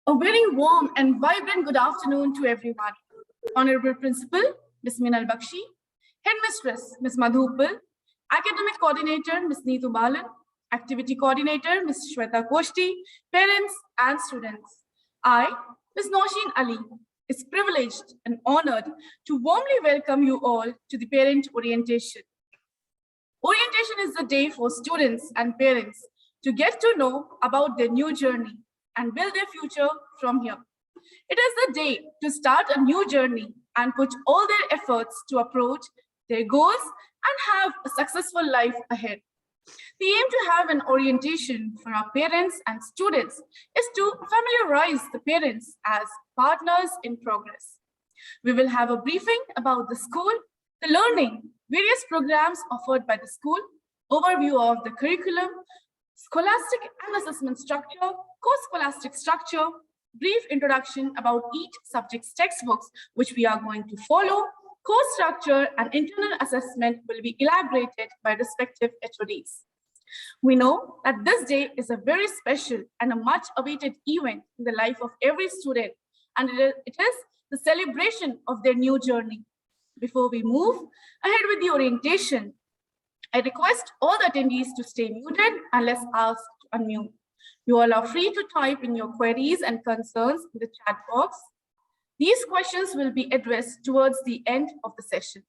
A very warm and vibrant good afternoon to everyone. Honorable Principal, Ms. Meenal Bakshi, Headmistress, Ms. Madhupal, Academic Coordinator, Ms. Neetu Balan, Activity Coordinator, Ms. Shweta Koshti, parents and students. I, Ms. Nosheen Ali, is privileged and honored to warmly welcome you all to the Parent Orientation. Orientation is the day for students and parents to get to know about their new journey and build their future from here. It is the day to start a new journey and put all their efforts to approach their goals and have a successful life ahead. The aim to have an orientation for our parents and students is to familiarize the parents as partners in progress. We will have a briefing about the school, the learning, various programs offered by the school, overview of the curriculum, scholastic and assessment structure, co-scholastic structure, brief introduction about each subject's textbooks, which we are going to follow. Course structure and internal assessment will be elaborated by respective HODs. We know that this day is a very special and a much awaited event in the life of every student, and it is the celebration of their new journey. Before we move ahead with the orientation, I request all the attendees to stay muted unless asked to unmute. You all are free to type in your queries and concerns in the chat box. These questions will be addressed towards the end of the session.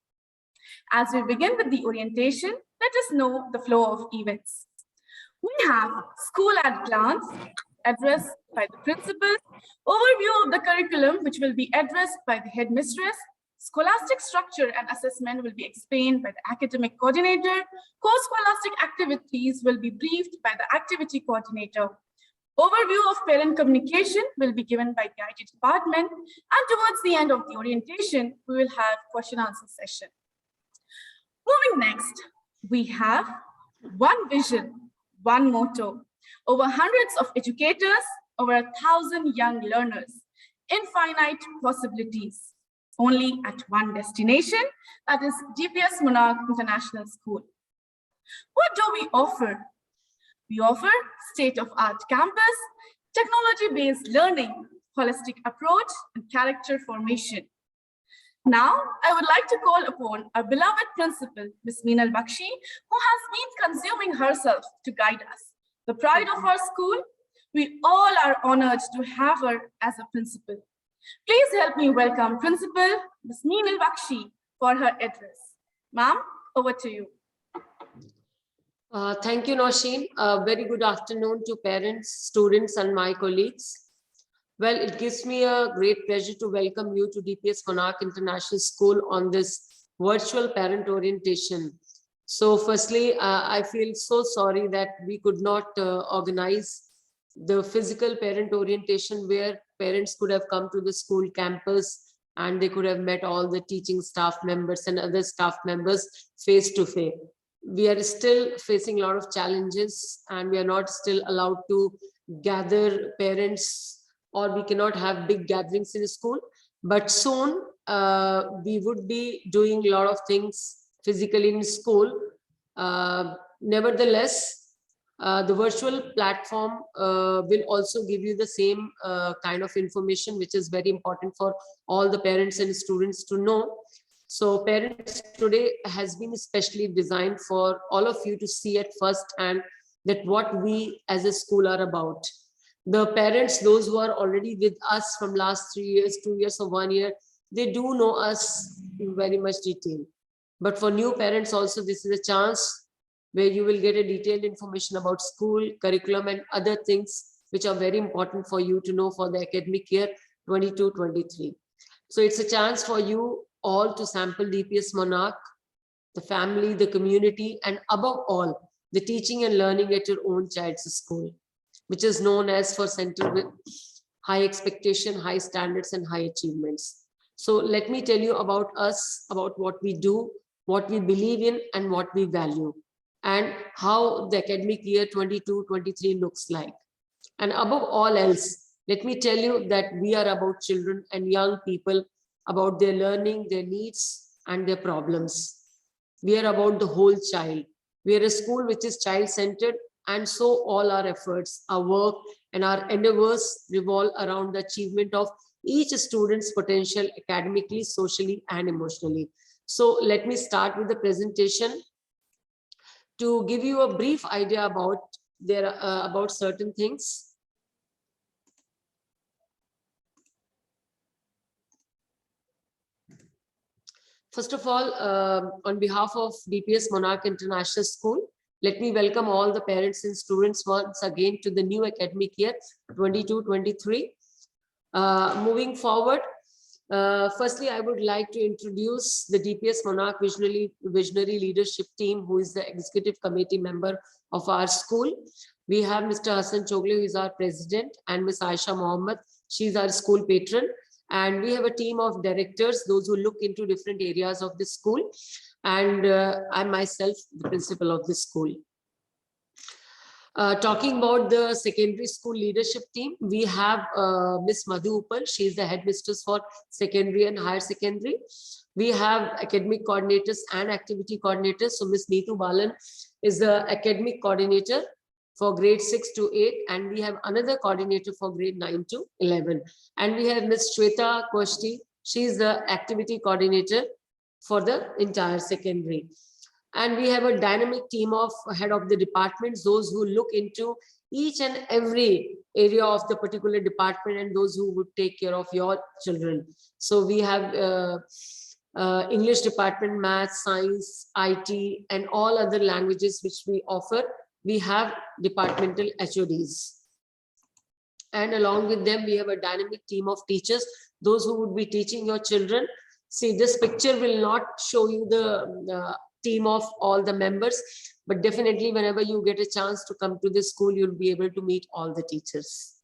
As we begin with the orientation, let us know the flow of events. We have School at Glance, addressed by the principal, overview of the curriculum, which will be addressed by the headmistress. Scholastic structure and assessment will be explained by the academic coordinator. Co-scholastic activities will be briefed by the activity coordinator. Overview of parent communication will be given by the IT department. And towards the end of the orientation, we will have question answer session. Moving next, we have one vision, one motto, over hundreds of educators, over 1,000 young learners, infinite possibilities, only at one destination, that is DPS Monarch International School. What do we offer? We offer state-of-art campus, technology-based learning, holistic approach, and character formation. Now, I would like to call upon our beloved principal, Ms. Meenal Bakshi, who has been consuming herself to guide us. The pride of our school, we all are honored to have her as a principal. Please help me welcome Principal Ms. Meenal Bakshi for her address. Ma'am, over to you. Thank you, Nosheen. Very good afternoon to parents, students, and my colleagues. Well, it gives me a great pleasure to welcome you to DPS Monarch International School on this virtual parent orientation. So firstly, I feel so sorry that we could not organize the physical parent orientation where parents could have come to the school campus and they could have met all the teaching staff members and other staff members face to face. We are still facing a lot of challenges and we are not still allowed to gather parents, or we cannot have big gatherings in school, but soon we would be doing a lot of things physically in school. Nevertheless, the virtual platform will also give you the same kind of information, which is very important for all the parents and students to know. So Parents Today has been especially designed for all of you to see at first and that what we as a school are about. The parents, those who are already with us from last 3 years, 2 years or 1 year, they do know us in very much detail. But for new parents also, this is a chance where you will get a detailed information about school, curriculum, and other things which are very important for you to know for the academic year 22-23. So it's a chance for you all to sample DPS Monarch, the family, the community, and above all, the teaching and learning at your own child's school, which is known as for center with high expectation, high standards, and high achievements. So let me tell you about us, about what we do, what we believe in, and what we value, and how the academic year 22-23 looks like. And above all else, let me tell you that we are about children and young people, about their learning, their needs, and their problems. We are about the whole child. We are a school which is child-centered, And so all our efforts, our work, and our endeavors revolve around the achievement of each student's potential academically, socially, and emotionally. So let me start with the presentation to give you a brief idea about certain things. First of all, on behalf of DPS Monarch International School, let me welcome all the parents and students once again to the new academic year 22-23. Moving forward, firstly, I would like to introduce the DPS Monarch Visionary Leadership Team, who is the executive committee member of our school. We have Mr. Hassan Chogle, who is our president, and Ms. Aisha Mohammed. She is our school patron. And we have a team of directors, those who look into different areas of the school. And I myself, the principal of the school. Talking about the secondary school leadership team, we have Ms. Madhu Uppal. She is the headmistress for secondary and higher secondary. We have academic coordinators and activity coordinators. So Ms. Neetu Balan is the academic coordinator for grade 6 to 8, and we have another coordinator for grade 9 to 11. And we have Ms. Shweta Koshti. She is the activity coordinator for the entire secondary. And we have a dynamic team of head of the departments, those who look into each and every area of the particular department and those who would take care of your children. So we have English department, math, science, IT, and all other languages which we offer. We have departmental HODs. And along with them, we have a dynamic team of teachers, those who would be teaching your children. See, this picture will not show you the team of all the members, but definitely whenever you get a chance to come to the school, you'll be able to meet all the teachers.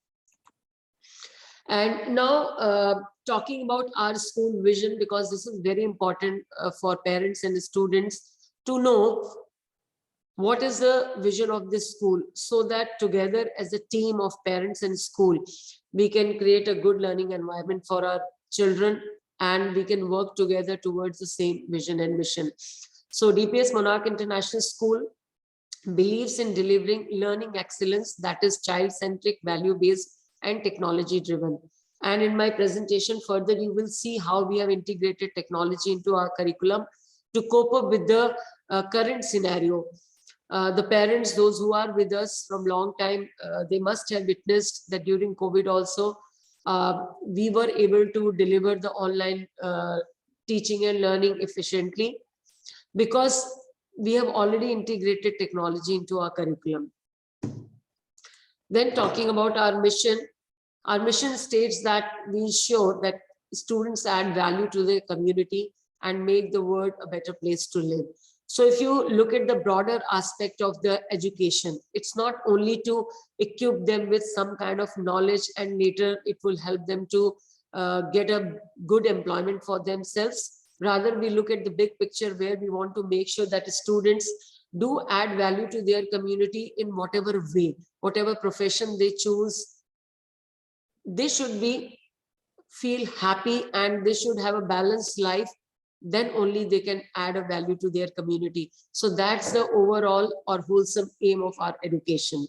And now talking about our school vision, because this is very important for parents and students to know what is the vision of this school, so that together as a team of parents and school, we can create a good learning environment for our children and we can work together towards the same vision and mission. So DPS Monarch International School believes in delivering learning excellence that is child-centric, value-based, and technology-driven. And in my presentation further, you will see how we have integrated technology into our curriculum to cope up with the current scenario. The parents, those who are with us from long time, they must have witnessed that during COVID also, we were able to deliver the online teaching and learning efficiently, because we have already integrated technology into our curriculum. Then talking about our mission states that we ensure that students add value to the community and make the world a better place to live. So if you look at the broader aspect of the education, it's not only to equip them with some kind of knowledge and later it will help them to get a good employment for themselves. Rather, we look at the big picture where we want to make sure that students do add value to their community in whatever way, whatever profession they choose. They should feel happy and they should have a balanced life. Then only they can add a value to their community. So that's the overall or wholesome aim of our education.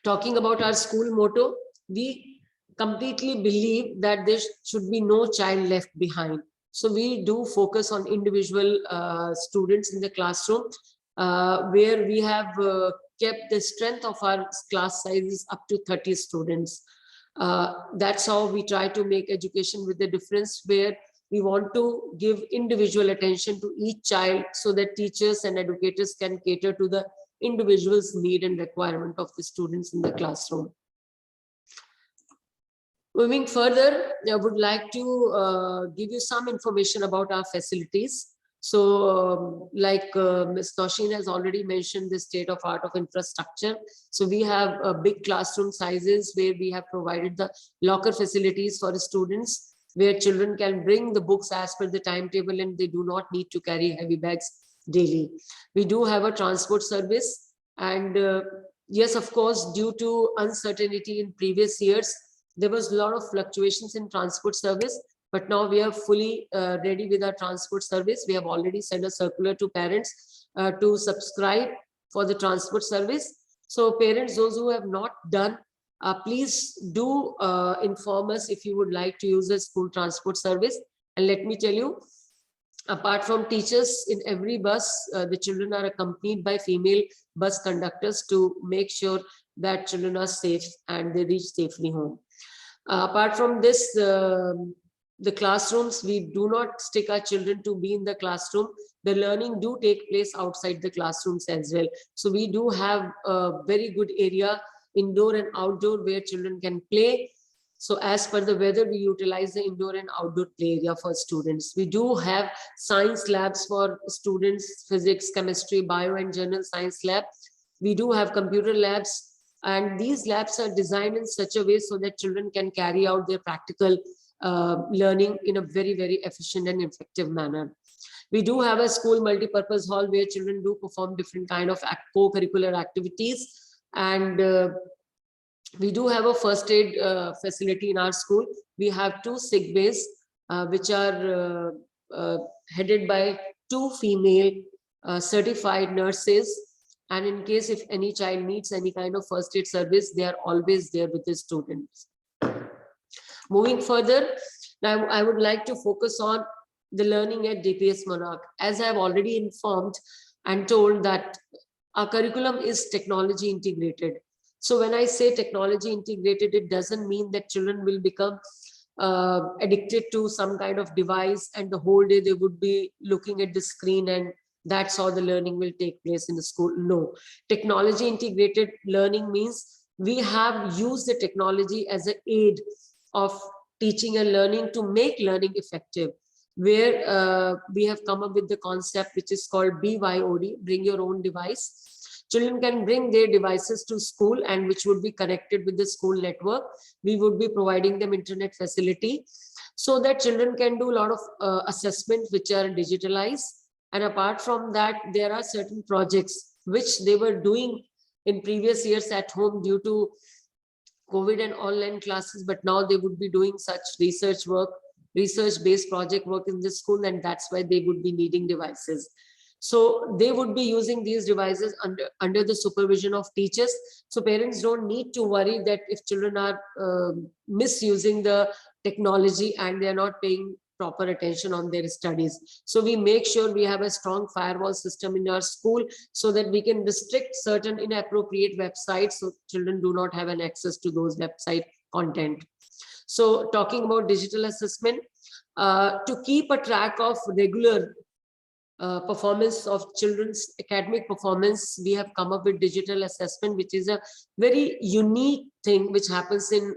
Talking about our school motto, we completely believe that there should be no child left behind. So we do focus on individual students in the classroom, where we have kept the strength of our class sizes up to 30 students. That's how we try to make education with the difference, where we want to give individual attention to each child so that teachers and educators can cater to the individual's need and requirement of the students in the classroom. Moving further, I would like to give you some information about our facilities. So like Ms. Nausheen has already mentioned the state of art of infrastructure. So we have big classroom sizes where we have provided the locker facilities for the students, where children can bring the books as per the timetable and they do not need to carry heavy bags daily. We do have a transport service, and yes, of course, due to uncertainty in previous years, there was a lot of fluctuations in transport service, but now we are fully ready with our transport service. We have already sent a circular to parents to subscribe for the transport service. So parents, those who have not done, please do inform us if you would like to use the school transport service. And let me tell you, apart from teachers, in every bus, the children are accompanied by female bus conductors to make sure that children are safe and they reach safely home. Apart from this, the classrooms, we do not stick our children to be in the classroom. The learning do take place outside the classrooms as well. So we do have a very good area, indoor and outdoor, where children can play. So as per the weather, we utilize the indoor and outdoor play area for students. We do have science labs for students, physics, chemistry, bio and general science lab. We do have computer labs, and these labs are designed in such a way so that children can carry out their practical learning in a very, very efficient and effective manner. We do have a school multi-purpose hall where children do perform different kind of co-curricular activities, and we do have a first aid facility in our school. We have 2 sick bays, which are headed by 2 female certified nurses. And in case if any child needs any kind of first aid service, they are always there with the students. Moving further, now I would like to focus on the learning at DPS Monarch. As I have already informed and told that our curriculum is technology integrated. So when I say technology integrated, it doesn't mean that children will become addicted to some kind of device and the whole day they would be looking at the screen and that's how the learning will take place in the school. No, technology integrated learning means we have used the technology as an aid of teaching and learning to make learning effective, where we have come up with the concept which is called BYOD, bring your own device. Children can bring their devices to school and which would be connected with the school network. We would be providing them internet facility so that children can do a lot of assessments which are digitalized. And apart from that, there are certain projects which they were doing in previous years at home due to COVID and online classes, but now they would be doing such research work, research-based project work in the school, and that's why they would be needing devices. So they would be using these devices under the supervision of teachers. So parents don't need to worry that if children are misusing the technology and they're not paying proper attention on their studies. So we make sure we have a strong firewall system in our school so that we can restrict certain inappropriate websites so children do not have an access to those website content. So talking about digital assessment, to keep a track of regular performance of children's academic performance, we have come up with digital assessment, which is a very unique thing which happens in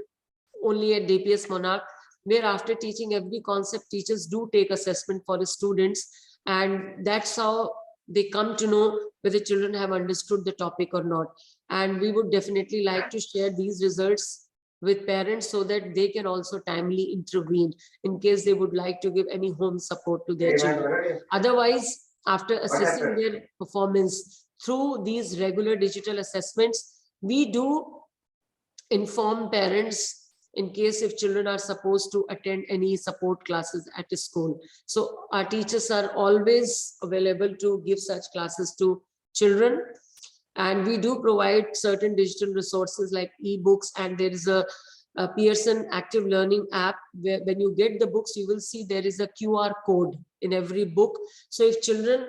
only at DPS Monarch, where after teaching every concept, teachers do take assessment for the students, and that's how they come to know whether children have understood the topic or not. And we would definitely like to share these results with parents so that they can also timely intervene in case they would like to give any home support to their children. Otherwise, after assessing their performance through these regular digital assessments, we do inform parents in case if children are supposed to attend any support classes at a school. So our teachers are always available to give such classes to children. And we do provide certain digital resources like ebooks, and there is a Pearson Active Learning app where when you get the books, you will see there is a QR code in every book. So if children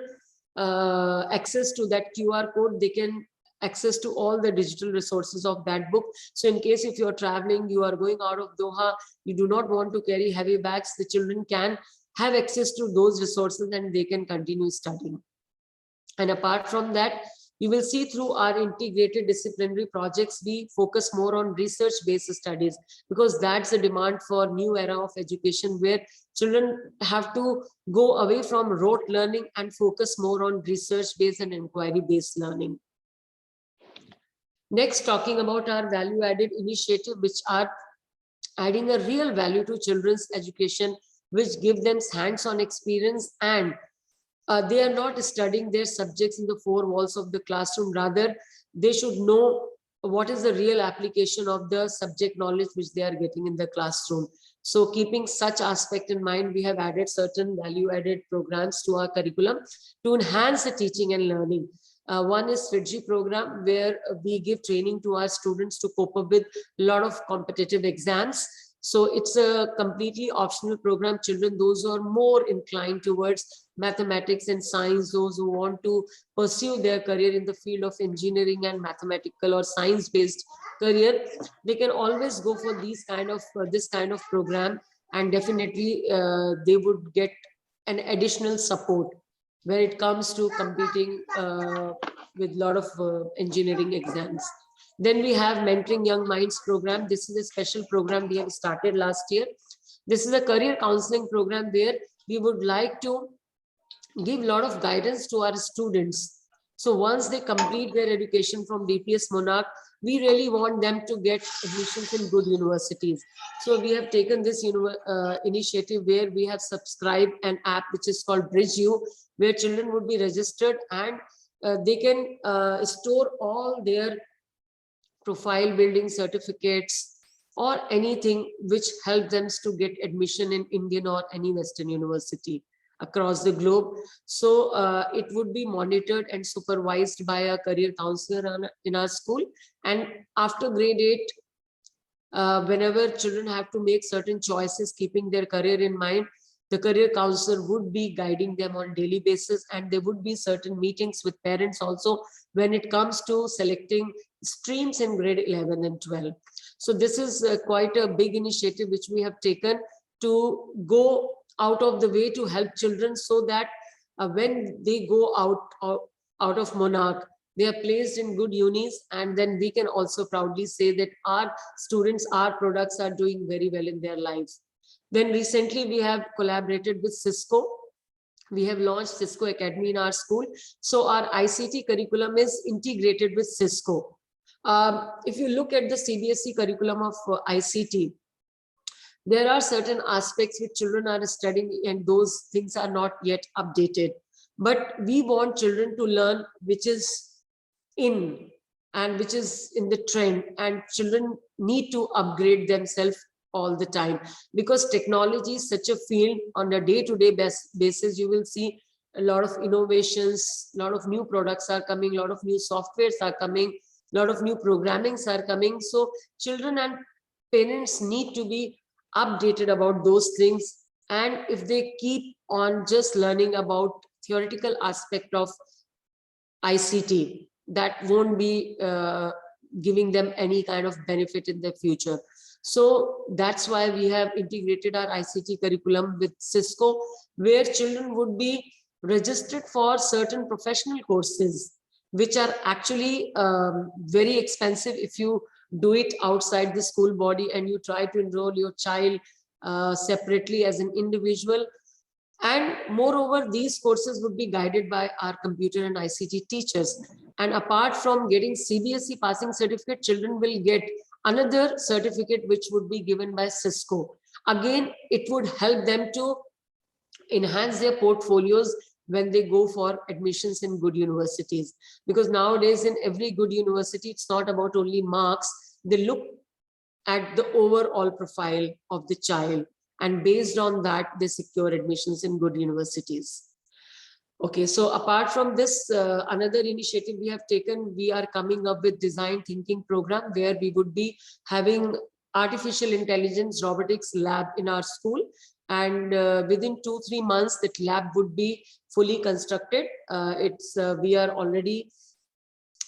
access to that QR code, they can access to all the digital resources of that book. So in case if you're traveling, you are going out of Doha, you do not want to carry heavy bags, the children can have access to those resources and they can continue studying. And apart from that, you will see through our integrated disciplinary projects, we focus more on research-based studies because that's the demand for new era of education where children have to go away from rote learning and focus more on research-based and inquiry-based learning. Next, talking about our value-added initiative, which are adding a real value to children's education, which give them hands-on experience, and they are not studying their subjects in the four walls of the classroom. Rather, they should know what is the real application of the subject knowledge which they are getting in the classroom. So keeping such aspect in mind, we have added certain value-added programs to our curriculum to enhance the teaching and learning. One is FIITJEE program, where we give training to our students to cope up with a lot of competitive exams. So it's a completely optional program. Children, those who are more inclined towards mathematics and science, those who want to pursue their career in the field of engineering and mathematical or science-based career, they can always go for these kind of this kind of program, and definitely they would get an additional support when it comes to competing with a lot of engineering exams. Then we have Mentoring Young Minds program. This is a special program we have started last year. This is a career counseling program where we would like to give a lot of guidance to our students. So once they complete their education from DPS Monarch, we really want them to get admissions in good universities. So we have taken this initiative where we have subscribed an app which is called BridgeU, where children would be registered, and they can store all their profile building certificates or anything which help them to get admission in Indian or any Western university across the globe. So it would be monitored and supervised by a career counselor in our school. And after grade 8, whenever children have to make certain choices, keeping their career in mind, the career counselor would be guiding them on daily basis, and there would be certain meetings with parents also when it comes to selecting streams in grade 11 and 12. So this is quite a big initiative which we have taken to go out of the way to help children, so that when they go out of Monarch, they are placed in good unis, and then we can also proudly say that our students, our products are doing very well in their lives. Then recently we have collaborated with Cisco. We have launched Cisco Academy in our school. So our ICT curriculum is integrated with Cisco. If you look at the CBSE curriculum of ICT, there are certain aspects which children are studying, and those things are not yet updated. But we want children to learn which is in and which is in the trend, and children need to upgrade themselves all the time, because technology is such a field. On a day-to-day basis, you will see a lot of innovations, a lot of new products are coming, a lot of new softwares are coming, a lot of new programmings are coming. So children and parents need to be updated about those things. And if they keep on just learning about theoretical aspect of ICT, that won't be giving them any kind of benefit in the future. So that's why we have integrated our ICT curriculum with Cisco, where children would be registered for certain professional courses, which are actually very expensive if you do it outside the school body and you try to enroll your child separately as an individual. And moreover, these courses would be guided by our computer and ICT teachers. And apart from getting CBSE passing certificate, children will get another certificate which would be given by Cisco. Again, it would help them to enhance their portfolios when they go for admissions in good universities. Because nowadays in every good university, it's not about only marks. They look at the overall profile of the child, and based on that, they secure admissions in good universities. Okay, so apart from this, another initiative we have taken, we are coming up with design thinking program, where we would be having artificial intelligence robotics lab in our school. And within 2-3 months, that lab would be fully constructed. We are already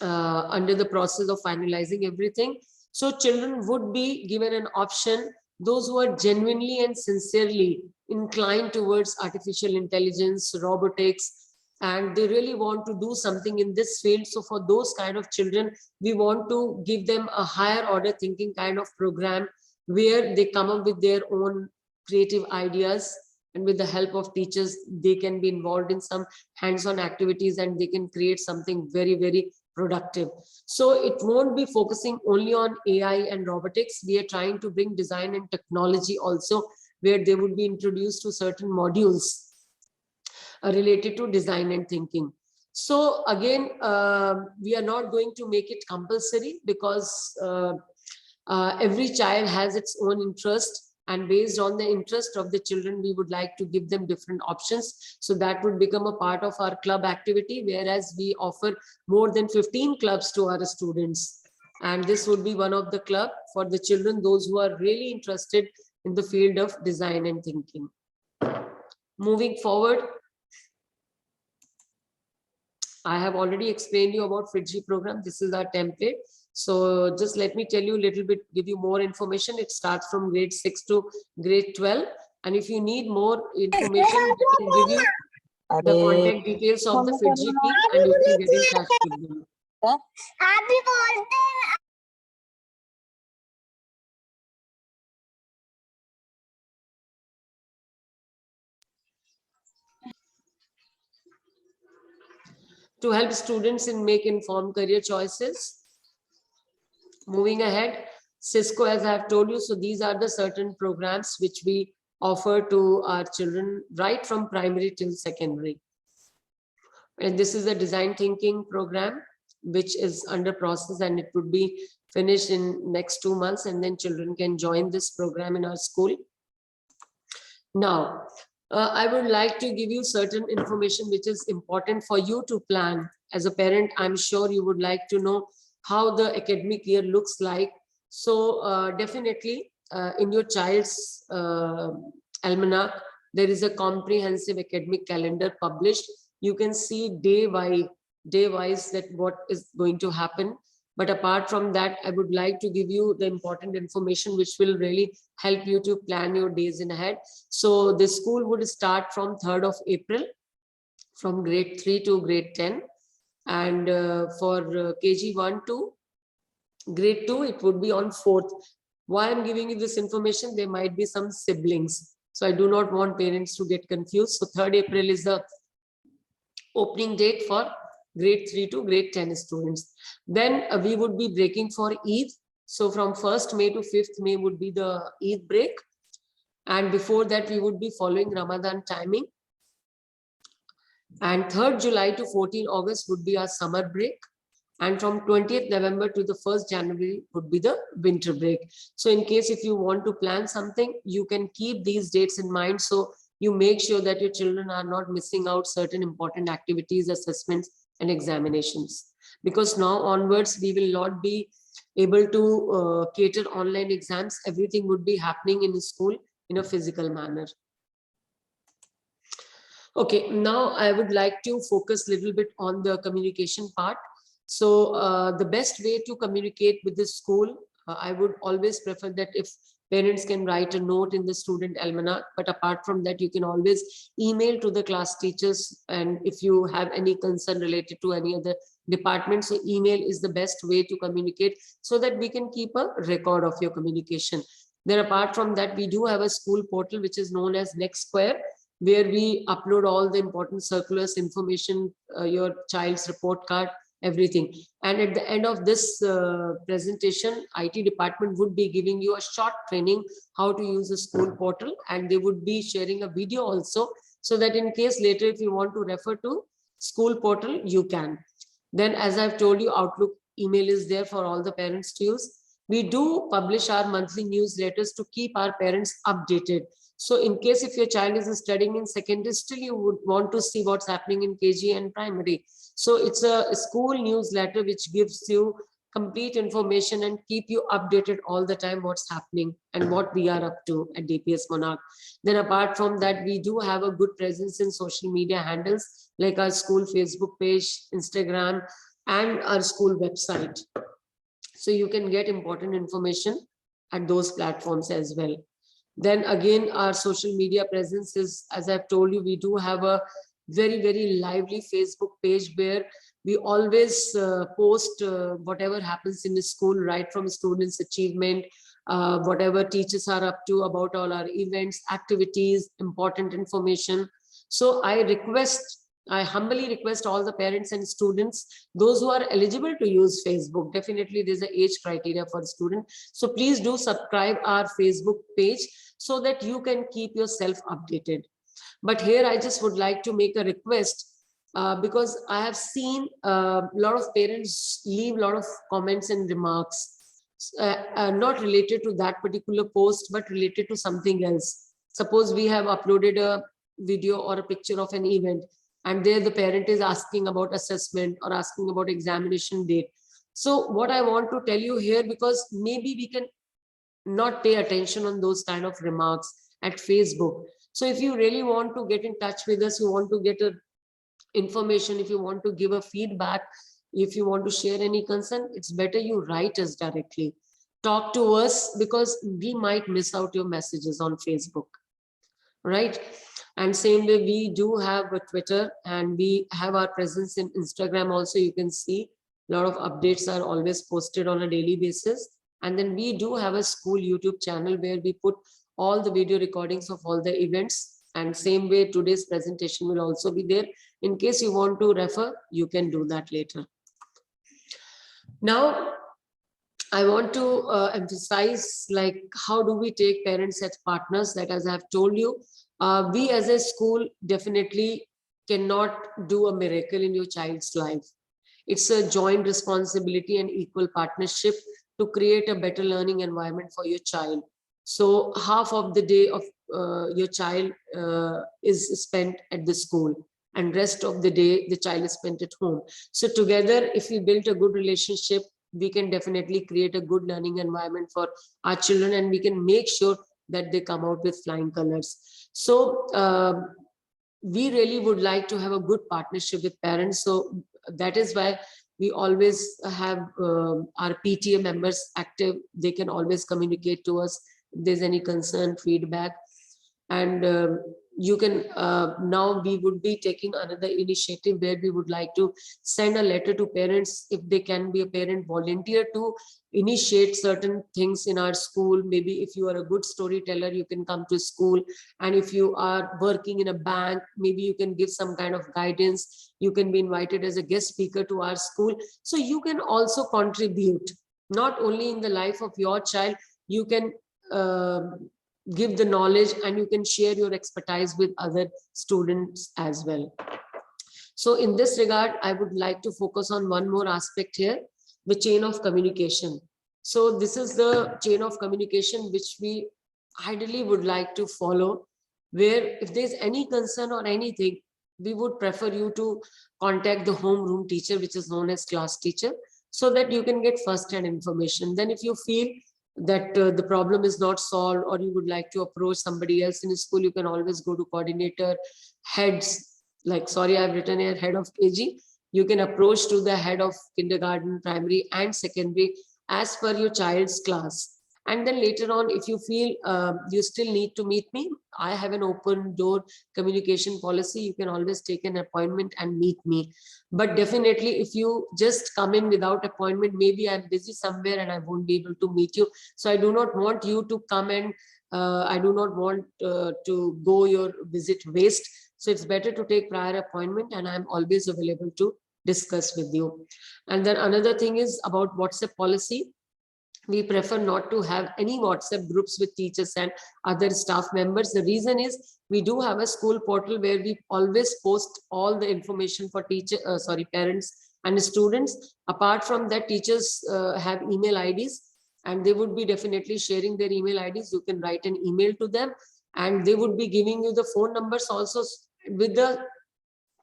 under the process of finalizing everything. So children would be given an option, those who are genuinely and sincerely inclined towards artificial intelligence, robotics, and they really want to do something in this field. So for those kind of children, we want to give them a higher order thinking kind of program, where they come up with their own creative ideas, and with the help of teachers, they can be involved in some hands-on activities, and they can create something very, very productive. So it won't be focusing only on AI and robotics. We are trying to bring design and technology also, where they would be introduced to certain modules related to design and thinking. So again, we are not going to make it compulsory, because every child has its own interest. and based on the interest of the children, we would like to give them different options. So that would become a part of our club activity, whereas we offer more than 15 clubs to our students. And this would be one of the club for the children, those who are really interested in the field of design and thinking. Moving forward, I have already explained you about FIITJEE program. This is our template. So just let me tell you a little bit, give you more information. It starts from grade 6 to grade 12. And if you need more information, we can give you the contact details of the FIITJEE team and you can get in touch with them. Happy birthday. To help students in make informed career choices. Moving ahead, Cisco, as I have told you, so these are the certain programs which we offer to our children right from primary till secondary. And this is a design thinking program which is under process, and it would be finished in next 2 months, and then children can join this program in our school. Now, I would like to give you certain information which is important for you to plan. As a parent, I'm sure you would like to know how the academic year looks like. So definitely in your child's almanac, there is a comprehensive academic calendar published. You can see day wise that what is going to happen. But apart from that, I would like to give you the important information which will really help you to plan your days in ahead. So the school would start from 3rd of April, from grade 3 to grade 10. And for KG 1 to grade 2, it would be on 4th. Why I'm giving you this information? There might be some siblings. So I do not want parents to get confused. So 3rd April is the opening date for grade 3 to grade 10 students. Then we would be breaking for Eid. So from 1st May to 5th May would be the Eid break. And before that, we would be following Ramadan timing. And 3rd July to 14 August would be our summer break. And from 20th November to the 1st January would be the winter break. So in case if you want to plan something, you can keep these dates in mind. So you make sure that your children are not missing out certain important activities, assessments, and examinations. Because now onwards, we will not be able to cater online exams. Everything would be happening in the school in a physical manner. Okay, now I would like to focus a little bit on the communication part. So the best way to communicate with the school, I would always prefer that if parents can write a note in the student almanac, but apart from that, you can always email to the class teachers. And if you have any concern related to any other department, so email is the best way to communicate so that we can keep a record of your communication. Then apart from that, we do have a school portal which is known as Next Square, where we upload all the important circulars, information, your child's report card, everything. And at the end of this presentation, IT department would be giving you a short training how to use the school portal, and they would be sharing a video also, so that in case later if you want to refer to school portal, you can. Then as I've told you, Outlook email is there for all the parents to use. We do publish our monthly newsletters to keep our parents updated. So in case if your child is studying in secondary, still you would want to see what's happening in KG and primary. So it's a school newsletter which gives you complete information and keep you updated all the time what's happening and what we are up to at DPS Monarch. Then apart from that, we do have a good presence in social media handles like our school Facebook page, Instagram, and our school website. So you can get important information at those platforms as well. Then again, our social media presence is, as I've told you, we do have a very, very lively Facebook page where we always post whatever happens in the school, right from students' achievement, whatever teachers are up to, about all our events, activities, important information. So I humbly request all the parents and students, those who are eligible to use Facebook, definitely there's an age criteria for the student. So please do subscribe our Facebook page so that you can keep yourself updated. But here I just would like to make a request because I have seen a lot of parents leave a lot of comments and remarks. not related to that particular post, but related to something else. Suppose we have uploaded a video or a picture of an event, and there the parent is asking about assessment or asking about examination date. So what I want to tell you here, because maybe we can not pay attention on those kind of remarks at Facebook. So if you really want to get in touch with us, you want to get a information, if you want to give a feedback, if you want to share any concern, it's better you write us directly. Talk to us, because we might miss out your messages on Facebook, right? And same way, we do have a Twitter, and we have our presence in Instagram also. You can see a lot of updates are always posted on a daily basis. And then we do have a school YouTube channel where we put all the video recordings of all the events. And same way, today's presentation will also be there. In case you want to refer, you can do that later. Now, I want to emphasize, like, how do we take parents as partners? That, as I have told you, we as a school definitely cannot do a miracle in your child's life. It's a joint responsibility and equal partnership to create a better learning environment for your child. So half of the day of your child is spent at the school, and rest of the day the child is spent at home. So together, if we build a good relationship, we can definitely create a good learning environment for our children, and we can make sure that they come out with flying colors. So we really would like to have a good partnership with parents. So that is why we always have our PTA members active. They can always communicate to us if there's any concern, feedback. And you can now we would be taking another initiative where we would like to send a letter to parents, if they can be a parent volunteer to initiate certain things in our school. Maybe if you are a good storyteller, you can come to school, and if you are working in a bank, maybe you can give some kind of guidance. You can be invited as a guest speaker to our school. So you can also contribute, not only in the life of your child, you can give the knowledge, and you can share your expertise with other students as well. So in this regard, I would like to focus on one more aspect here, the chain of communication. So this is the chain of communication which we ideally would like to follow, where if there's any concern or anything, we would prefer you to contact the homeroom teacher, which is known as class teacher, so that you can get first-hand information. Then if you feel that the problem is not solved, or you would like to approach somebody else in the school, you can always go to coordinator, heads, like, sorry, I've written here head of KG. You can approach to the head of kindergarten, primary and secondary as per your child's class. And then later on, if you feel you still need to meet me, I have an open door communication policy. You can always take an appointment and meet me. But definitely, if you just come in without appointment, maybe I'm busy somewhere and I won't be able to meet you. So I do not want you to come, and I do not want to go your visit waste. So it's better to take prior appointment, and I'm always available to discuss with you. And then another thing is about WhatsApp policy. We prefer not to have any WhatsApp groups with teachers and other staff members. The reason is we do have a school portal where we always post all the information for parents and students. Apart from that, teachers have email IDs, and they would be definitely sharing their email IDs. You can write an email to them, and they would be giving you the phone numbers also with the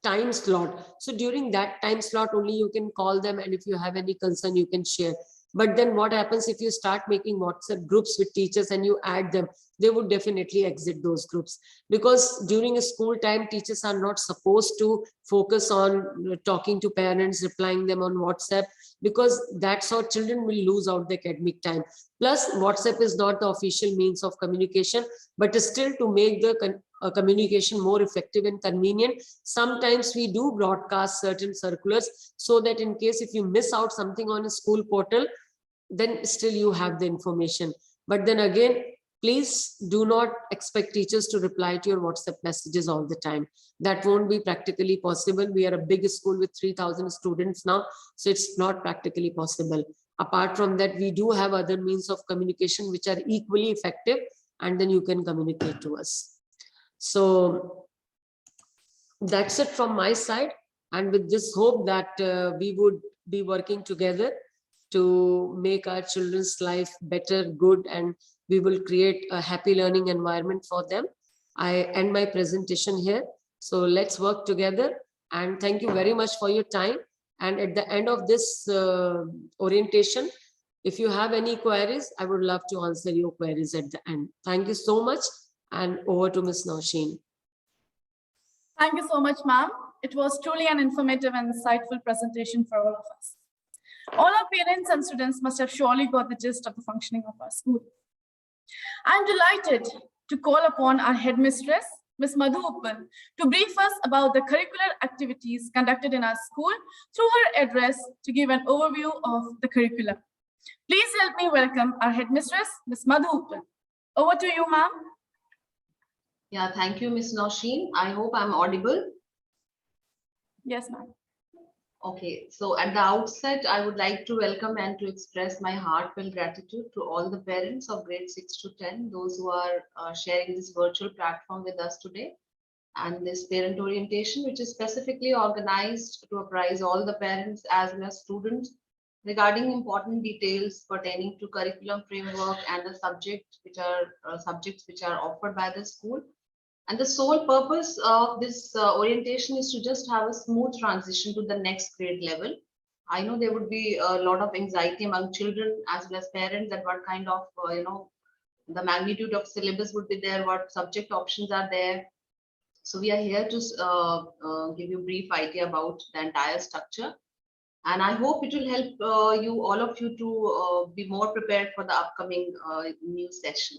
time slot. So during that time slot only you can call them, and if you have any concern, you can share. But then what happens if you start making WhatsApp groups with teachers and you add them? They would definitely exit those groups, because during a school time, teachers are not supposed to focus on talking to parents, replying them on WhatsApp, because that's how children will lose out the academic time. Plus, WhatsApp is not the official means of communication, but still, to make the communication more effective and convenient, sometimes we do broadcast certain circulars, so that in case if you miss out something on a school portal, then still you have the information. But then again, please do not expect teachers to reply to your WhatsApp messages all the time. That won't be practically possible. We are a big school with 3,000 students now, so it's not practically possible. Apart from that, we do have other means of communication which are equally effective, and then you can communicate to us. So that's it from my side. And with this hope that we would be working together to make our children's life better, good, and we will create a happy learning environment for them. I end my presentation here. So let's work together, and thank you very much for your time. And at the end of this orientation, if you have any queries, I would love to answer your queries at the end. Thank you so much, and over to Ms. Nausheen. Thank you so much, ma'am. It was truly an informative and insightful presentation for all of us. All our parents and students must have surely got the gist of the functioning of our school. I'm delighted to call upon our headmistress, Ms. Madhuppal, to brief us about the curricular activities conducted in our school through her address to give an overview of the curriculum. Please help me welcome our headmistress, Ms. Madhuppal. Over to you, ma'am. Yeah, thank you, Ms. Nausheen. I hope I'm audible. Yes, ma'am. Okay, so at the outset, I would like to welcome and to express my heartfelt gratitude to all the parents of grade 6 to 10, those who are sharing this virtual platform with us today, and this parent orientation, which is specifically organized to apprise all the parents as well as students regarding important details pertaining to curriculum framework and the subjects which are offered by the school. And the sole purpose of this orientation is to just have a smooth transition to the next grade level. I know there would be a lot of anxiety among children as well as parents that what kind of, the magnitude of syllabus would be there, what subject options are there. So we are here to give you a brief idea about the entire structure. And I hope it will help all of you to be more prepared for the upcoming new session.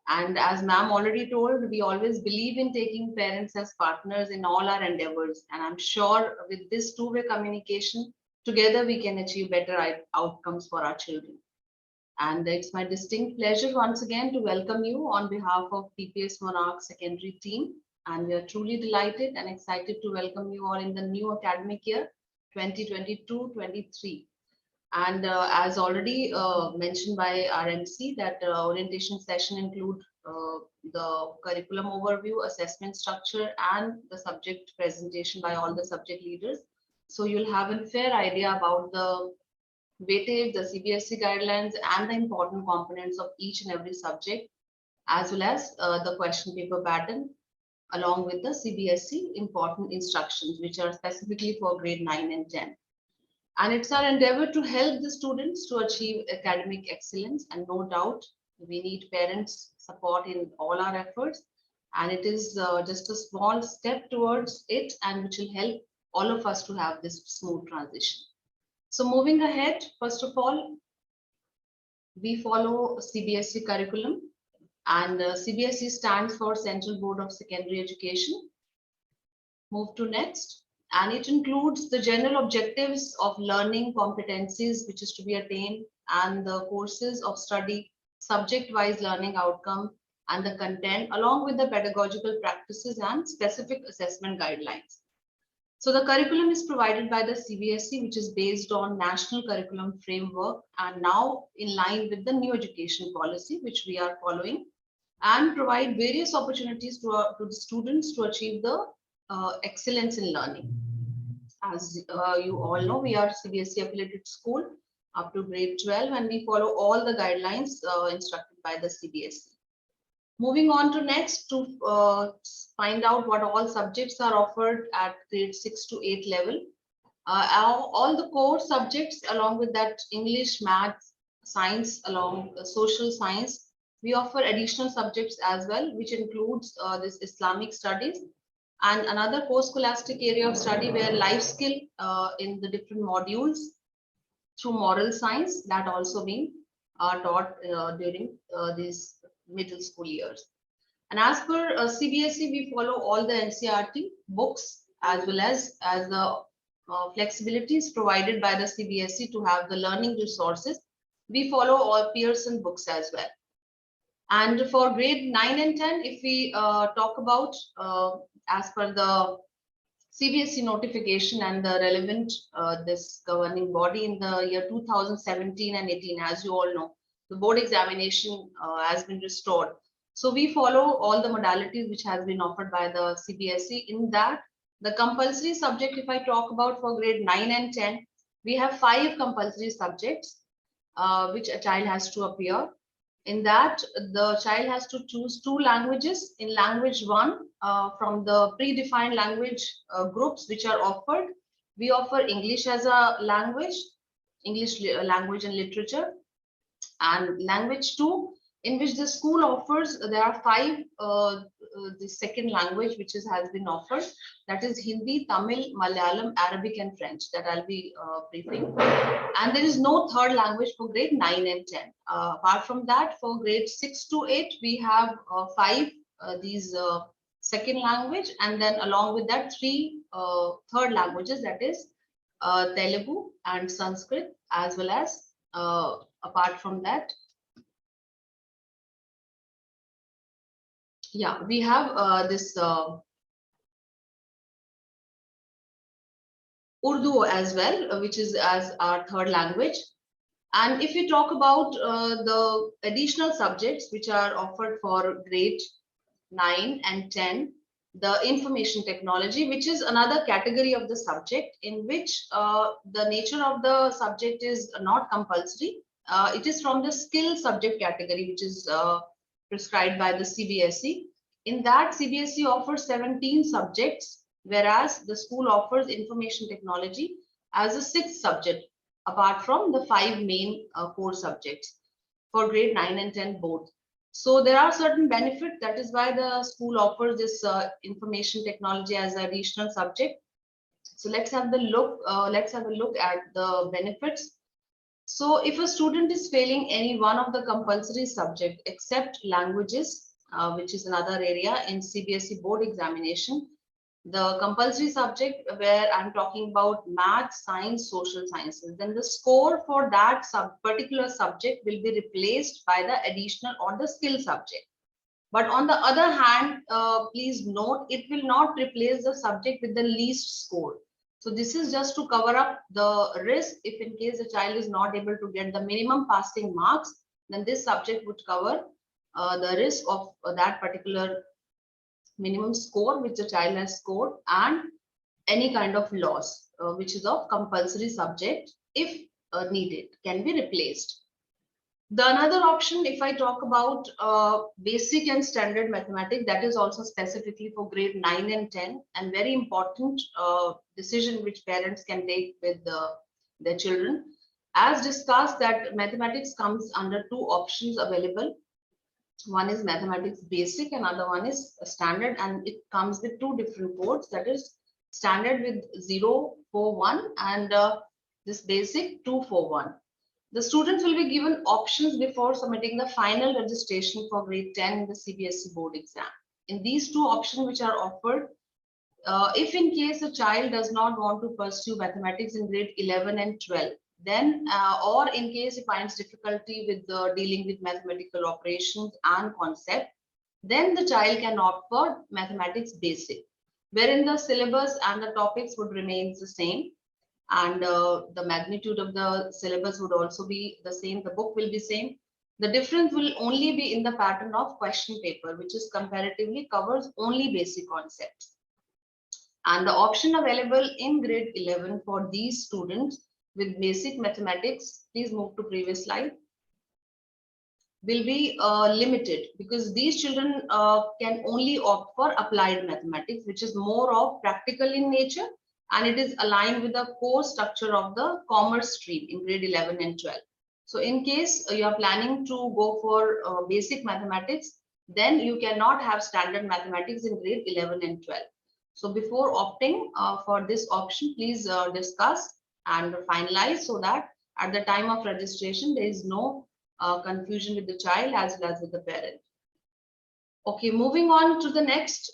And as ma'am already told, we always believe in taking parents as partners in all our endeavors. And I'm sure with this two-way communication, together we can achieve better outcomes for our children. And it's my distinct pleasure once again to welcome you on behalf of PPS Monarch secondary team. And we are truly delighted and excited to welcome you all in the new academic year 2022-23. And as already mentioned by our MC, that orientation session include the curriculum overview, assessment structure, and the subject presentation by all the subject leaders. So you'll have a fair idea about the weightage, the CBSE guidelines, and the important components of each and every subject, as well as the question paper pattern, along with the CBSE important instructions, which are specifically for grade 9 and 10. And it's our endeavor to help the students to achieve academic excellence. And no doubt, we need parents' support in all our efforts. And it is just a small step towards it, and which will help all of us to have this smooth transition. So moving ahead, first of all, we follow CBSE curriculum. And CBSE stands for Central Board of Secondary Education. Move to next. And it includes the general objectives of learning competencies which is to be attained, and the courses of study, subject-wise learning outcome, and the content, along with the pedagogical practices and specific assessment guidelines. So the curriculum is provided by the CBSE, which is based on National Curriculum Framework, and now in line with the new education policy, which we are following, and provide various opportunities to the students to achieve the excellence in learning. As you all know, we are CBSE affiliated school up to grade 12, and we follow all the guidelines instructed by the CBSE. Moving on to next, to find out what all subjects are offered at grade 6 to 8 level. All the core subjects, along with that English, maths, science, along social science, we offer additional subjects as well, which includes this Islamic studies, and another post-scholastic area of study where life skill in the different modules through moral science, that also being taught during these middle school years. And as per CBSE, we follow all the NCERT books, as well as the flexibilities provided by the CBSE to have the learning resources. We follow all Pearson books as well. And for grade 9 and 10, if we talk about as per the CBSE notification and the relevant this governing body in the year 2017 and 18, as you all know, the board examination has been restored. So we follow all the modalities which has been offered by the CBSE. In that, the compulsory subject, if I talk about for grade 9 and 10, we have 5 compulsory subjects, which a child has to appear. In that, the child has to choose 2 languages. In language 1, from the predefined language groups which are offered, we offer English as a language, English language and literature. And language 2, in which the school offers, there are 5 the second language which has been offered, that is Hindi, Tamil, Malayalam, Arabic and French, that I'll be briefing. And there is no third language for grade 9 and 10. Apart from that, for grade 6 to 8, we have 5 these second language, and then along with that 3 third languages, that is Telugu and Sanskrit, as well as apart from that, yeah, we have this Urdu as well, which is as our third language. And if we talk about the additional subjects which are offered for grade 9 and 10, the information technology, which is another category of the subject, in which the nature of the subject is not compulsory. It is from the skill subject category, which is prescribed by the CBSE. In that, CBSE offers 17 subjects, whereas the school offers information technology as a 6th subject, apart from the 5 main core subjects for grade 9 and 10 both. So there are certain benefits. That is why the school offers this information technology as an additional subject. So let's have a look at the benefits. So if a student is failing any one of the compulsory subject except languages, which is another area in CBSE board examination, the compulsory subject where I'm talking about math, science, social sciences, then the score for that particular subject will be replaced by the additional or the skill subject. But on the other hand, please note, it will not replace the subject with the least score. So this is just to cover up the risk. If in case the child is not able to get the minimum passing marks, then this subject would cover the risk of that particular minimum score which the child has scored, and any kind of loss which is of compulsory subject, if needed, can be replaced. The another option, if I talk about basic and standard mathematics, that is also specifically for grade 9 and 10, and very important decision which parents can take with their children. As discussed, that mathematics comes under 2 options available. One is mathematics basic, another one is standard, and it comes with 2 different codes, that is standard with 041 and this basic 241. The students will be given options before submitting the final registration for grade 10 in the CBSE board exam. In these 2 options which are offered, if in case a child does not want to pursue mathematics in grade 11 and 12, then or in case he finds difficulty with dealing with mathematical operations and concept, then the child can opt for mathematics basic, wherein the syllabus and the topics would remain the same, and the magnitude of the syllabus would also be the same, the book will be same. The difference will only be in the pattern of question paper, which is comparatively covers only basic concepts. And the option available in grade 11 for these students with basic mathematics, please move to previous slide, will be limited, because these children can only opt for applied mathematics, which is more of practical in nature, and it is aligned with the core structure of the commerce stream in grade 11 and 12. So in case you are planning to go for basic mathematics, then you cannot have standard mathematics in grade 11 and 12. So before opting for this option, please discuss and finalize, so that at the time of registration, there is no confusion with the child as well as with the parent. Okay, moving on to the next,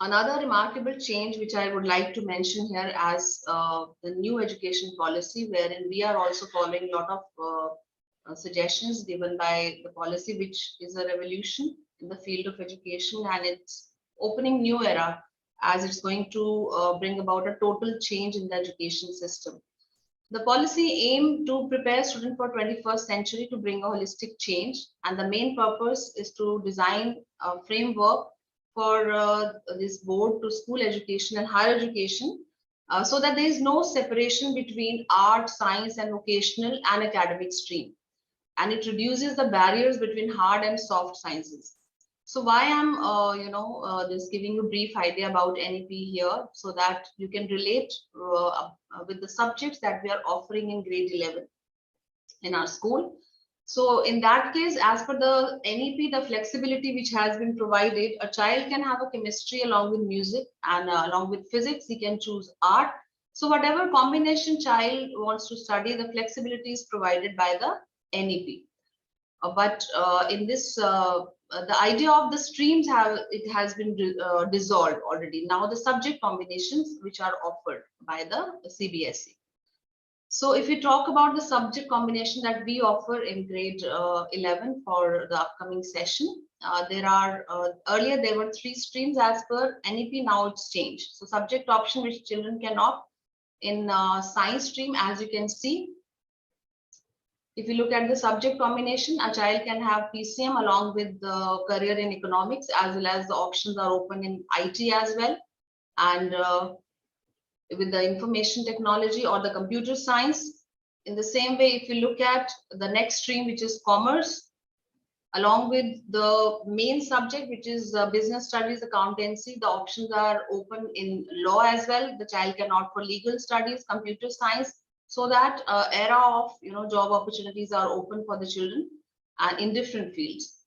another remarkable change which I would like to mention here as the new education policy, wherein we are also following a lot of suggestions given by the policy, which is a revolution in the field of education, and it's opening new era, as it's going to bring about a total change in the education system. The policy aimed to prepare students for 21st century to bring a holistic change, and the main purpose is to design a framework for this board to school education and higher education so that there is no separation between art, science, and vocational and academic stream. And it reduces the barriers between hard and soft sciences. So why I'm, just giving you a brief idea about NEP here, so that you can relate with the subjects that we are offering in grade 11 in our school. So in that case, as per the NEP, the flexibility which has been provided, a child can have a chemistry along with music, and along with physics, he can choose art. So whatever combination child wants to study, the flexibility is provided by the NEP. But in this, the idea of the streams has been dissolved already. Now the subject combinations which are offered by the CBSE. So if we talk about the subject combination that we offer in grade 11 for the upcoming session, there are earlier there were 3 streams as per NEP. Now it's changed. So subject option which children can opt in science stream, as you can see. If you look at the subject combination, a child can have PCM along with the career in economics, as well as the options are open in IT as well. And with the information technology or the computer science. In the same way, if you look at the next stream, which is commerce, along with the main subject, which is business studies, accountancy, the options are open in law as well. The child can opt for legal studies, computer science, so that era of job opportunities are open for the children and in different fields.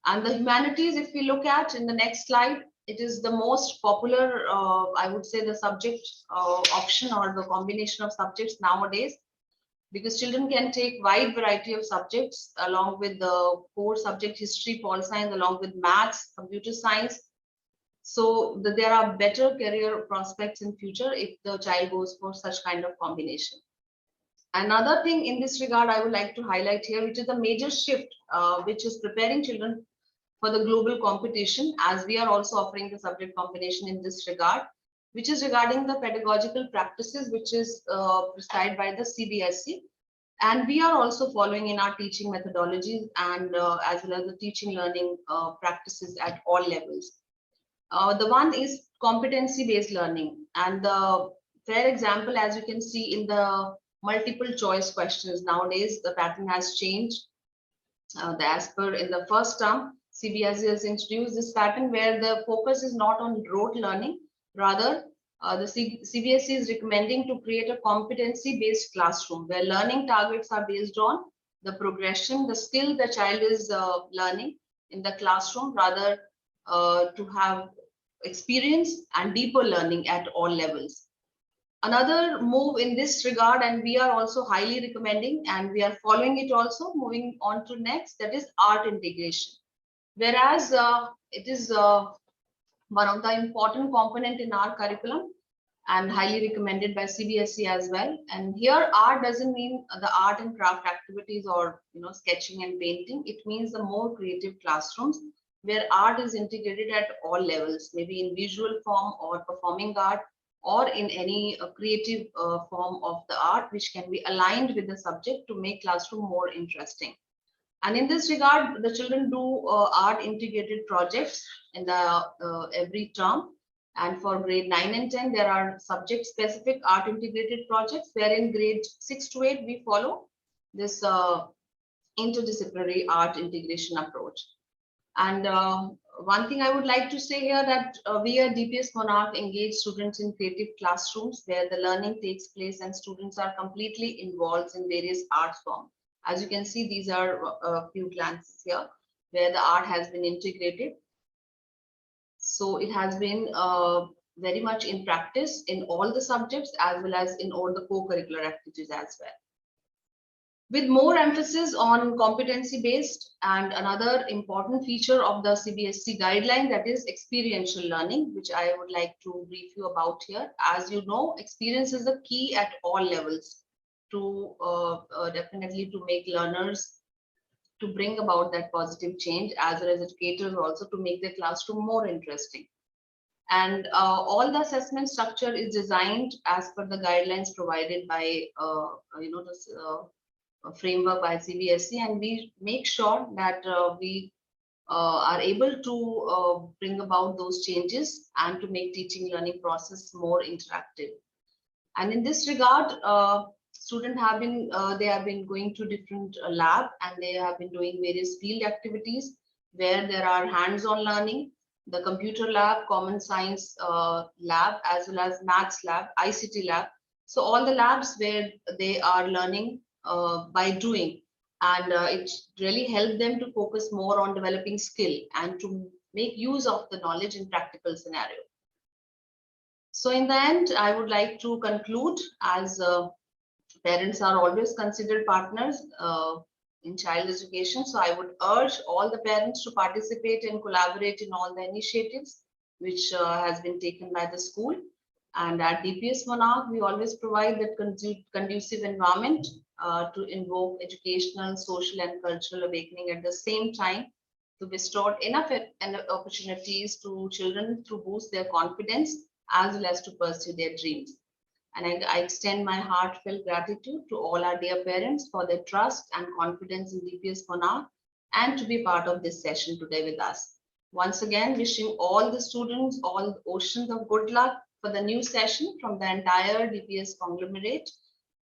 And the humanities, if we look at in the next slide, it is the most popular, I would say, the subject option or the combination of subjects nowadays, because children can take wide variety of subjects along with the core subject history, pol science, along with maths, computer science. So there are better career prospects in future if the child goes for such kind of combination. Another thing in this regard I would like to highlight here, which is the major shift, which is preparing children for the global competition, as we are also offering the subject combination in this regard, which is regarding the pedagogical practices, which is prescribed by the CBSE. And we are also following in our teaching methodologies and as well as the teaching learning practices at all levels. The one is competency-based learning. And the fair example, as you can see in the multiple choice questions, nowadays the pattern has changed. As per in the first term, CBSE has introduced this pattern where the focus is not on rote learning. Rather, the CBSE is recommending to create a competency-based classroom where learning targets are based on the progression, the skill the child is learning in the classroom, rather to have experience and deeper learning at all levels. Another move in this regard, and we are also highly recommending and we are following it also, moving on to next, that is art integration. Whereas it is one of the important component in our curriculum and highly recommended by CBSE as well. And here art doesn't mean the art and craft activities or sketching and painting. It means the more creative classrooms where art is integrated at all levels, maybe in visual form or performing art, or in any creative form of the art, which can be aligned with the subject to make classroom more interesting. And in this regard, the children do art integrated projects in the every term. And for grade 9 and 10, there are subject specific art integrated projects, where in grade 6 to 8, we follow this interdisciplinary art integration approach. And one thing I would like to say here, that we at DPS Monarch engage students in creative classrooms where the learning takes place and students are completely involved in various art forms. As you can see, these are a few glances here where the art has been integrated. So it has been very much in practice in all the subjects as well as in all the co-curricular activities as well, with more emphasis on competency-based. And another important feature of the CBSE guideline, that is experiential learning, which I would like to brief you about here. As you know, experience is the key at all levels to definitely to make learners, to bring about that positive change, as well as educators also to make the classroom more interesting. And all the assessment structure is designed as per the guidelines provided by this framework by CBSE, and we make sure that we are able to bring about those changes and to make teaching learning process more interactive. And in this regard, students have been they have been going to different lab, and they have been doing various field activities where there are hands-on learning, the computer lab, common science lab, as well as maths lab, ICT lab. So all the labs where they are learning by doing, and it really helped them to focus more on developing skill and to make use of the knowledge in practical scenario. So in the end, I would like to conclude, as parents are always considered partners in child education. So I would urge all the parents to participate and collaborate in all the initiatives which has been taken by the school. And at DPS Monarch, we always provide that conducive environment to invoke educational, social, and cultural awakening at the same time, to bestow enough opportunities to children to boost their confidence as well as to pursue their dreams. And I extend my heartfelt gratitude to all our dear parents for their trust and confidence in DPS Monarch, and to be part of this session today with us. Once again, wishing all the students all oceans of good luck for the new session from the entire DPS conglomerate.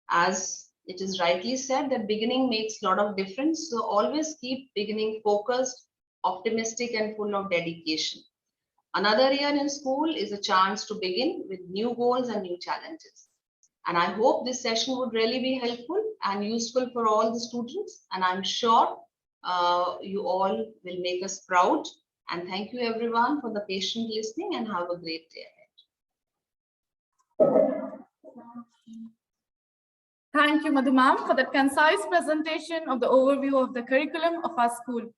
As it is rightly said, that beginning makes a lot of difference. So always keep beginning focused, optimistic, and full of dedication. Another year in school is a chance to begin with new goals and new challenges. And I hope this session would really be helpful and useful for all the students. And I'm sure you all will make us proud. And thank you everyone for the patient listening, and have a great day ahead. Thank you, Madhu ma'am, for that concise presentation of the overview of the curriculum of our school.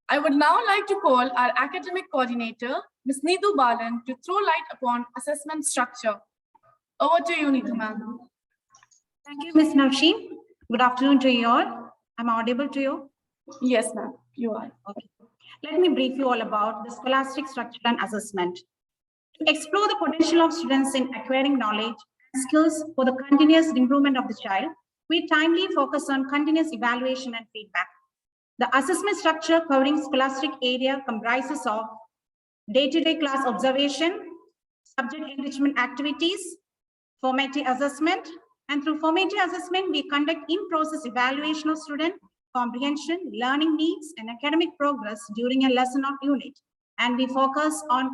I would now like to call our academic coordinator, Ms. Neetu Balan, to throw light upon assessment structure. Over to you, Neetu ma'am. Thank you, Ms. Navshi. Good afternoon to you all. I'm audible to you? Yes, ma'am, you are. Okay. Let me brief you all about the scholastic structure and assessment. To explore the potential of students in acquiring knowledge and skills for the continuous improvement of the child, we timely focus on continuous evaluation and feedback. The assessment structure covering scholastic area comprises of day-to-day class observation, subject enrichment activities, formative assessment, and through formative assessment, we conduct in-process evaluation of student comprehension, learning needs, and academic progress during a lesson or unit. And we focus on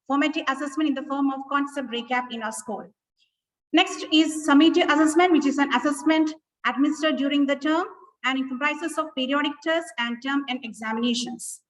formative assessment in the form of concept recap in our school. Next is summative assessment, which is an assessment administered during the term, and it comprises of periodic tests and term and examinations.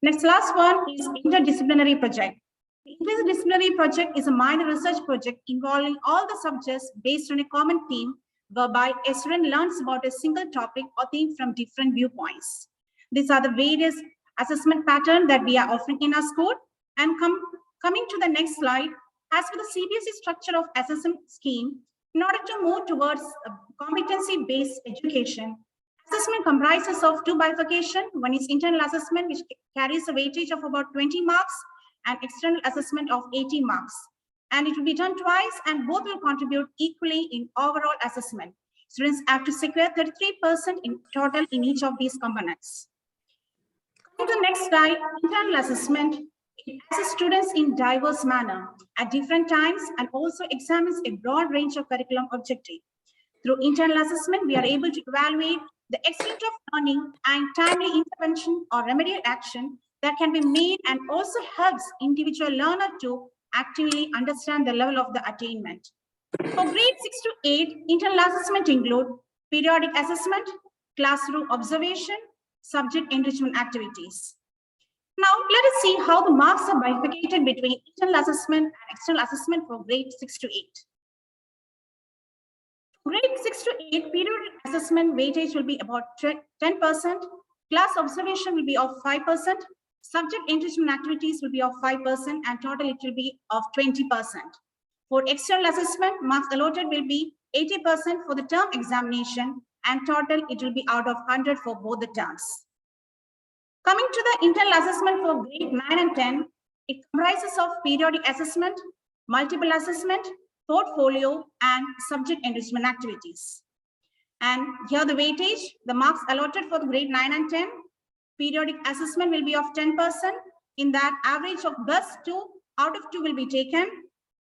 Next, last one is interdisciplinary project. The interdisciplinary project is a minor research project involving all the subjects based on a common theme, whereby a student learns about a single topic or theme from different viewpoints. These are the various assessment patterns that we are offering in our school. And coming to the next slide, as for the CBSE structure of assessment scheme, in order to move towards competency-based education, assessment comprises of two bifurcation. One is internal assessment, which carries a weightage of about 20 marks, and external assessment of 80 marks. And it will be done twice, and both will contribute equally in overall assessment. Students have to secure 33% in total in each of these components. Coming to the next slide, internal assessment, it assesses students in diverse manner at different times and also examines a broad range of curriculum objectives. Through internal assessment, we are able to evaluate the extent of learning and timely intervention or remedial action that can be made, and also helps individual learner to actively understand the level of the attainment. For grade 6 to 8, internal assessment include periodic assessment, classroom observation, subject enrichment activities. Now, let us see how the marks are bifurcated between internal assessment and external assessment for grade 6 to 8. Grade 6 to 8, periodic assessment weightage will be about 10%, class observation will be of 5%, subject enrichment activities will be of 5%, and total it will be of 20%. For external assessment, marks allotted will be 80% for the term examination, and total it will be out of 100 for both the terms. Coming to the internal assessment for grade 9 and 10, it comprises of periodic assessment, multiple assessment, portfolio, and subject enrichment activities. And here the weightage, the marks allotted for the grade 9 and 10, periodic assessment will be of 10%. In that, average of best 2 out of 2 will be taken.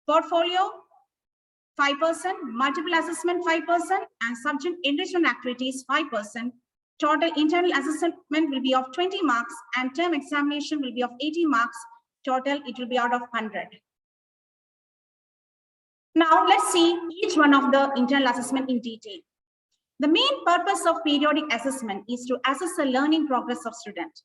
Portfolio, 5%, multiple assessment 5%, and subject enrichment activities 5%. Total internal assessment will be of 20 marks and term examination will be of 80 marks. Total, it will be out of 100. Now, let's see each one of the internal assessment in detail. The main purpose of periodic assessment is to assess the learning progress of students.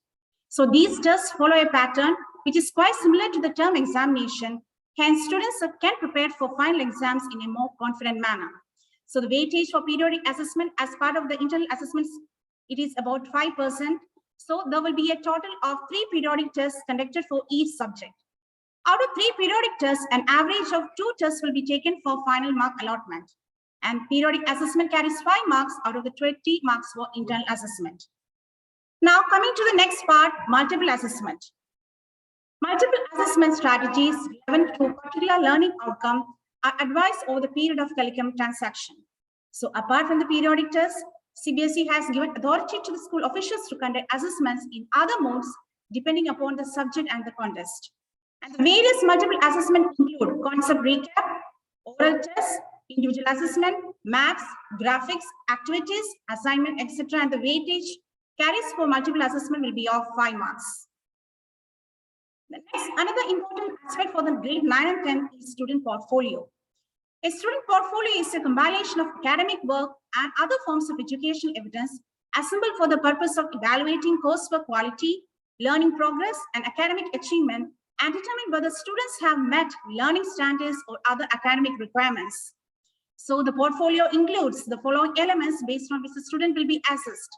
So these tests follow a pattern which is quite similar to the term examination. Hence, students can prepare for final exams in a more confident manner. So the weightage for periodic assessment as part of the internal assessments, it is about 5%. So there will be a total of 3 periodic tests conducted for each subject. Out of 3 periodic tests, an average of 2 tests will be taken for final mark allotment. And periodic assessment carries 5 marks out of the 20 marks for internal assessment. Now coming to the next part, multiple assessment. Multiple assessment strategies relevant to a particular learning outcome are advised over the period of curriculum transaction. So apart from the periodic tests, CBSE has given authority to the school officials to conduct assessments in other modes depending upon the subject and the context. And the various multiple assessments include concept recap, oral tests, individual assessment, maps, graphics, activities, assignment, etc. And the weightage carries for multiple assessment will be of 5 marks. The next, another important aspect for the grade 9 and 10 is student portfolio. A student portfolio is a compilation of academic work and other forms of educational evidence assembled for the purpose of evaluating coursework quality, learning progress, and academic achievement, and determine whether students have met learning standards or other academic requirements. So the portfolio includes the following elements based on which the student will be assessed.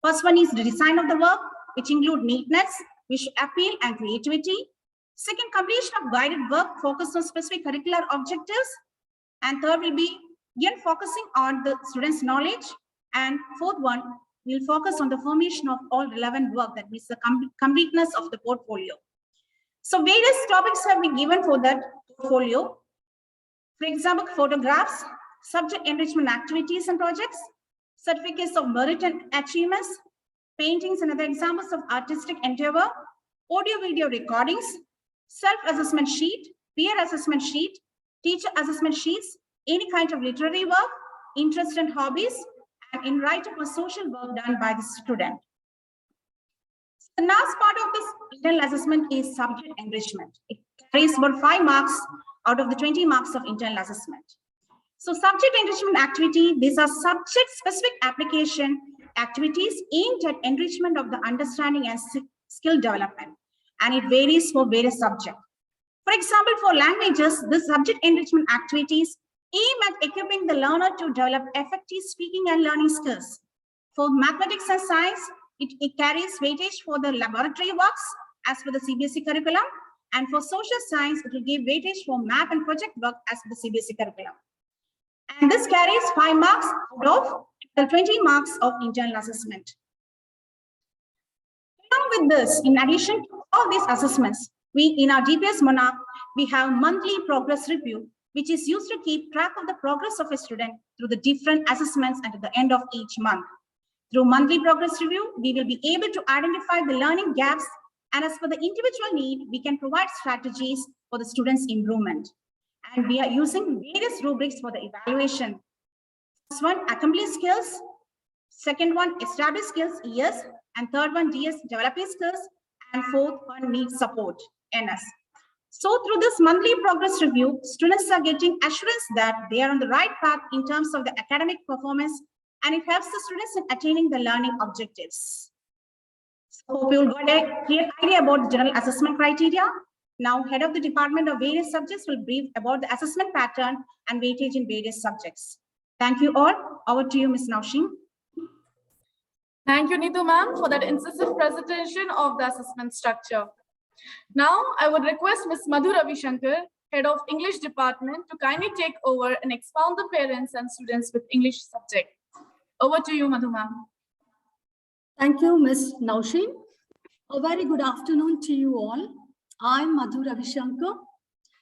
First one is the design of the work, which include neatness, visual appeal, and creativity. Second, completion of guided work focused on specific curricular objectives. And third will be, again, focusing on the student's knowledge. And fourth one, we'll focus on the formation of all relevant work, that means the completeness of the portfolio. So various topics have been given for that portfolio. For example, photographs, subject enrichment activities and projects, certificates of merit and achievements, paintings and other examples of artistic endeavor, audio-video recordings, self-assessment sheet, peer assessment sheet, teacher assessment sheets, any kind of literary work, interest and hobbies, and in write-up or social work done by the student. The last part of this internal assessment is subject enrichment. It carries about 5 marks out of the 20 marks of internal assessment. So subject enrichment activity, these are subject-specific application activities aimed at enrichment of the understanding and skill development, and it varies for various subjects. For example, for languages, the subject enrichment activities aim at equipping the learner to develop effective speaking and learning skills. For mathematics and science, it carries weightage for the laboratory works as per the CBSE curriculum, and for social science, it will give weightage for math and project work as per the CBSE curriculum. And this carries 5 marks out of the 20 marks of internal assessment. Along with this, in addition to all these assessments, we in our DPS Monarch, we have monthly progress review, which is used to keep track of the progress of a student through the different assessments and at the end of each month. Through monthly progress review, we will be able to identify the learning gaps, and as per the individual need, we can provide strategies for the students' improvement. And we are using various rubrics for the evaluation. First one, accomplished skills. Second one, established skills, ES. And third one, DS, developing skills. And fourth one, needs support, NS. So through this monthly progress review, students are getting assurance that they are on the right path in terms of the academic performance, and it helps the students in attaining the learning objectives. So hope you will got a clear idea about the general assessment criteria. Now, head of the department of various subjects will brief about the assessment pattern and weightage in various subjects. Thank you all. Over to you, Ms. Nausheen. Thank you, Neetu ma'am, for that incisive presentation of the assessment structure. Now, I would request Ms. Madhu Ravishankar, Head of English Department, to kindly take over and expound the parents and students with English subject. Over to you, Madhu ma'am. Thank you, Ms. Nausheen. A very good afternoon to you all. I'm Madhu Ravishankar.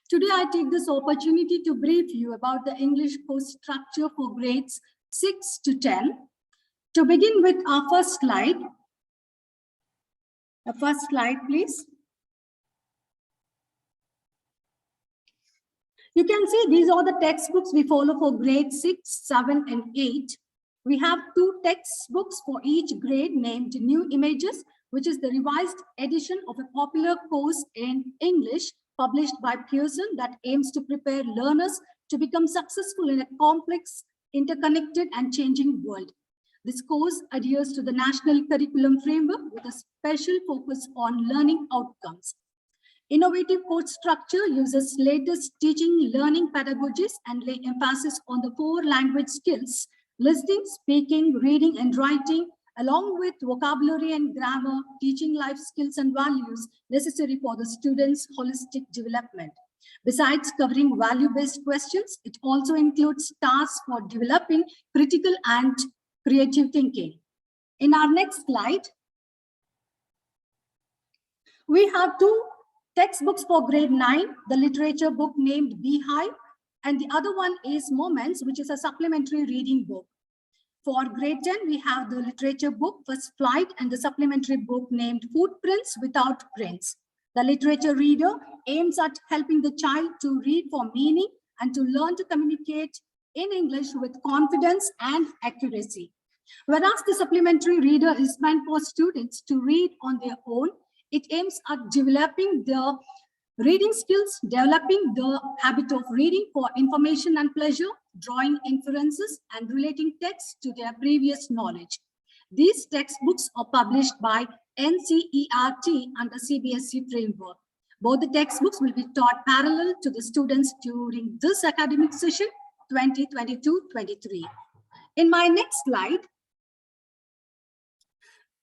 Today, I take this opportunity to brief you about the English course structure for grades 6 to 10. To begin with our first slide. The first slide, please. You can see these are the textbooks we follow for grade 6, 7, and 8. We have 2 textbooks for each grade named New Images, which is the revised edition of a popular course in English published by Pearson that aims to prepare learners to become successful in a complex, interconnected, and changing world. This course adheres to the National Curriculum Framework with a special focus on learning outcomes. Innovative course structure uses latest teaching, learning pedagogies and lay emphasis on the 4 language skills: listening, speaking, reading, and writing, along with vocabulary and grammar, teaching life skills and values necessary for the students' holistic development. Besides covering value-based questions, it also includes tasks for developing critical and creative thinking. In our next slide, we have 2 textbooks for grade 9, the literature book named Beehive, and the other one is Moments, which is a supplementary reading book. For grade 10, we have the literature book First Flight and the supplementary book named Footprints Without Prints. The literature reader aims at helping the child to read for meaning and to learn to communicate in English with confidence and accuracy. Whereas the supplementary reader is meant for students to read on their own, it aims at developing the reading skills, developing the habit of reading for information and pleasure, drawing inferences, and relating text to their previous knowledge. These textbooks are published by NCERT under CBSE framework. Both the textbooks will be taught parallel to the students during this academic session 2022-23. In my next slide,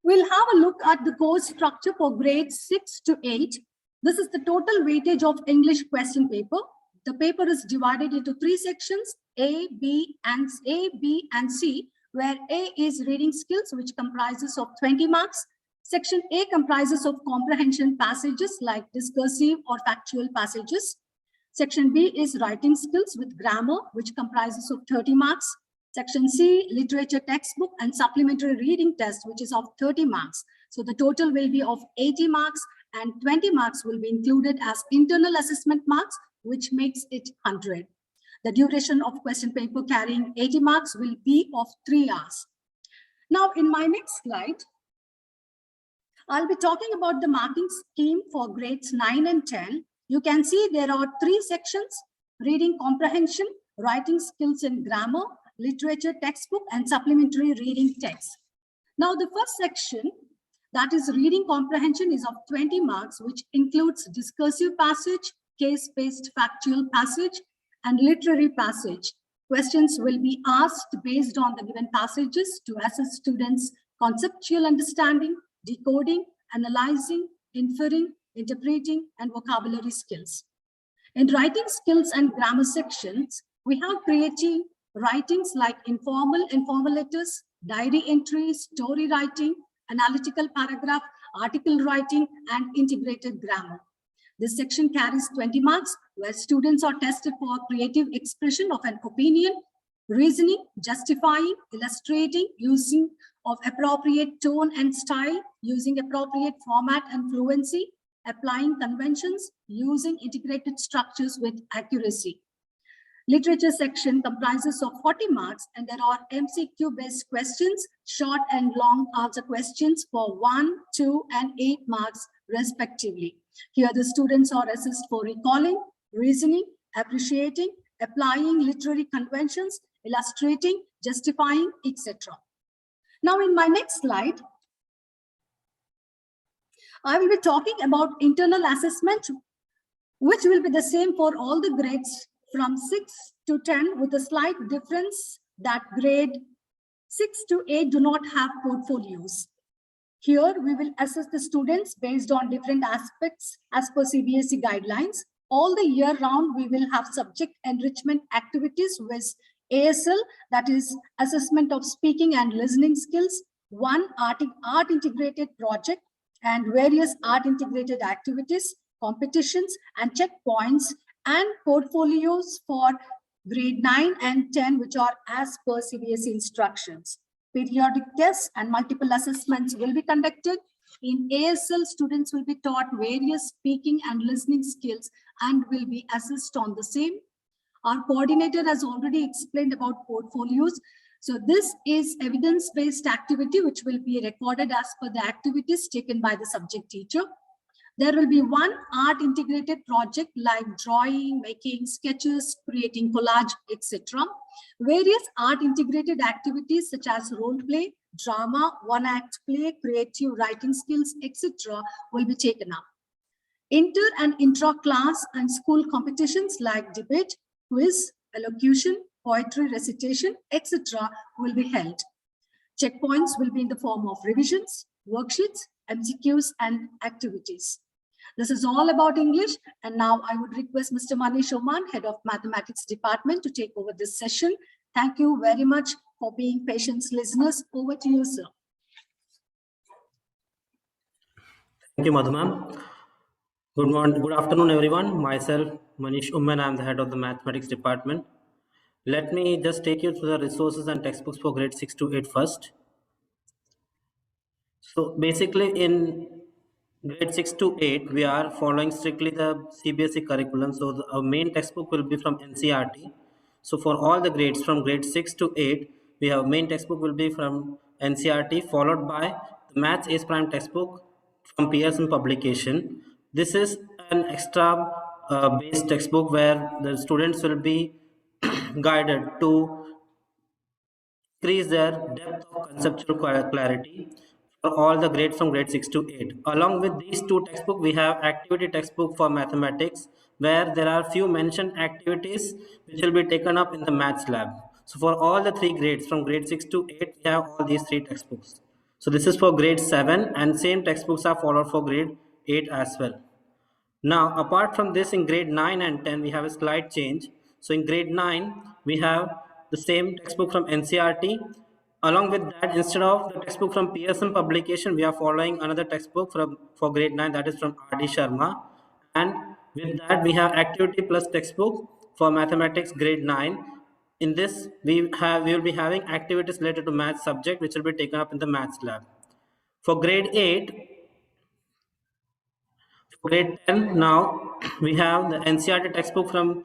we'll have a look at the course structure for grades 6 to 8. This is the total weightage of English question paper. The paper is divided into 3 sections, A, B, and C, where A is reading skills, which comprises of 20 marks. Section A comprises of comprehension passages like discursive or factual passages. Section B is writing skills with grammar, which comprises of 30 marks. Section C, literature textbook and supplementary reading test, which is of 30 marks. So the total will be of 80 marks, and 20 marks will be included as internal assessment marks, which makes it 100. The duration of question paper carrying 80 marks will be of 3 hours. Now, in my next slide, I'll be talking about the marking scheme for grades 9 and 10. You can see there are 3 sections: reading comprehension, writing skills and grammar, literature textbook, and supplementary reading text. Now, the first section, that is reading comprehension, is of 20 marks, which includes discursive passage, case-based factual passage, and literary passage. Questions will be asked based on the given passages to assess students' conceptual understanding, decoding, analyzing, inferring, interpreting, and vocabulary skills. In writing skills and grammar sections, we have creative writings like informal letters, diary entries, story writing, analytical paragraph, article writing, and integrated grammar. This section carries 20 marks, where students are tested for creative expression of an opinion, reasoning, justifying, illustrating, using of appropriate tone and style, using appropriate format and fluency, applying conventions, using integrated structures with accuracy. Literature section comprises of 40 marks, and there are MCQ-based questions, short and long answer questions for 1, 2, and 8 marks respectively. Here the students are assessed for recalling, reasoning, appreciating, applying literary conventions, illustrating, justifying, etc. Now, in my next slide, I will be talking about internal assessment, which will be the same for all the grades from 6 to 10, with a slight difference that grade 6 to 8 do not have portfolios. Here, we will assess the students based on different aspects as per CBSE guidelines. All the year round, we will have subject enrichment activities with ASL, that is assessment of speaking and listening skills, one art integrated project, and various art integrated activities, competitions, and checkpoints, and portfolios for grade 9 and 10, which are as per CBSE instructions. Periodic tests and multiple assessments will be conducted. In ASL, students will be taught various speaking and listening skills and will be assessed on the same. Our coordinator has already explained about portfolios. So this is evidence-based activity, which will be recorded as per the activities taken by the subject teacher. There will be one art integrated project like drawing, making sketches, creating collage, etc. Various art integrated activities such as role play, drama, one-act play, creative writing skills, etc. will be taken up. Inter and intra-class and school competitions like debate, quiz, elocution, poetry recitation, etc. will be held. Checkpoints will be in the form of revisions, worksheets, MCQs, and activities. This is all about English. And now I would request Mr. Manish Oman, Head of Mathematics Department, to take over this session. Thank you very much for being patient listeners. Over to you, sir. Thank you, Madhu ma'am. Good morning, good afternoon, everyone. Myself, Manish Oman, I am the head of the Mathematics Department. Let me just take you through the resources and textbooks for grade 6 to 8 first. So basically in grade 6 to 8, we are following strictly the CBSE curriculum. So our main textbook will be from NCERT. So for all the grades from grade 6 to 8, we have main textbook will be from NCERT, followed by the Maths Ace Prime textbook from Pearson publication. This is an extra based textbook where the students will be guided to increase their depth of conceptual clarity for all the grades from grade 6 to 8. Along with these two textbooks, we have activity textbook for mathematics, where there are few mentioned activities which will be taken up in the maths lab. So for all the three grades from grade 6 to 8, we have all these three textbooks. So this is for grade 7, and same textbooks are followed for grade 8 as well. Now, apart from this, in grade 9 and 10, we have a slight change. So in grade 9, we have the same textbook from NCERT. Along with that, instead of the textbook from Pearson publication, we are following another textbook for grade 9, that is from R.D. Sharma. And with that, we have activity plus textbook for mathematics grade 9. In this, we will be having activities related to math subject, which will be taken up in the maths lab. For grade 8, grade 10, now we have the NCERT textbook from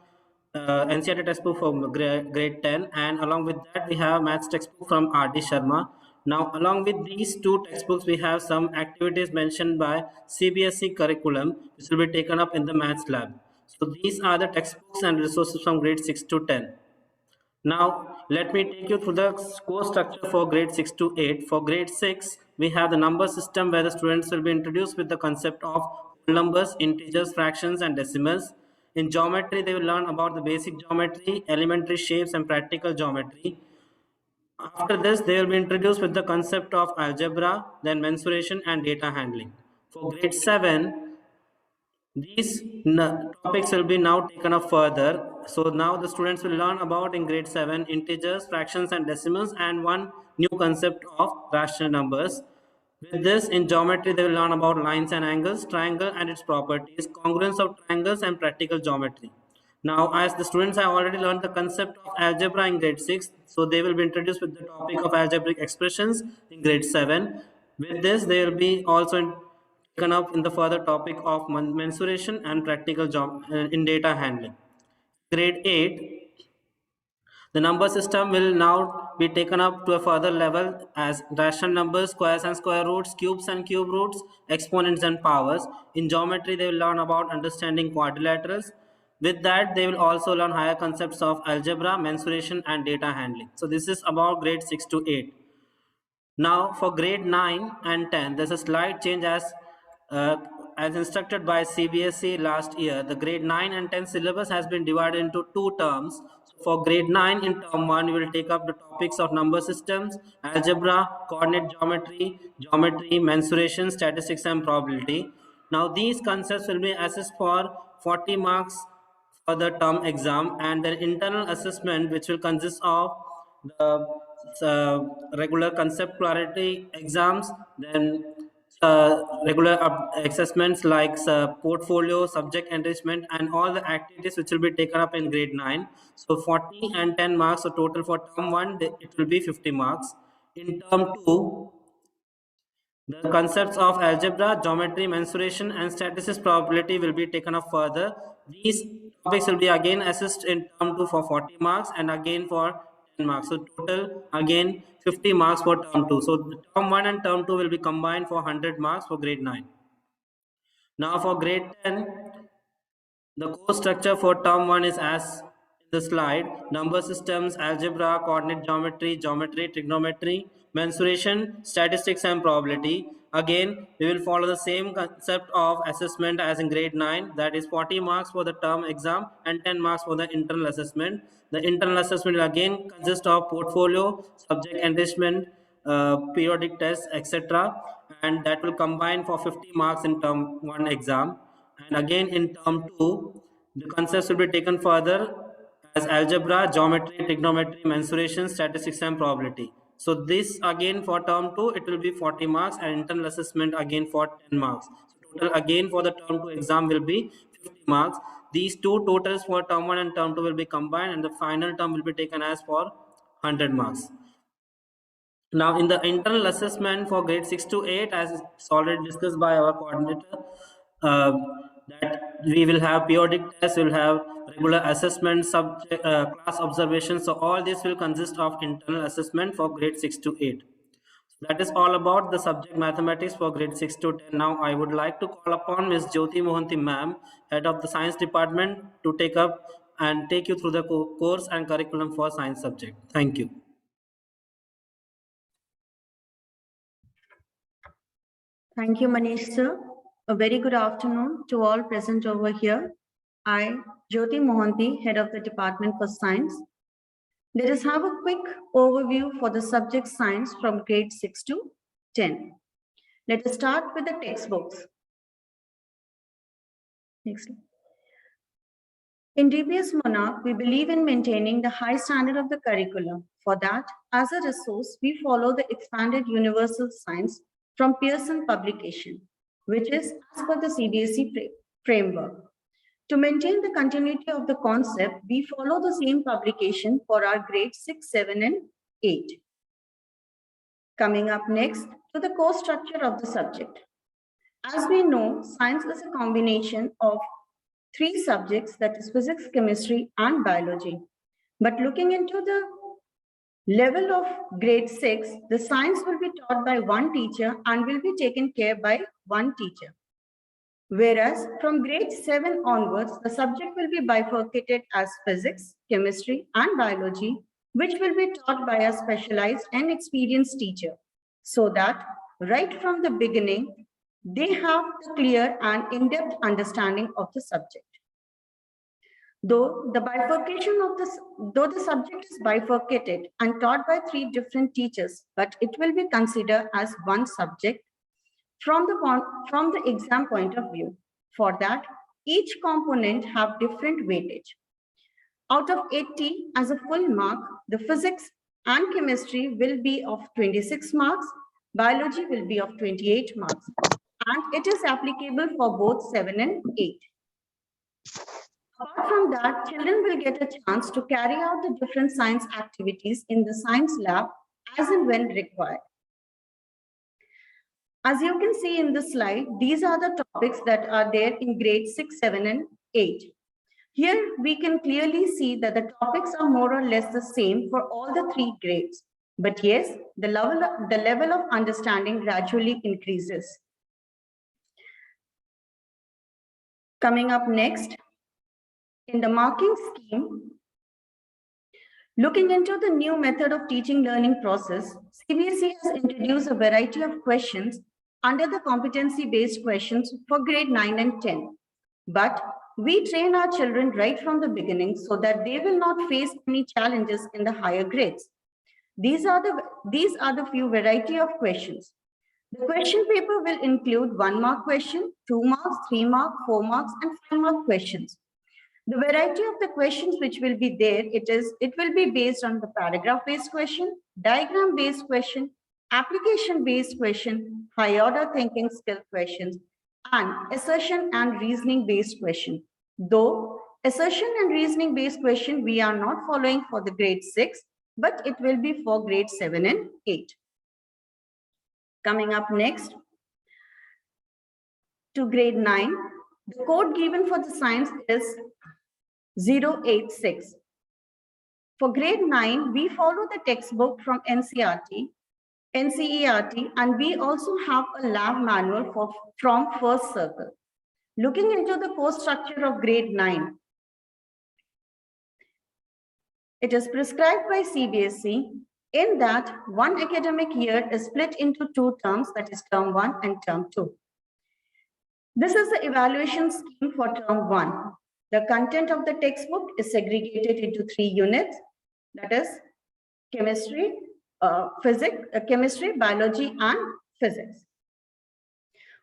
grade 10, and along with that we have maths textbook from R.D. Sharma. Now along with these two textbooks, we have some activities mentioned by CBSE curriculum which will be taken up in the maths lab. So these are the textbooks and resources from grade 6 to 10. Now, let me take you through the course structure for grade 6 to 8. For grade 6, we have the number system where the students will be introduced with the concept of whole numbers, integers, fractions, and decimals. In geometry, they will learn about the basic geometry, elementary shapes, and practical geometry. After this, they will be introduced with the concept of algebra, then mensuration, and data handling. For grade 7, these topics will be now taken up further. So now the students will learn about in grade 7 integers, fractions, and decimals, and one new concept of rational numbers. With this, in geometry, they will learn about lines and angles, triangle and its properties, congruence of triangles, and practical geometry. Now, as the students have already learned the concept of algebra in grade 6, so they will be introduced with the topic of algebraic expressions in grade 7. With this, they will be also taken up in the further topic of mensuration and practical in data handling. Grade 8, the number system will now be taken up to a further level as rational numbers, squares and square roots, cubes and cube roots, exponents and powers. In geometry, they will learn about understanding quadrilaterals. With that, they will also learn higher concepts of algebra, mensuration, and data handling. So this is about grade 6 to 8. Now for grade 9 and 10, there's a slight change as instructed by CBSE last year. The grade 9 and 10 syllabus has been divided into two terms. So for grade 9, in term 1, we will take up the topics of number systems, algebra, coordinate geometry, mensuration, statistics, and probability. Now these concepts will be assessed for 40 marks for the term exam, and the internal assessment, which will consist of the regular concept clarity exams, then regular assessments like portfolio, subject enrichment, and all the activities which will be taken up in grade 9. So 40 and 10 marks, so total for term 1, it will be 50 marks. In term 2, the concepts of algebra, geometry, mensuration, and statistics probability will be taken up further. These topics will be again assessed in term 2 for 40 marks and again for 10 marks. So total again 50 marks for term 2. So the term 1 and term 2 will be combined for 100 marks for grade 9. Now for grade 10, the course structure for term 1 is as in the slide: number systems, algebra, coordinate geometry, geometry, trigonometry, mensuration, statistics and probability. Again, we will follow the same concept of assessment as in grade 9, that is 40 marks for the term exam and 10 marks for the internal assessment. The internal assessment will again consist of portfolio, subject enrichment, periodic tests, etc. And that will combine for 50 marks in term 1 exam. And again in term 2, the concepts will be taken further as algebra, geometry, trigonometry, mensuration, statistics and probability. So this again for term 2, it will be 40 marks and internal assessment again for 10 marks. So total again for the term 2 exam will be 50 marks. These two totals for term 1 and term 2 will be combined and the final term will be taken as for 100 marks. Now in the internal assessment for grade 6 to 8, as it's already discussed by our coordinator, that we will have periodic tests, we will have regular assessment, subject, class observations. So all this will consist of internal assessment for grade 6 to 8. That is all about the subject mathematics for grade 6 to 10. Now I would like to call upon Ms. Jyoti Mohanty ma'am, head of the science department, to take up and take you through the course and curriculum for science subject. Thank you. Thank you, Manish sir. A very good afternoon to all present over here. I, Jyoti Mohanty, Head of the Department for Science. Let us have a quick overview for the subject science from grade 6 to 10. Let us start with the textbooks. Next. In DBS Monarch, we believe in maintaining the high standard of the curriculum. For that, as a resource, we follow the expanded universal science from Pearson publication, which is as per the CBSE framework. To maintain the continuity of the concept, we follow the same publication for our grades 6, 7, and 8. Coming up next to the course structure of the subject. As we know, science is a combination of 3 subjects, that is physics, chemistry, and biology. But looking into the level of grade 6, the science will be taught by one teacher and will be taken care by one teacher. Whereas from grade 7 onwards, the subject will be bifurcated as physics, chemistry, and biology, which will be taught by a specialized and experienced teacher, so that right from the beginning, they have the clear and in-depth understanding of the subject. Though the subject is bifurcated and taught by 3 different teachers, but it will be considered as one subject from the exam point of view. For that, each component have different weightage. Out of 80 as a full mark, the physics and chemistry will be of 26 marks, biology will be of 28 marks, and it is applicable for both 7 and 8. Apart from that, children will get a chance to carry out the different science activities in the science lab as and when required. As you can see in the slide, these are the topics that are there in grades 6, 7, and 8. Here we can clearly see that the topics are more or less the same for all the 3 grades. But yes, the level of understanding gradually increases. Coming up next, in the marking scheme, looking into the new method of teaching learning process, CBSE has introduced a variety of questions under the competency-based questions for grade 9 and 10. But we train our children right from the beginning so that they will not face any challenges in the higher grades. These are the few variety of questions. The question paper will include 1 mark question, 2 marks, 3 marks, 4 marks, and 5 mark questions. The variety of the questions which will be there, it will be based on the paragraph-based question, diagram-based question, application-based question, high-order thinking skill questions, and assertion and reasoning-based question. Though assertion and reasoning-based question we are not following for the grade 6, but it will be for grade 7 and 8. Coming up next to grade 9, the code given for the science is 086. For grade 9, we follow the textbook from NCERT, and we also have a lab manual from First Circle. Looking into the course structure of grade 9, it is prescribed by CBSE in that one academic year is split into 2 terms, that is term 1 and term 2. This is the evaluation scheme for term 1. The content of the textbook is segregated into 3 units, that is chemistry, chemistry, biology, and physics.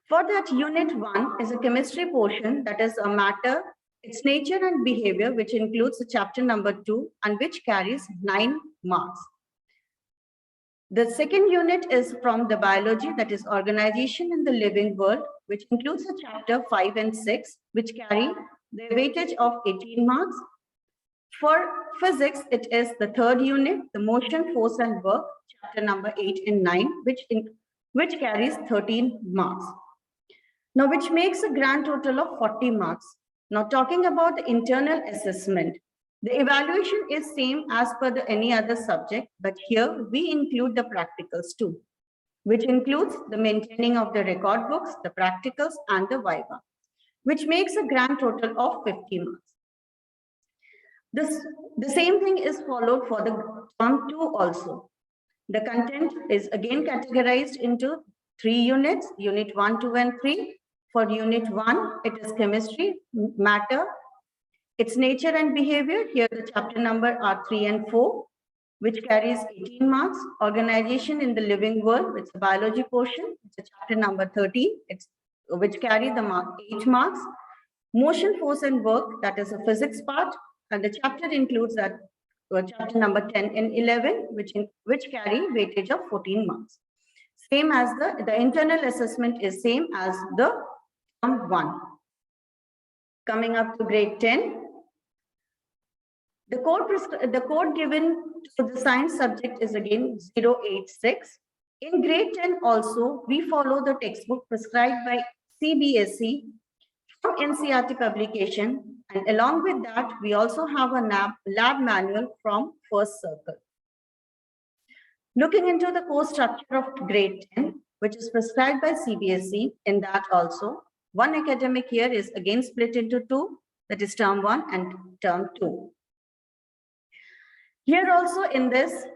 For that, unit 1 is a chemistry portion, that is a matter, its nature and behavior, which includes the chapter number 2 and which carries 9 marks. The second unit is from the biology, that is organization in the living world, which includes the chapter 5 and 6, which carry the weightage of 18 marks. For physics, it is the third unit, the motion, force, and work, chapter number 8 and 9, which carries 13 marks. Now, which makes a grand total of 40 marks. Now, talking about the internal assessment, the evaluation is same as per any other subject, but here we include the practicals too, which includes the maintaining of the record books, the practicals, and the viva, which makes a grand total of 50 marks. The same thing is followed for the term 2 also. The content is again categorized into 3 units, unit 1, 2, and 3. For unit 1, it is chemistry, matter, its nature and behavior. Here the chapter number are 3 and 4, which carries 18 marks. Organization in the living world, which is the biology portion, which is chapter number 13, which carry the 8 marks. Motion, force, and work, that is a physics part, and the chapter includes that chapter number 10 and 11, which carry weightage of 14 marks. Same as the internal assessment is same as the term 1. Coming up to grade 10, the code given to the science subject is again 086. In grade 10 also, we follow the textbook prescribed by CBSE from NCERT publication, and along with that, we also have a lab manual from First Circle. Looking into the course structure of grade 10, which is prescribed by CBSE, in that also, one academic year is again split into 2, that is term 1 and term 2. Here also in this,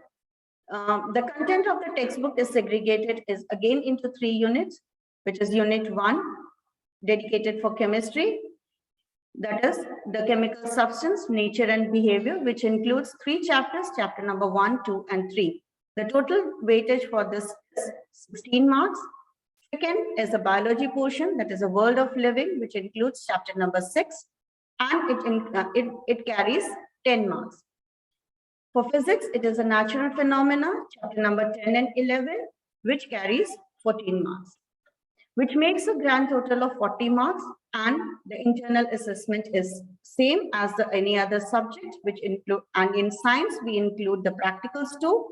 the content of the textbook is segregated is again into 3 units, which is unit 1, dedicated for chemistry, that is the chemical substance, nature and behavior, which includes 3 chapters, chapter number 1, 2, and 3. The total weightage for this is 16 marks. Second is the biology portion, that is a world of living, which includes chapter number 6, and it carries 10 marks. For physics, it is a natural phenomena, chapter number 10 and 11, which carries 14 marks, which makes a grand total of 40 marks, and the internal assessment is same as any other subject, which include, and in science, we include the practicals too.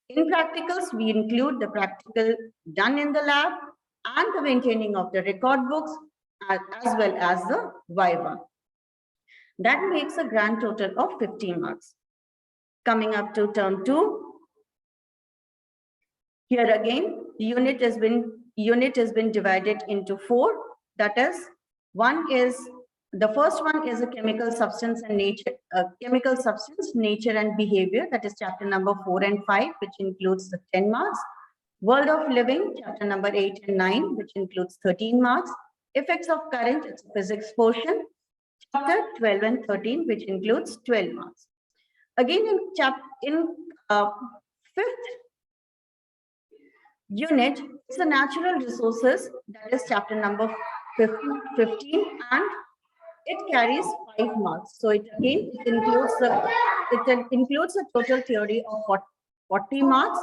In practicals, we include the practical done in the lab and the maintaining of the record books, as well as the viva. That makes a grand total of 50 marks. Coming up to term 2. Here again, the unit has been divided into 4. That is, the first one is a chemical substance and nature, nature and behavior. That is chapter number 4 and 5, which includes the 10 marks. World of living, chapter number 8 and 9, which includes 13 marks. Effects of current, it's a physics portion. Chapter 12 and 13, which includes 12 marks. Again, in 5th unit, it's the natural resources, that is chapter number 15, and it carries 5 marks. So it again includes a total theory of 40 marks.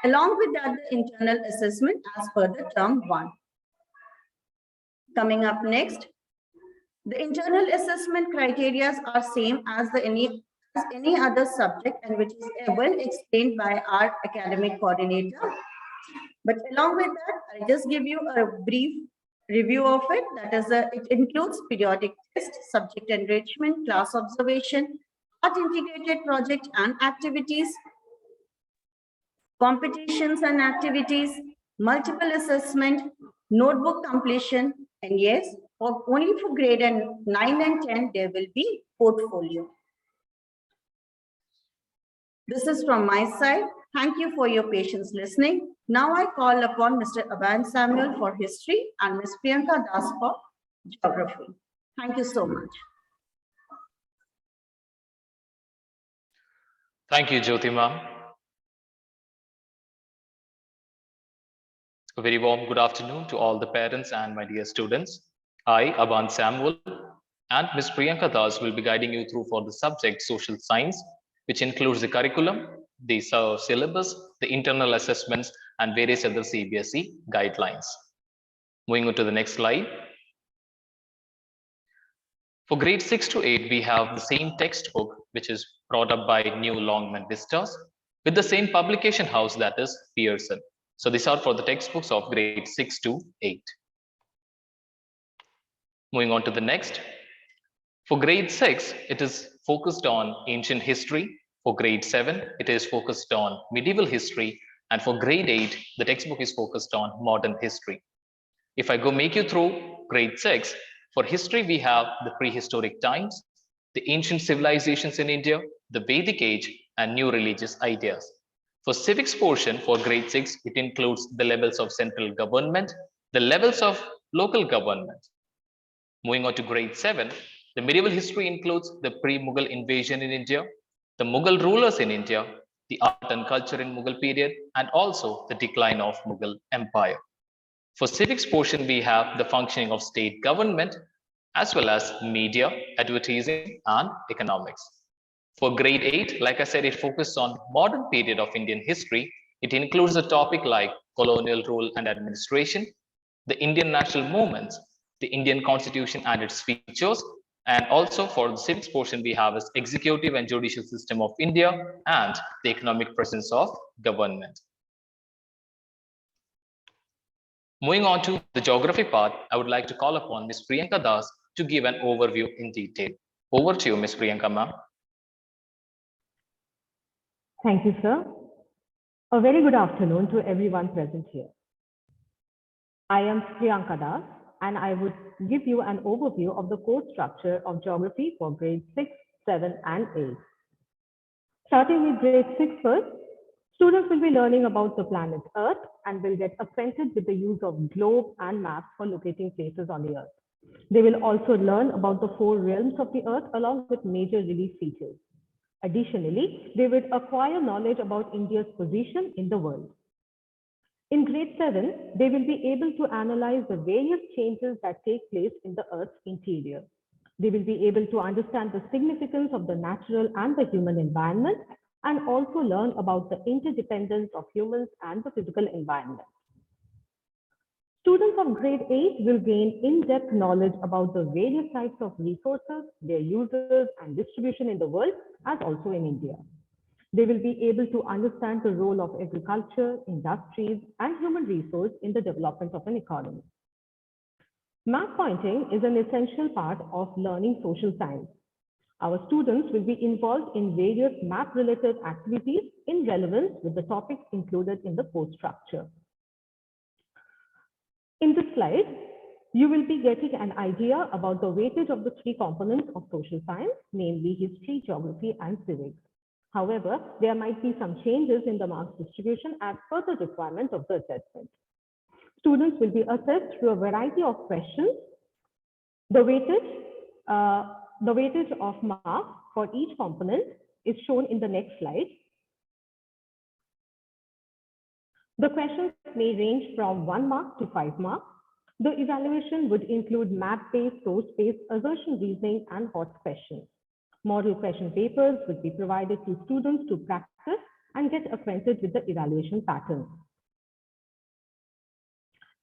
Along with that, the internal assessment as per the term 1. Coming up next, the internal assessment criteria are same as any other subject, and which is well explained by our academic coordinator. But along with that, I'll just give you a brief review of it. That is, it includes periodic test, subject enrichment, class observation, art integrated project and activities, competitions and activities, multiple assessment, notebook completion, and yes, only for grade 9 and 10, there will be portfolio. This is from my side. Thank you for your patience listening. Now I call upon Mr. Aban Samuel for history and Ms. Priyanka Das for geography. Thank you so much. Thank you, Jyoti ma'am. A very warm good afternoon to all the parents and my dear students. I, Aban Samuel, and Ms. Priyanka Das will be guiding you through for the subject social science, which includes the curriculum, the syllabus, the internal assessments, and various other CBSE guidelines. Moving on to the next slide. For grade 6 to 8, we have the same textbook, which is brought up by New Longman Vistas, with the same publication house, that is Pearson. So these are for the textbooks of grade 6 to 8. Moving on to the next. For grade 6, it is focused on ancient history. For grade 7, it is focused on medieval history. And for grade 8, the textbook is focused on modern history. If I go make you through grade 6, for history, we have the prehistoric times, the ancient civilizations in India, the Vedic age, and new religious ideas. For civics portion for grade 6, it includes the levels of central government, the levels of local government. Moving on to grade 7, the medieval history includes the pre-Mughal invasion in India, the Mughal rulers in India, the art and culture in Mughal period, and also the decline of Mughal Empire. For civics portion, we have the functioning of state government, as well as media, advertising, and economics. For grade 8, like I said, it focuses on modern period of Indian history. It includes a topic like colonial rule and administration, the Indian national movements, the Indian constitution and its features, and also for the civics portion, we have as executive and judicial system of India and the economic presence of government. Moving on to the geography part, I would like to call upon Ms. Priyanka Das to give an overview in detail. Over to you, Ms. Priyanka ma'am. Thank you, sir. A very good afternoon to everyone present here. I am Priyanka Das, and I would give you an overview of the course structure of geography for grade 6, 7, and 8. Starting with grade 6 first, students will be learning about the planet Earth and will get acquainted with the use of globe and maps for locating places on the Earth. They will also learn about the 4 realms of the Earth along with major relief features. Additionally, they will acquire knowledge about India's position in the world. In grade 7, they will be able to analyze the various changes that take place in the Earth's interior. They will be able to understand the significance of the natural and the human environment and also learn about the interdependence of humans and the physical environment. Students of grade 8 will gain in-depth knowledge about the various types of resources, their uses and distribution in the world, as also in India. They will be able to understand the role of agriculture, industries, and human resource in the development of an economy. Map pointing is an essential part of learning social science. Our students will be involved in various map-related activities in relevance with the topics included in the course structure. In this slide, you will be getting an idea about the weightage of the 3 components of social science, namely history, geography, and civics. However, there might be some changes in the marks distribution as per the requirement of the assessment. Students will be assessed through a variety of questions. The weightage of marks for each component is shown in the next slide. The questions may range from 1 mark to 5 marks. The evaluation would include map-based, source-based, assertion reasoning, and hot questions. Model question papers would be provided to students to practice and get acquainted with the evaluation pattern.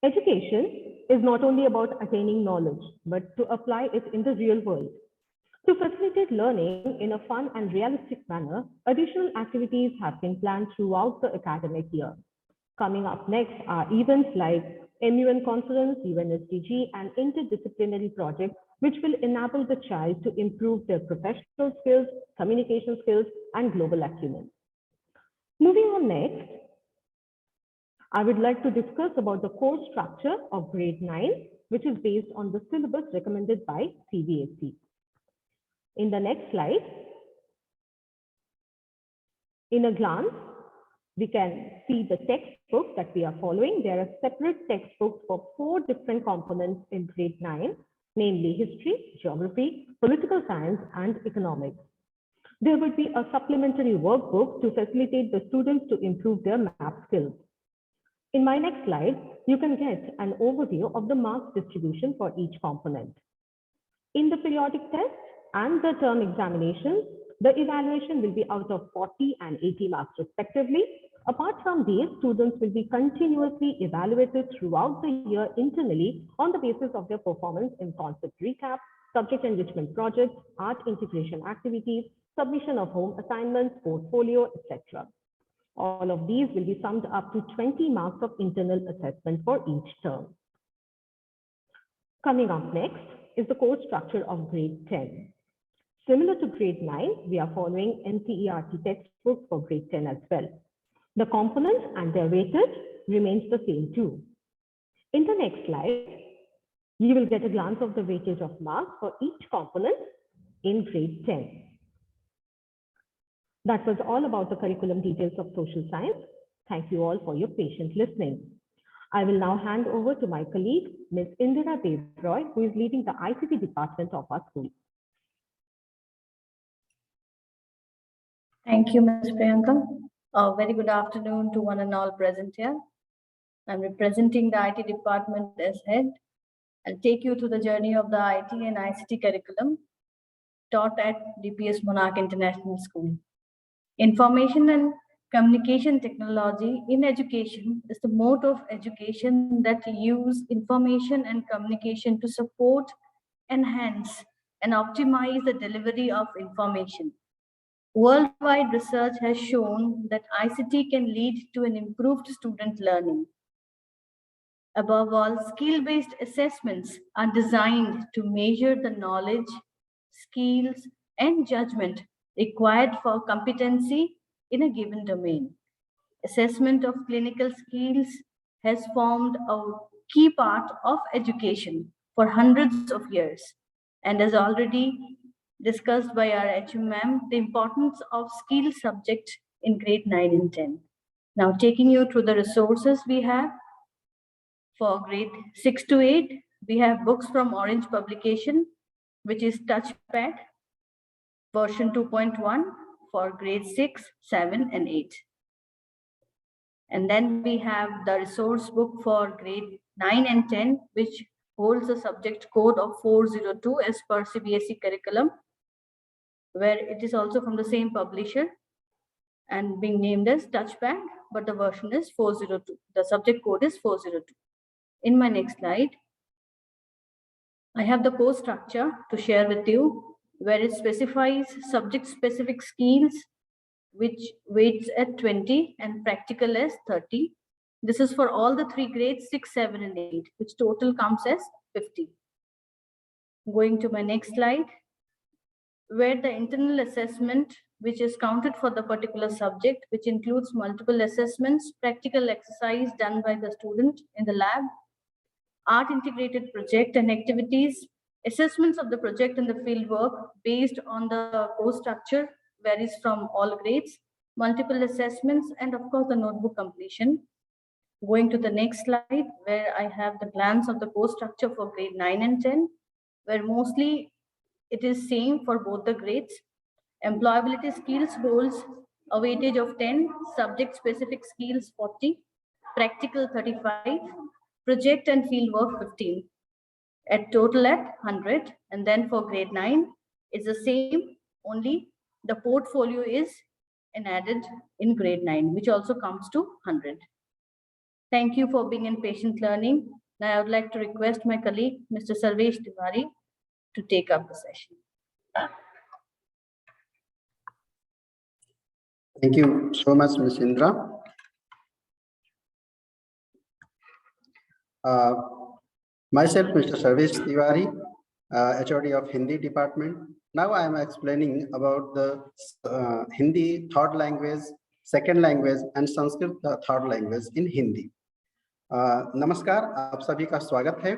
Education is not only about attaining knowledge, but to apply it in the real world. To facilitate learning in a fun and realistic manner, additional activities have been planned throughout the academic year. Coming up next are events like MUN conference, UNSDG, and interdisciplinary projects, which will enable the child to improve their professional skills, communication skills, and global acumen. Moving on next, I would like to discuss about the course structure of grade 9, which is based on the syllabus recommended by CBSE. In the next slide, in a glance, we can see the textbook that we are following. There are separate textbooks for 4 different components in grade 9, namely history, geography, political science, and economics. There will be a supplementary workbook to facilitate the students to improve their math skills. In my next slide, you can get an overview of the marks distribution for each component. In the periodic test and the term examinations, the evaluation will be out of 40 and 80 marks respectively. Apart from these, students will be continuously evaluated throughout the year internally on the basis of their performance in concept recap, subject enrichment projects, art integration activities, submission of home assignments, portfolio, etc. All of these will be summed up to 20 marks of internal assessment for each term. Coming up next is the course structure of grade 10. Similar to grade 9, we are following NCERT textbooks for grade 10 as well. The components and their weightage remains the same too. In the next slide, you will get a glance of the weightage of marks for each component in grade 10. That was all about the curriculum details of social science. Thank you all for your patient listening. I will now hand over to my colleague, Ms. Indira Devroy, who is leading the ICT department of our school. Thank you, Ms. Priyanka. A very good afternoon to one and all present here. I'm representing the IT department as head. I'll take you through the journey of the IT and ICT curriculum taught at DPS Monarch International School. Information and communication technology in education is the mode of education that use information and communication to support, enhance, and optimize the delivery of information. Worldwide research has shown that ICT can lead to an improved student learning. Above all, skill-based assessments are designed to measure the knowledge, skills, and judgment required for competency in a given domain. Assessment of clinical skills has formed a key part of education for hundreds of years, and as already discussed by our HMM, the importance of skill subject in grade 9 and 10. Now taking you through the resources we have. For grade 6 to 8, we have books from Orange Publication, which is Touchpad, version 2.1 for grade 6, 7, and 8. And then we have the resource book for grade 9 and 10, which holds a subject code of 402 as per CBSE curriculum, where it is also from the same publisher and being named as Touchpad, but the version is 402. The subject code is 402. In my next slide, I have the course structure to share with you, where it specifies subject-specific skills, which weights at 20 and practical as 30. This is for all the 3 grades, 6, 7, and 8, which total comes as 50. Going to my next slide, where the internal assessment, which is counted for the particular subject, which includes multiple assessments, practical exercise done by the student in the lab, art integrated project and activities, assessments of the project and the field work based on the course structure varies from all grades, multiple assessments, and of course the notebook completion. Going to the next slide, where I have the glance of the course structure for grade 9 and 10, where mostly it is same for both the grades. Employability skills holds a weightage of 10, subject specific skills 40, practical 35, project and field work 15, at total at 100. And then for grade 9, it's the same, only the portfolio is added in grade 9, which also comes to 100. Thank you for being in patient learning. Now I would like to request my colleague, Mr. Sarvesh Tiwari, to take up the session. Thank you so much, Ms. Indra. Myself, Mr. Sarvesh Tiwari, HOD of Hindi department. Now I am explaining about the Hindi third language, second language and Sanskrit third language in Hindi. नमस्कार, आप सभी का स्वागत है।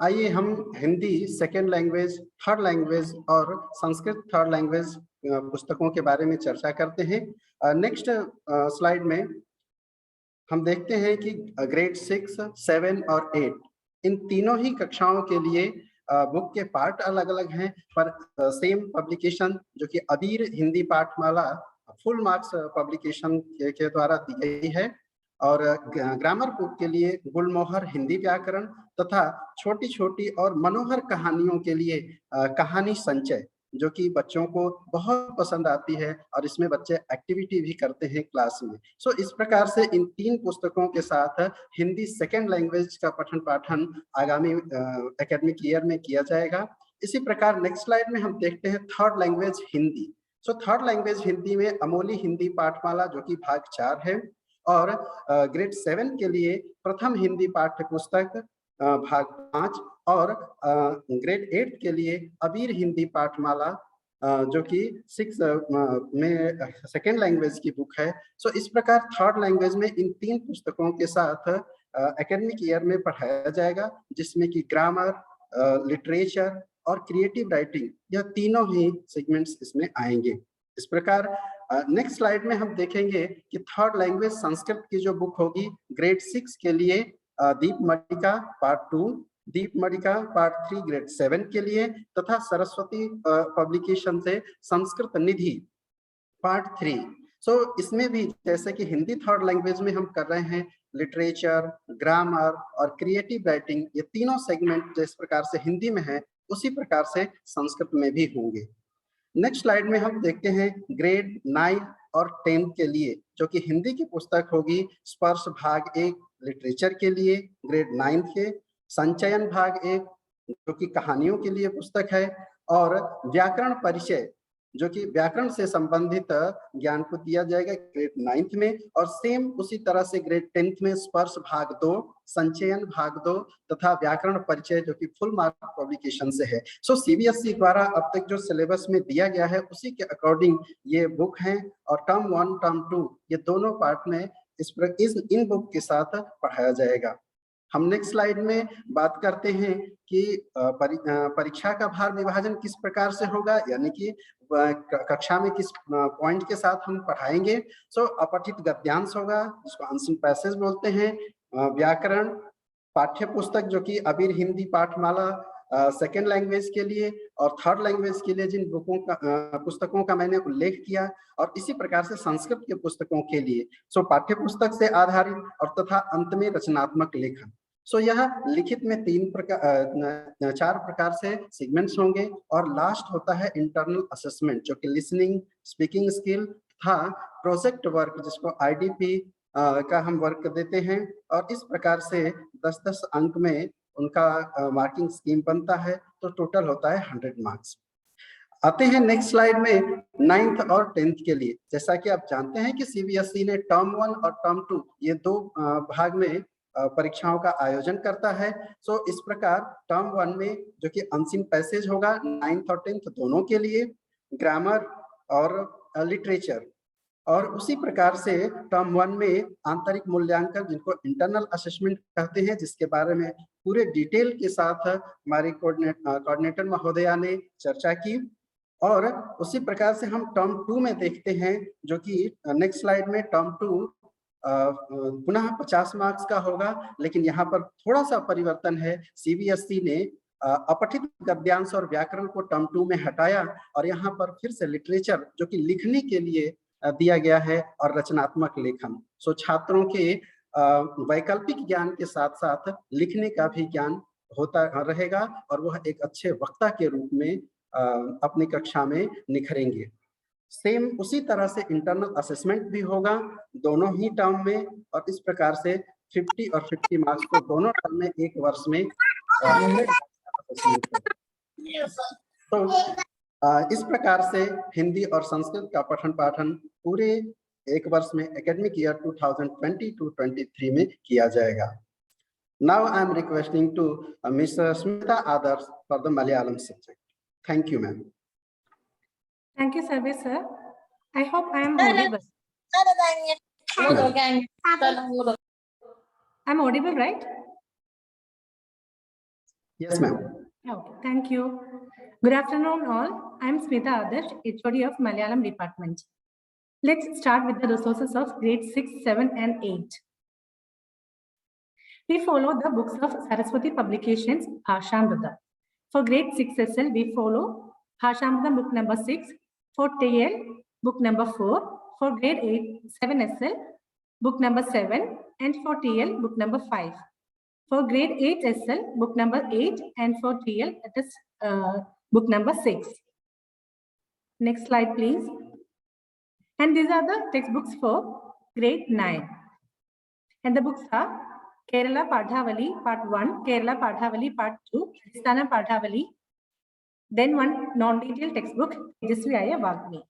आइए हम Hindi second language, third language और Sanskrit third language पुस्तकों के बारे में चर्चा करते हैं। नेक्स्ट स्लाइड में हम देखते हैं कि ग्रेड 6, 7 और 8 इन तीनों ही कक्षाओं के लिए बुक के पार्ट अलग अलग हैं, पर सेम पब्लिकेशन जो कि अबीर हिंदी पाठमाला फुल मार्क्स पब्लिकेशन के द्वारा दी गई है। और ग्रामर बुक के लिए गुलमोहर हिंदी व्याकरण तथा छोटी छोटी और मनोहर कहानियों के लिए कहानी संचय, जो कि बच्चों को बहुत पसंद आती है और इसमें बच्चे एक्टिविटी भी करते हैं क्लास में। सो इस प्रकार से इन तीन पुस्तकों के साथ हिंदी सेकेंड लैंग्वेज का पठन पाठन आगामी एकेडमिक ईयर में किया जाएगा। इसी प्रकार नेक्स्ट स्लाइड में हम देखते हैं third language Hindi. So third language Hindi में अमोली हिंदी पाठमाला जो कि भाग 4 है, और ग्रेड 7 के लिए प्रथम हिंदी पाठ्य पुस्तक भाग 5 और ग्रेड 8 के लिए अबीर हिंदी पाठमाला जो कि 6 में सेकेंड लैंग्वेज की बुक है। सो इस प्रकार थर्ड लैंग्वेज में इन तीन पुस्तकों के साथ एकेडमिक ईयर में पढ़ाया जाएगा, जिसमें कि ग्रामर, लिटरेचर और क्रिएटिव राइटिंग, यह तीनों ही सेगमेंट्स इसमें आएंगे। इस प्रकार नेक्स्ट स्लाइड में हम देखेंगे कि थर्ड लैंग्वेज संस्कृत की जो बुक होगी ग्रेड 6 के लिए दीपमणिका पार्ट 2, दीपमणिका पार्ट 3 ग्रेड 7 के लिए, तथा सरस्वती पब्लिकेशन से संस्कृत निधि पार्ट 3। सो इसमें भी जैसे कि हिंदी थर्ड लैंग्वेज में हम कर रहे हैं लिटरेचर, ग्रामर और क्रिएटिव राइटिंग, ये तीनों सेगमेंट जिस प्रकार से हिंदी में है उसी प्रकार से संस्कृत में भी होंगे। नेक्स्ट स्लाइड में हम देखते हैं ग्रेड 9 और 10 के लिए, जो कि हिंदी की पुस्तक होगी स्पर्श भाग 1 लिटरेचर के लिए ग्रेड 9 के, संचयन भाग 1 जो कि कहानियों के लिए पुस्तक है, और व्याकरण परिचय जो कि व्याकरण से संबंधित ज्ञान को दिया जाएगा ग्रेड 9 में, और सेम उसी तरह से ग्रेड 10 में स्पर्श भाग 2, संचयन भाग 2 तथा व्याकरण परिचय जो कि फुल मार्क पब्लिकेशन से है। सो सीबीएसई द्वारा अब तक जो सिलेबस में दिया गया है उसी के अकॉर्डिंग ये बुक है, और टर्म 1 टर्म 2 ये दोनों पार्ट में इन बुक के साथ पढ़ाया जाएगा। हम नेक्स्ट स्लाइड में बात करते हैं कि परीक्षा का भार विभाजन किस प्रकार से होगा, यानी कि कक्षा में किस पॉइंट के साथ हम पढ़ाएंगे। सो अपठित गद्यांश होगा जिसको अनसीन पैसेज बोलते हैं, व्याकरण पाठ्य पुस्तक जो कि अबीर हिंदी पाठमाला सेकेंड लैंग्वेज के लिए और थर्ड लैंग्वेज के लिए जिन बुकों का पुस्तकों का मैंने उल्लेख किया, और इसी प्रकार से संस्कृत के पुस्तकों के लिए सो पाठ्य पुस्तक से आधारित और तथा अंत में रचनात्मक लेखन। सो यह लिखित में 4 प्रकार से सेगमेंट्स होंगे, और लास्ट होता है इंटरनल असेसमेंट जो कि लिसनिंग, स्पीकिंग स्किल था प्रोजेक्ट वर्क जिसको आईडीपी का हम वर्क देते हैं, और इस प्रकार से 10-10 अंक में उनका मार्किंग स्कीम बनता है, तो टोटल होता है 100 मार्क्स। आते हैं नेक्स्ट स्लाइड में 9th और 10th के लिए। जैसा कि आप जानते हैं कि सीबीएसई ने टर्म 1 और टर्म 2 ये 2 भाग में परीक्षाओं का आयोजन करता है। सो इस प्रकार टर्म 1 में जो कि अनसीन पैसेज होगा 9th और 10th दोनों के लिए, ग्रामर और लिटरेचर, और उसी प्रकार से टर्म 1 में आंतरिक मूल्यांकन जिनको इंटरनल असेसमेंट कहते हैं, जिसके बारे में पूरे डिटेल के साथ हमारे कोऑर्डिनेटर महोदया ने चर्चा की। और उसी प्रकार से हम टर्म 2 में देखते हैं जो कि नेक्स्ट स्लाइड में टर्म 2 पुनः 50 मार्क्स का होगा, लेकिन यहाँ पर थोड़ा सा परिवर्तन है। सीबीएसई ने अपठित गद्यांश और व्याकरण को टर्म 2 में हटाया, और यहाँ पर फिर से लिटरेचर जो कि लिखने के लिए दिया गया है और रचनात्मक लेखन। सो छात्रों के वैकल्पिक ज्ञान के साथ साथ लिखने का भी ज्ञान होता रहेगा, और वह एक अच्छे वक्ता के रूप में अपनी कक्षा में निखरेंगे। सेम उसी तरह से इंटरनल असेसमेंट भी होगा दोनों ही टर्म में, और इस प्रकार से 50 और 50 मार्क्स को दोनों टर्म में एक वर्ष में तो इस प्रकार से हिंदी और संस्कृत का पठन पाठन पूरे एक वर्ष में एकेडमिक ईयर 2022-23 में किया जाएगा। Now I'm requesting to Ms. Smita Adarsh for the Malayalam subject. Thank you, ma'am. Thank you, Sarve sir. I hope I am audible. I'm audible, right? Yes, ma'am. Okay, thank you. Good afternoon, all. I'm Smita Adarsh, HOD of Malayalam Department. Let's start with the resources of grade 6, 7, and 8. We follow the books of Saraswati Publications, Bhashamrita. For grade 6 SL, we follow Bhashamrita book number 6. For TL, book number 4. For grade 8, 7 SL, book number 7. And for TL, book number 5. For grade 8 SL, book number 8. And for TL, it is book number 6. Next slide, please. And these are the textbooks for grade 9. And the books are Kerala Padhavali Part 1, Kerala Padhavali Part 2, Adhisthana Padhavali, then one non-detailed textbook, Tejasvi Vagni.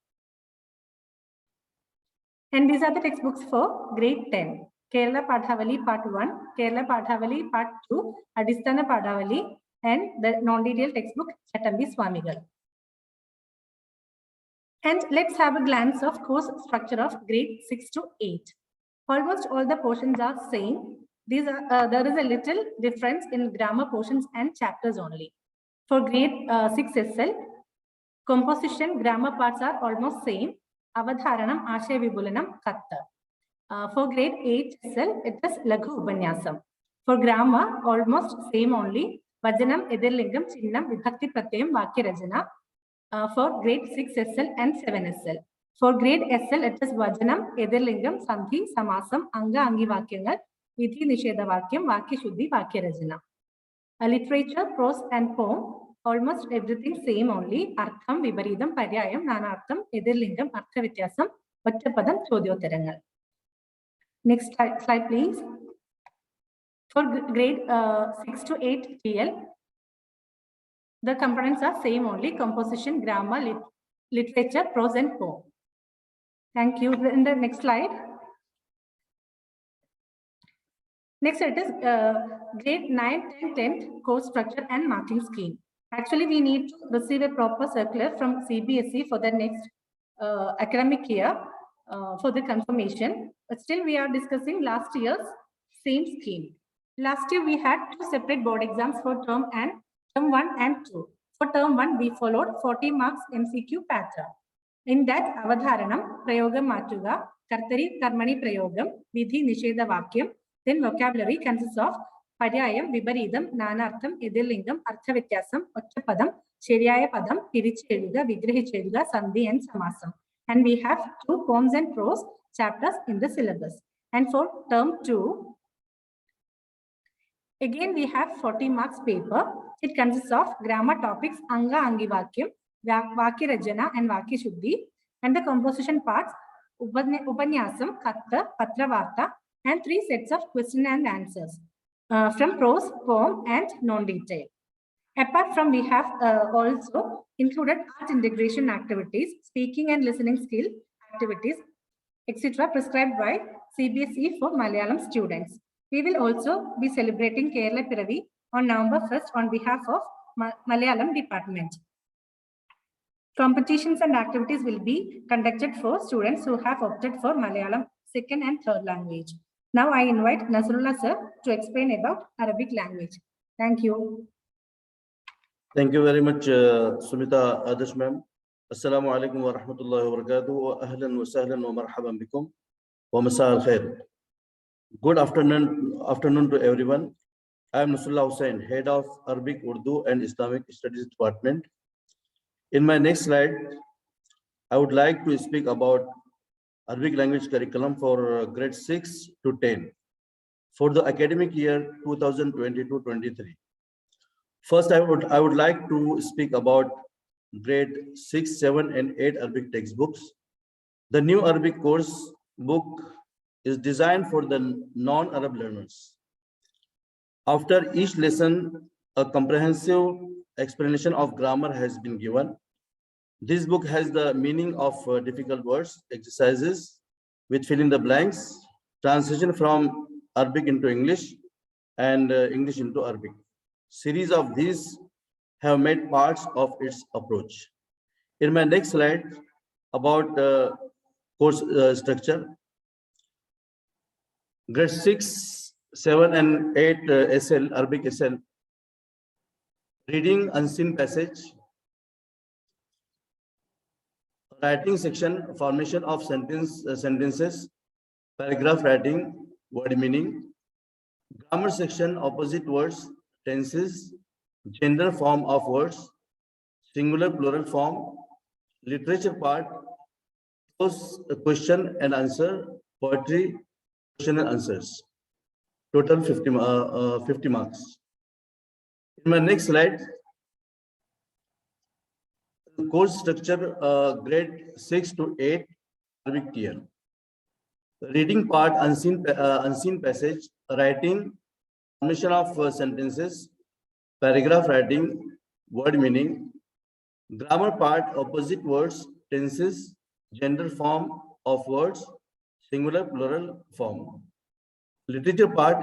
And these are the textbooks for grade 10. Kerala Padhavali Part 1, Kerala Padhavali Part 2, Adhisthana Padhavali, and the non-detailed textbook, Chatambi Swamigal. And let's have a glance of course structure of grade 6 to 8. Almost all the portions are same. These are, there is a little difference in grammar portions and chapters only. For grade 6 SL, composition grammar parts are almost same. Avadharanam, Ashaya Vibulanam, Katta. For grade 8 SL, it is Laghu Upanyasam. For grammar, almost same only. Vajanam, Edirlingam, Chinnam, Vibhakti Pratyam, Vakya Rajana. For grade 6 SL and 7 SL. For grade SL, it is Vajanam, Edirlingam, Sandhi, Samasam, Anga, Angi Vakyangal, Vidhi Nisheda Vakyam, Vakya Shuddhi, Vakya Rajana. Literature, prose and poem, almost everything same only. Artham, Vibaridam, Paryayam, Nanartham, Edirlingam, Artha Vityasam, Vachapadam, Chodyotarangal. Next slide, please. For grade 6 to 8 TL, the components are same only. Composition, grammar, literature, prose and poem. Thank you. In the next slide. Next, it is grade 9, 10, 10 course structure and marking scheme. Actually, we need to receive a proper circular from CBSE for the next academic year for the confirmation. But still, we are discussing last year's same scheme. Last year, we had 2 separate board exams for term 1 and 2. For term 1, we followed 40 marks MCQ pattern. In that, Avadharanam, Prayogam Matuga, Kartari Karmani Prayogam, Vidhi Nisheda Vakyam, then vocabulary consists of Paryayam, Vibaridam, Nanartham, Edirlingam, Artha Vityasam, Vachapadam, Sheriyaya Padam, Piricheluga, Vigrehicheluga, Sandhi and Samasam. And we have 2 poems and prose chapters in the syllabus. And for term 2, again we have 40 marks paper. It consists of grammar topics, Anga, Angi Vakyam, Vakya Rajana and Vakya Shuddhi. And the composition parts, Upanyasam, Katta, Patra Varta, and 3 sets of question and answers from prose, poem, and non-detail. Apart from, we have also included art integration activities, speaking and listening skill activities, etc. prescribed by CBSE for Malayalam students. We will also be celebrating Kerala Piravi on November 1st on behalf of Malayalam department. Competitions and activities will be conducted for students who have opted for Malayalam second and third language. Now I invite Nasrullah sir to explain about Arabic language. Thank you. Thank you very much, Sumita Adarsh ma'am. Assalamu alaikum wa rahmatullahi wa barakatuh. Wa ahlan wa sahlan wa marhaban bikum. Wa masa al khair. Good afternoon to everyone. I am Nasrullah Hussain, Head of Arabic, Urdu and Islamic Studies Department. In my next slide, I would like to speak about Arabic language curriculum for grade 6 to 10 for the academic year 2022-23. First, I would like to speak about grade 6, 7, and 8 Arabic textbooks. The new Arabic course book is designed for the non-Arab learners. After each lesson, a comprehensive explanation of grammar has been given. This book has the meaning of difficult words, exercises with fill in the blanks, translation from Arabic into English, and English into Arabic. Series of these have made parts of its approach. In my next slide, about course structure, grade 6, 7, and 8 SL, Arabic SL, reading unseen passage, writing section, formation of sentences, paragraph writing, word meaning, grammar section, opposite words, tenses, gender form of words, singular plural form, literature part, question and answer, poetry, question and answers. Total 50 marks. In my next slide, course structure, grade 6 to 8, Arabic tier. Reading part, unseen passage, writing, formation of sentences, paragraph writing, word meaning, grammar part, opposite words, tenses, gender form of words, singular plural form. Literature part,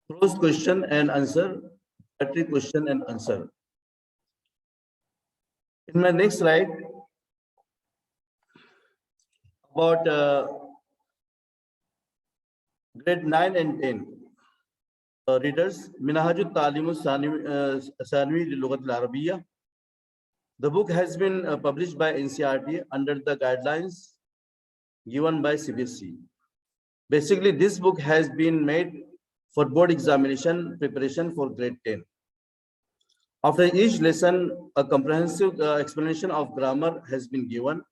prose question and answer, poetry question and answer. In my next slide, about grade 9 and 10 readers, Minhajut Talim Sanwi Lughat Al-Arabiya. The book has been published by NCERT under the guidelines given by CBSE. Basically, this book has been made for board examination preparation for grade 10. After each lesson, a comprehensive explanation of grammar has been given.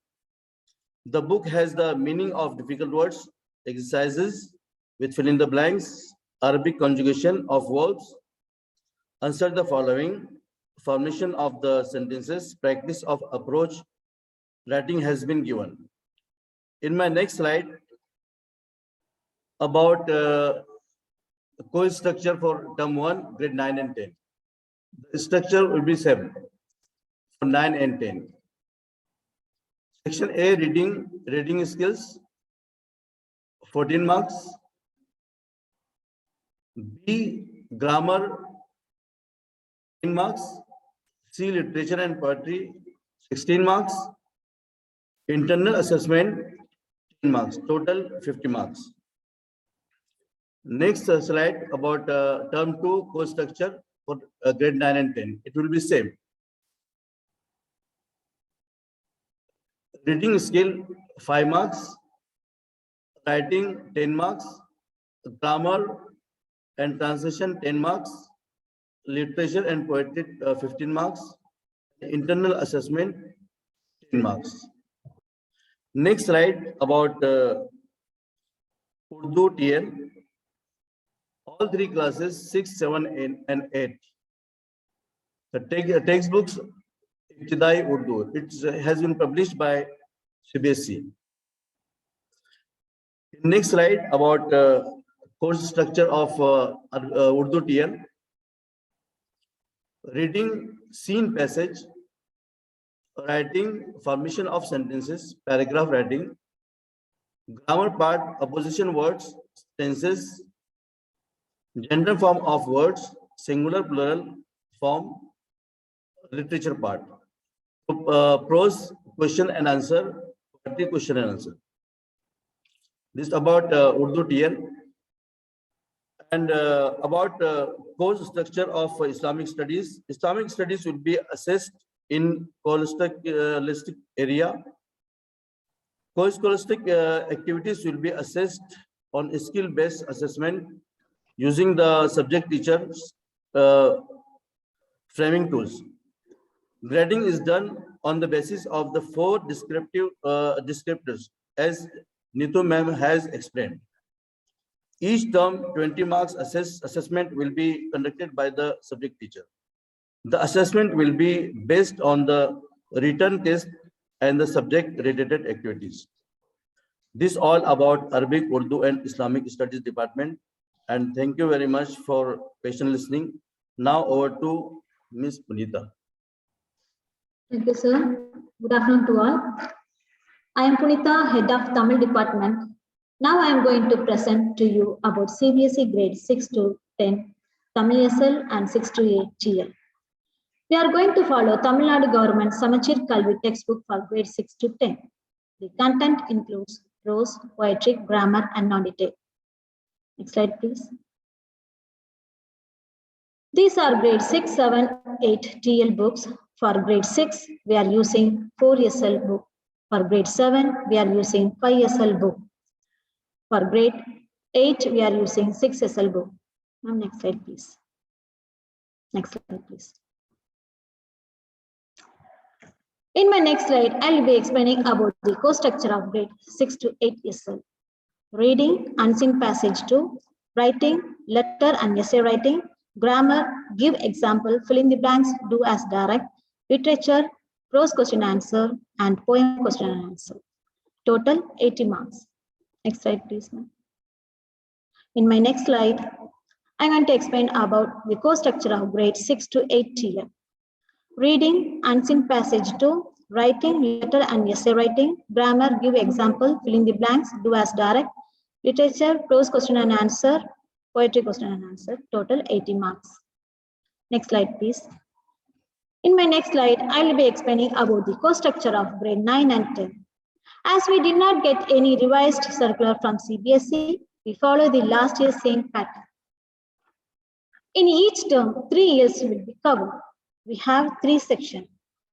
The book has the meaning of difficult words, exercises with fill in the blanks, Arabic conjugation of verbs, answer the following, formation of the sentences, practice of approach, writing has been given. In my next slide, about course structure for term 1, grade 9 and 10. The structure will be 7 for 9 and 10. Section A, reading skills, 14 marks. B, grammar, 10 marks. C, literature and poetry, 16 marks. Internal assessment, 10 marks. Total 50 marks. Next slide about term 2 course structure for grade 9 and 10. It will be same. Reading skill, 5 marks. Writing, 10 marks. Grammar and translation, 10 marks. Literature and poetry, 15 marks. Internal assessment, 10 marks. Next slide about Urdu TL. All 3 classes, 6, 7, and 8. The textbooks, FIITJEE Urdu. It has been published by CBSE. Next slide about course structure of Urdu TL. Reading seen passage, writing formation of sentences, paragraph writing, grammar part, opposition words, tenses, gender form of words, singular plural form, literature part. Prose, question and answer, poetry, question and answer. This is about Urdu TL. And about course structure of Islamic studies. Islamic studies will be assessed in scholastic area. Scholastic activities will be assessed on skill-based assessment using the subject teachers framing tools. Grading is done on the basis of the 4 descriptors, as Neetu ma'am has explained. Each term, 20 marks assessment will be conducted by the subject teacher. The assessment will be based on the written test and the subject-related activities. This all about Arabic, Urdu, and Islamic Studies Department. And thank you very much for patient listening. Now over to Ms. Punita. Thank you, sir. Good afternoon to all. I am Punita, Head of Tamil Department. Now I am going to present to you about CBSE grade 6 to 10, Tamil SL and 6 to 8 GL. We are going to follow Tamil Nadu Government Samachir Kalvi textbook for grade 6 to 10. The content includes prose, poetry, grammar, and non-detail. Next slide, please. These are grade 6, 7, 8 TL books. For grade 6, we are using 4 SL book. For grade 7, we are using 5 SL book. For grade 8, we are using 6 SL book. Now, next slide, please. Next slide, please. In my next slide, I will be explaining about the course structure of grade 6 to 8 SL. Reading, unseen passage 2, writing, letter and essay writing, grammar, give example, fill in the blanks, do as direct, literature, prose question answer, and poem question and answer. Total 80 marks. Next slide, please. In my next slide, I'm going to explain about the course structure of grade 6 to 8 TL. Reading, unseen passage 2, writing, letter and essay writing, grammar, give example, fill in the blanks, do as direct, literature, prose question and answer, poetry question and answer, total 80 marks. Next slide, please. In my next slide, I will be explaining about the course structure of grade 9 and 10. As we did not get any revised circular from CBSE, we follow the last year's same pattern. In each term, 3 years will be covered. We have 3 sections.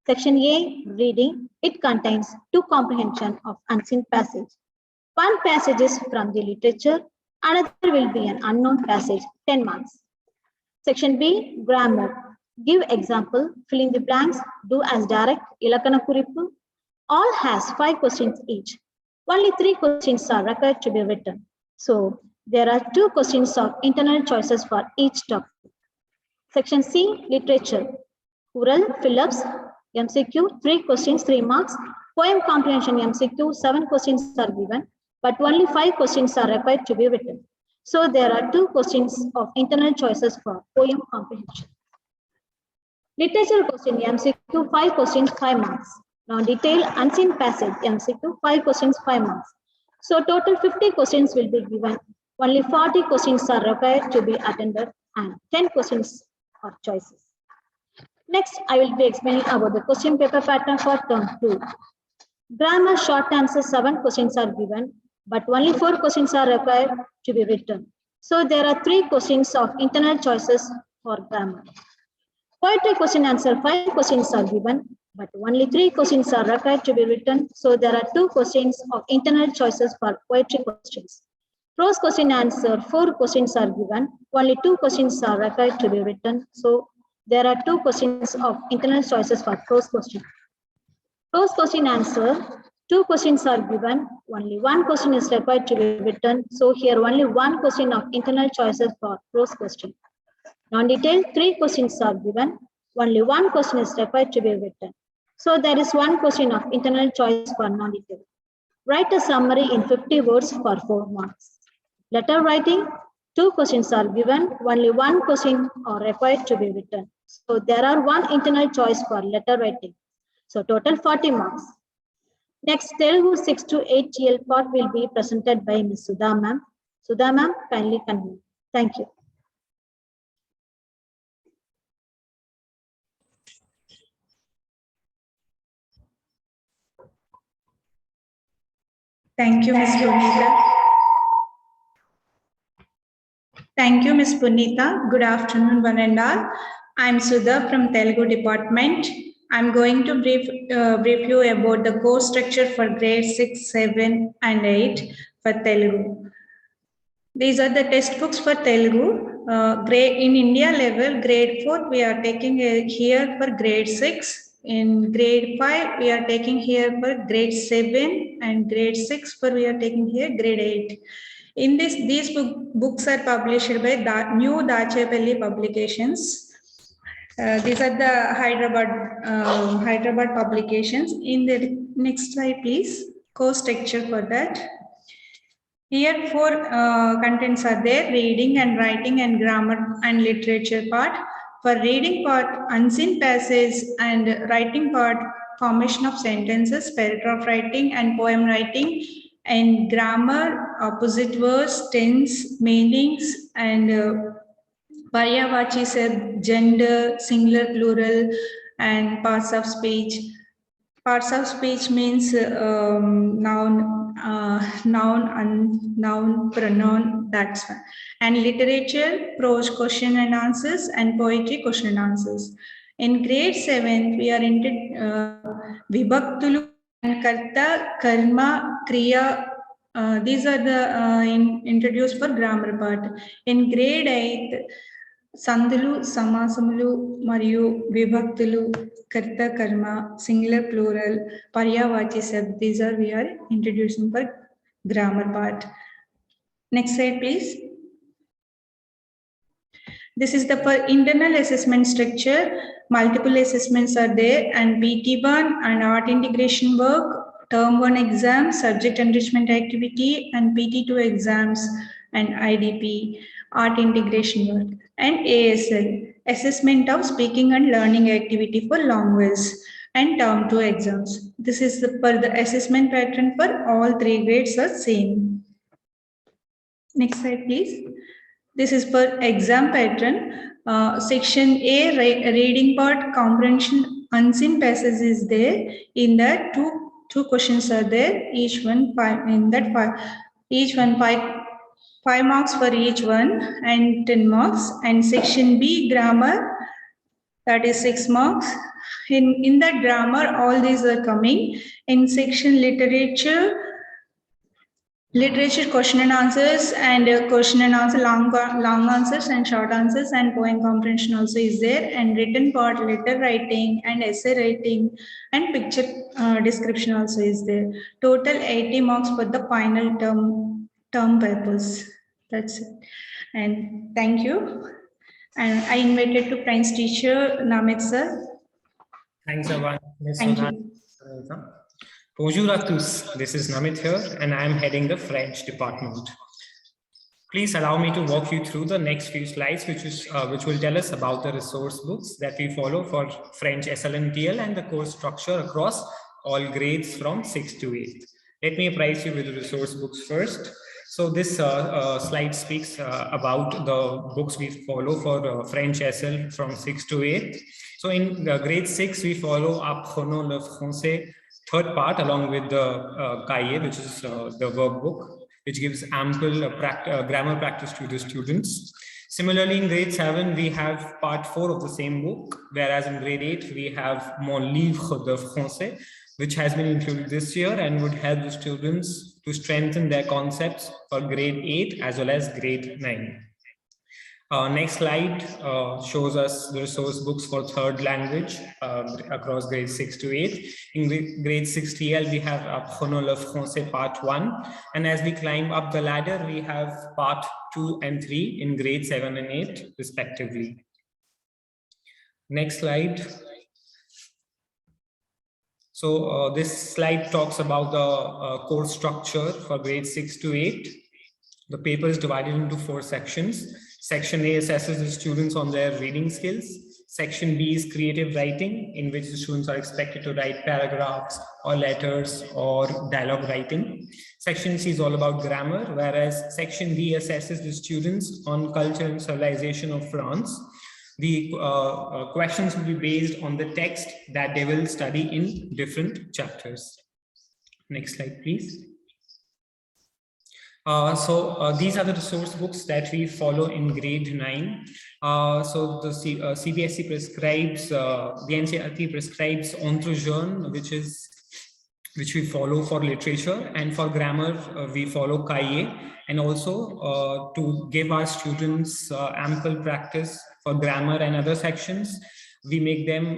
Section A, reading, it contains 2 comprehension of unseen passage. One passage is from the literature, another will be an unknown passage, 10 marks. Section B, grammar, give example, fill in the blanks, do as direct, ilakana kuripu. All has 5 questions each. Only 3 questions are required to be written. So there are 2 questions of internal choices for each topic. Section C, literature, oral, fill-ups, MCQ, 3 questions, 3 marks. Poem comprehension MCQ, 7 questions are given, but only 5 questions are required to be written. So there are 2 questions of internal choices for poem comprehension. Literature question MCQ, 5 questions, 5 marks. Now detail unseen passage MCQ, 5 questions, 5 marks. So total 50 questions will be given. Only 40 questions are required to be attended and 10 questions are choices. Next, I will be explaining about the question paper pattern for term 2. Grammar short answer 7 questions are given, but only 4 questions are required to be written. So there are 3 questions of internal choices for grammar. Poetry question answer 5 questions are given, but only 3 questions are required to be written. So there are 2 questions of internal choices for poetry questions. Prose question answer 4 questions are given, only 2 questions are required to be written. So there are 2 questions of internal choices for prose question. Prose question answer, 2 questions are given, only 1 question is required to be written. So here only 1 question of internal choices for prose question. Non-detailed, 3 questions are given, only 1 question is required to be written. So there is 1 question of internal choice for non-detailed. Write a summary in 50 words for 4 marks. Letter writing, 2 questions are given, only 1 question are required to be written. So there are 1 internal choice for letter writing. So total 40 marks. Next, Telugu 6 to 8 GL part will be presented by Ms. Sudha ma'am. Sudha ma'am, kindly continue. Thank you. Thank you, Ms. Punita. Thank you, Ms. Punita. Good afternoon, one and all. I'm Sudha from Telugu department. I'm going to brief you about the course structure for grade 6, 7, and 8 for Telugu. These are the textbooks for Telugu. Grade in India level, grade 4, we are taking here for grade 6. In grade 5, we are taking here for grade 7, and grade 6 for we are taking here grade 8. In this, these books are published by New Dachepalli Publications. These are the Hyderabad publications. In the next slide, please. Course structure for that. Here 4 contents are there: reading and writing and grammar and literature part. For reading part, unseen passage, and writing part, formation of sentences, paragraph writing and poem writing, and grammar, opposite words, tense, meanings, and Paryavachi said gender, singular, plural, and parts of speech. Parts of speech means noun, noun, pronoun, that's one. And literature, prose, question and answers, and poetry, question and answers. In grade 7, we are into Vibhaktulu and Karta, Karma, Kriya. These are the introduced for grammar part. In grade 8, Sandulu, Samasamulu, Mariyu, Vibhaktulu, Karta, Karma, singular, plural, Paryavachi sab. These are we are introducing for grammar part. Next slide, please. This is the for internal assessment structure. Multiple assessments are there, and PT1 and art integration work, term 1 exam, subject enrichment activity, and PT2 exams and IDP, art integration work, and ASL, assessment of speaking and learning activity for language, and term 2 exams. This is for the assessment pattern for all 3 grades are same. Next slide, please. This is for exam pattern. Section A, reading part, comprehension, unseen passage is there. In that, two questions are there. Each one 5. In that 5, each one 5 marks for each one and 10 marks. And section B, grammar, that is 6 marks. In that grammar, all these are coming. In section literature question and answers, and question and answer, long answers and short answers, and poem comprehension also is there, and written part, letter writing and essay writing, and picture description also is there. Total 80 marks for the final term papers. That's it. And thank you. And I invited to French teacher Namit sir. Thanks, Avan. Thank you. Bonjour à tous, this is Namit here, and I am heading the French department. Please allow me to walk you through the next few slides, which will tell us about the resource books that we follow for French SLNTL and the course structure across all grades from 6th to 8th. Let me apprise you with the resource books first. So this slide speaks about the books we follow for French SL from 6th to 8th. So in grade 6, we follow Apprenons le Français, third part, along with the cahier, which is the workbook, which gives ample grammar practice to the students. Similarly, in grade 7, we have part 4 of the same book, whereas in grade 8, we have Mon Livre de Français, which has been included this year and would help the students to strengthen their concepts for grade 8 as well as grade 9. Next slide shows us the resource books for third language across grade 6 to 8. In grade 6 TL, we have Apprenons le Français part 1. And as we climb up the ladder, we have part 2 and 3 in grade 7 and 8, respectively. Next slide. So this slide talks about the course structure for grade 6 to 8. The paper is divided into 4 sections. Section A assesses the students on their reading skills. Section B is creative writing, in which the students are expected to write paragraphs or letters or dialogue writing. Section C is all about grammar, whereas Section D assesses the students on culture and civilization of France. The questions will be based on the text that they will study in different chapters. Next slide, please. These are the resource books that we follow in grade 9. So the CBSE prescribes, the NCERT prescribes Entre-Jeunes, which we follow for literature, and for grammar, we follow cahier, and also to give our students ample practice for grammar and other sections, we make them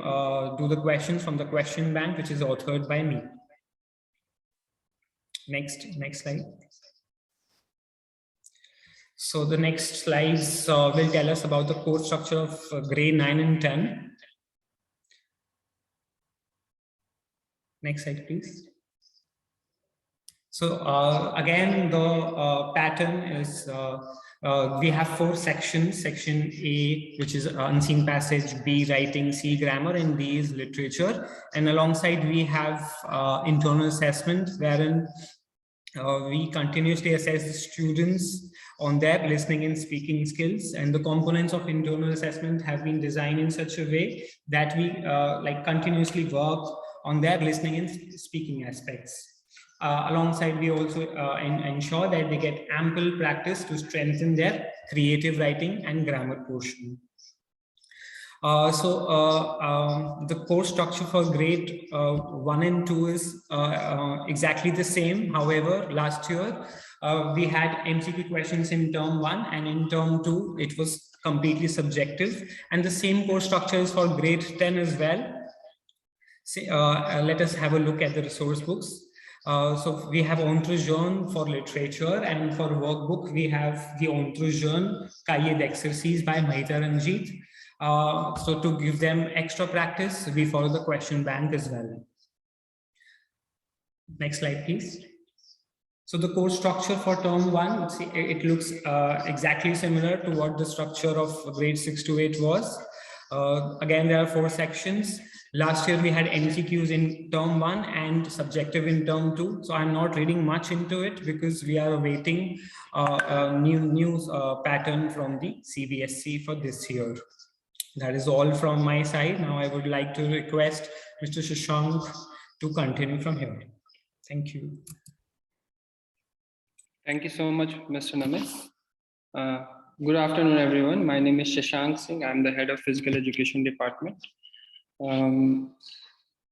do the questions from the question bank, which is authored by me. Next slide. So the next slides will tell us about the course structure of grade 9 and 10. Next slide, please. So again, the pattern is we have 4 sections. Section A, which is unseen passage, B, writing, C, grammar, and D is literature. And alongside, we have internal assessment, wherein We continuously assess the students on their listening and speaking skills, and the components of internal assessment have been designed in such a way that we continuously work on their listening and speaking aspects. Alongside, we also ensure that they get ample practice to strengthen their creative writing and grammar portion. The course structure for grade 1 and 2 is exactly the same. However, last year we had MCQ questions in term 1, and in term 2 it was completely subjective, and the same course structure is for grade 10 as well. Let us have a look at the resource books. So we have Entre-Jeune for literature, and for workbook we have the Entre-Jeune Cahier d'Exercice by Mahita Ranjit. So to give them extra practice, we follow the question bank as well. Next slide, please. So the course structure for term 1, it looks exactly similar to what the structure of grade 6 to 8 was. Again, there are 4 sections. Last year we had MCQs in term 1 and subjective in term 2. So I'm not reading much into it because we are awaiting a new pattern from the CBSE for this year. That is all from my side. Now I would like to request Mr. Shashank to continue from here. Thank you. Thank you so much, Mr. Namit. Good afternoon, everyone. My name is Shashank Singh. I'm the head of Physical Education Department.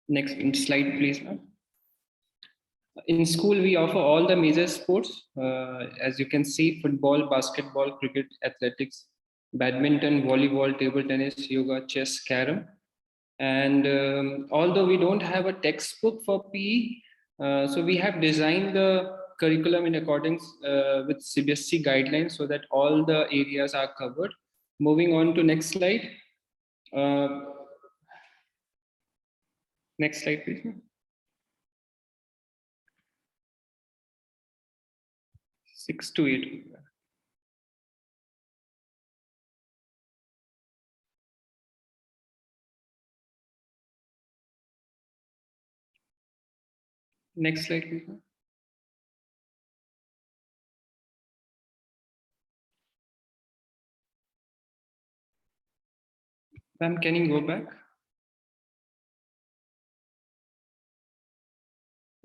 Next slide, please, ma'am. In school, we offer all the major sports. As you can see, football, basketball, cricket, athletics, badminton, volleyball, table tennis, yoga, chess, carom. And although we don't have a textbook for PE, so we have designed the curriculum in accordance with CBSE guidelines so that all the areas are covered. Moving on to next slide. Next slide, please. 6 to 8. Next slide, please. Ma'am, can you go back?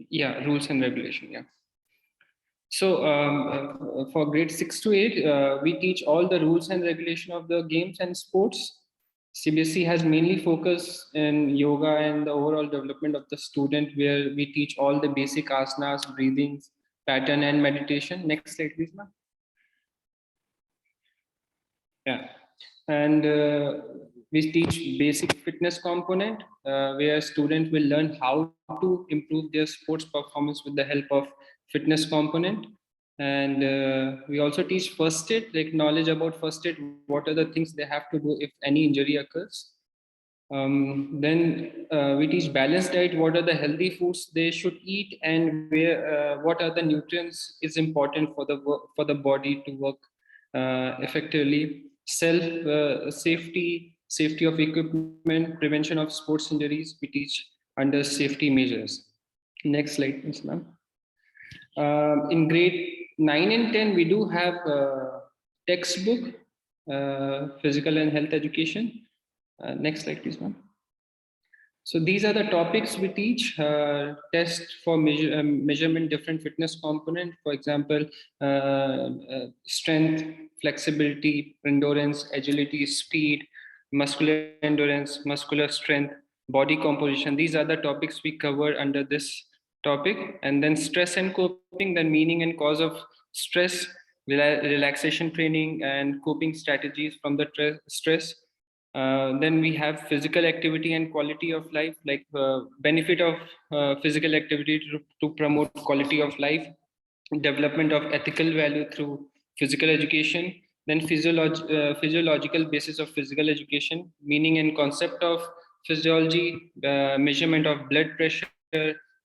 Yeah, rules and regulation, yeah. So for grade 6 to 8, we teach all the rules and regulation of the games and sports. CBSE has mainly focused in yoga and the overall development of the student, where we teach all the basic asanas, breathings, pattern, and meditation. Next slide, please, ma'am. Yeah, and we teach basic fitness component, where students will learn how to improve their sports performance with the help of fitness component. And we also teach first aid, like knowledge about first aid, what are the things they have to do if any injury occurs. Then we teach balanced diet, what are the healthy foods they should eat, and where what are the nutrients is important for the body to work effectively. Safety of equipment, prevention of sports injuries, we teach under safety measures. Next slide, please, ma'am. In grade 9 and 10, we do have textbook, physical and health education. Next slide, please, ma'am. So these are the topics we teach. Test for measurement different fitness component, for example, strength, flexibility, endurance, agility, speed, muscular endurance, muscular strength, body composition. These are the topics we cover under this topic. And then stress and coping, the meaning and cause of stress, relaxation training, and coping strategies from the stress. Then we have physical activity and quality of life, like benefit of physical activity to promote quality of life, development of ethical value through physical education, then physiological basis of physical education, meaning and concept of physiology, measurement of blood pressure,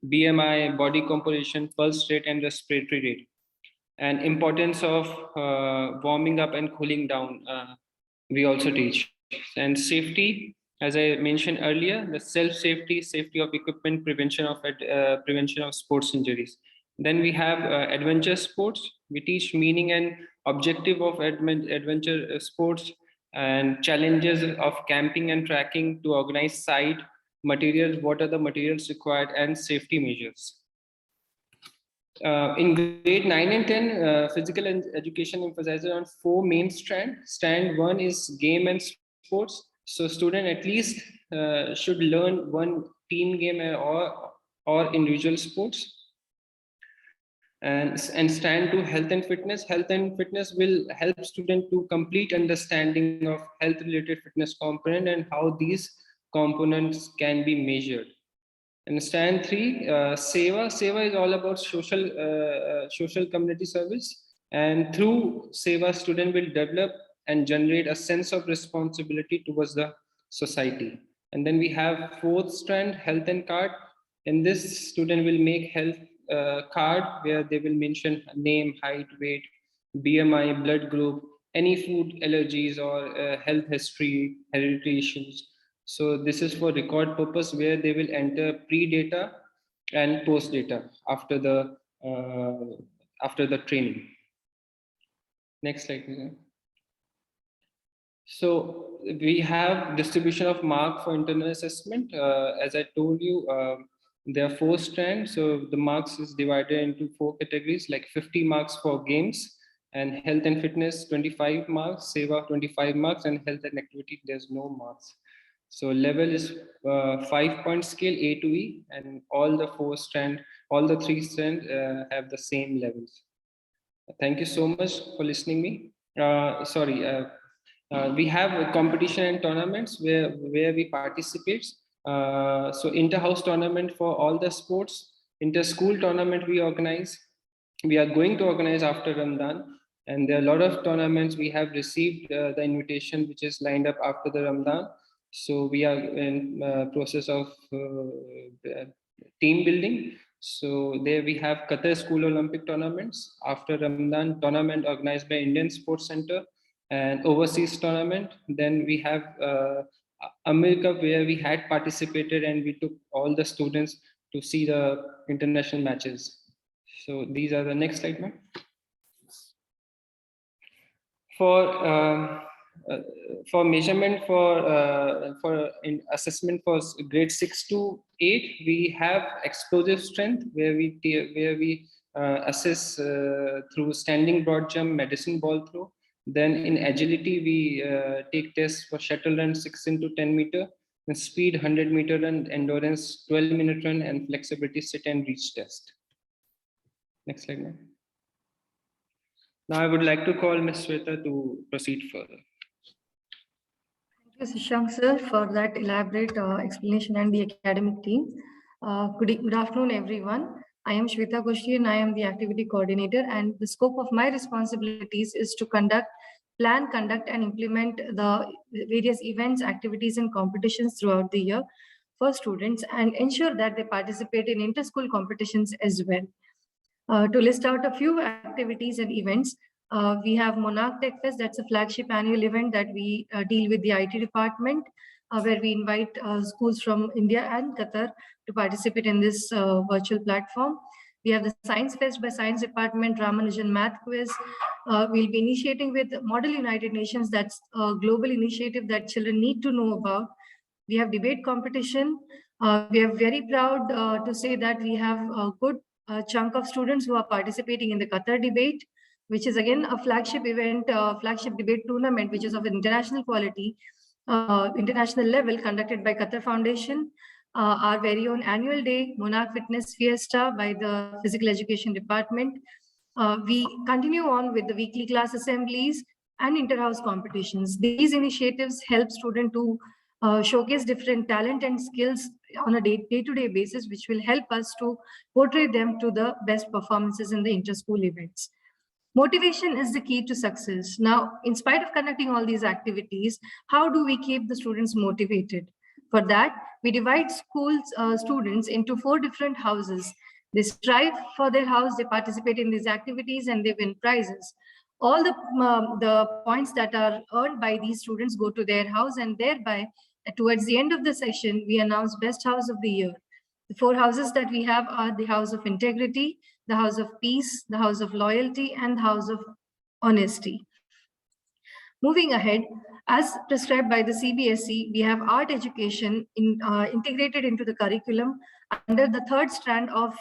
BMI, body composition, pulse rate, and respiratory rate, and importance of warming up and cooling down. We also teach. And safety, as I mentioned earlier, the safety of equipment, prevention of sports injuries. Then we have adventure sports. We teach meaning and objective of adventure sports and challenges of camping and trekking to organize site materials, what are the materials required, and safety measures. In grade 9 and 10, physical education emphasizes on 4 main strands. Strand 1 is game and sports. So student at least should learn one team game or individual sports. And stand 2, health and fitness. Health and fitness will help student to complete understanding of health related fitness component and how these components can be measured. And stand 3, Seva. Seva is all about social community service. And through Seva, student will develop and generate a sense of responsibility towards the society. And then we have 4th strand, health and card. In this, student will make health card where they will mention name, height, weight, BMI, blood group, any food allergies or health history, hereditary issues. So this is for record purpose where they will enter pre-data and post-data after the training. Next slide, please. So we have distribution of mark for internal assessment. As I told you, there are 4 strands. So the marks is divided into 4 categories, like 50 marks for games, and health and fitness 25 marks, Seva 25 marks, and health and activity there's no marks. So level is 5-point scale A to E, and all the 3 strands have the same levels. Thank you so much for listening me. We have competition and tournaments where we participate. So inter-house tournament for all the sports, inter-school tournament we organize. We are going to organize after Ramadan, and there are a lot of tournaments. We have received the invitation which is lined up after the Ramadan. So we are in process of team building. So there we have Qatar School Olympic tournaments, after Ramadan tournament organized by Indian Sports Center, and overseas tournament. Then we have America, where we had participated and we took all the students to see the international matches. So these are the next slide, ma'am. For measurement for assessment for grade 6 to 8, we have explosive strength where we assess through standing broad jump, medicine ball throw. Then in agility, we take tests for shuttle run 6 into 10 meter, and speed 100 meter run, endurance 12-minute run, and flexibility sit and reach test. Next slide, ma'am. Now I would like to call Ms. Sweta to proceed further. Thank you, Sishank sir, for that elaborate explanation and the academic team. Good afternoon, everyone. I am Shweta Goshi and I am the activity coordinator, and the scope of my responsibilities is to plan, conduct and implement the various events, activities and competitions throughout the year for students and ensure that they participate in inter-school competitions as well. To list out a few activities and events, we have Monarch Tech Fest. That's a flagship annual event that we deal with the IT department, where we invite schools from India and Qatar to participate in this virtual platform. We have the Science Fest by Science Department, Ramanujan Math Quiz. We'll be initiating with Model United Nations. That's a global initiative that children need to know about. We have debate competition. We are very proud to say that we have a good chunk of students who are participating in the Qatar debate, which is again a flagship event, flagship debate tournament, which is of international quality, international level, conducted by Qatar Foundation. Our very own annual day, Monarch Fitness Fiesta by the Physical Education Department. We continue on with the weekly class assemblies and inter-house competitions. These initiatives help students to showcase different talent and skills on a day-to-day basis, which will help us to portray them to the best performances in the inter-school events. Motivation is the key to success. Now, in spite of conducting all these activities, how do we keep the students motivated? For that, we divide students into 4 different houses. They strive for their house, they participate in these activities, and they win prizes. All the points that are earned by these students go to their house, and thereby, towards the end of the session, we announce Best House of the Year. The 4 houses that we have are the house of integrity, the house of peace, the house of loyalty, and the house of honesty. Moving ahead, as prescribed by the CBSE, we have art education integrated into the curriculum under the third strand of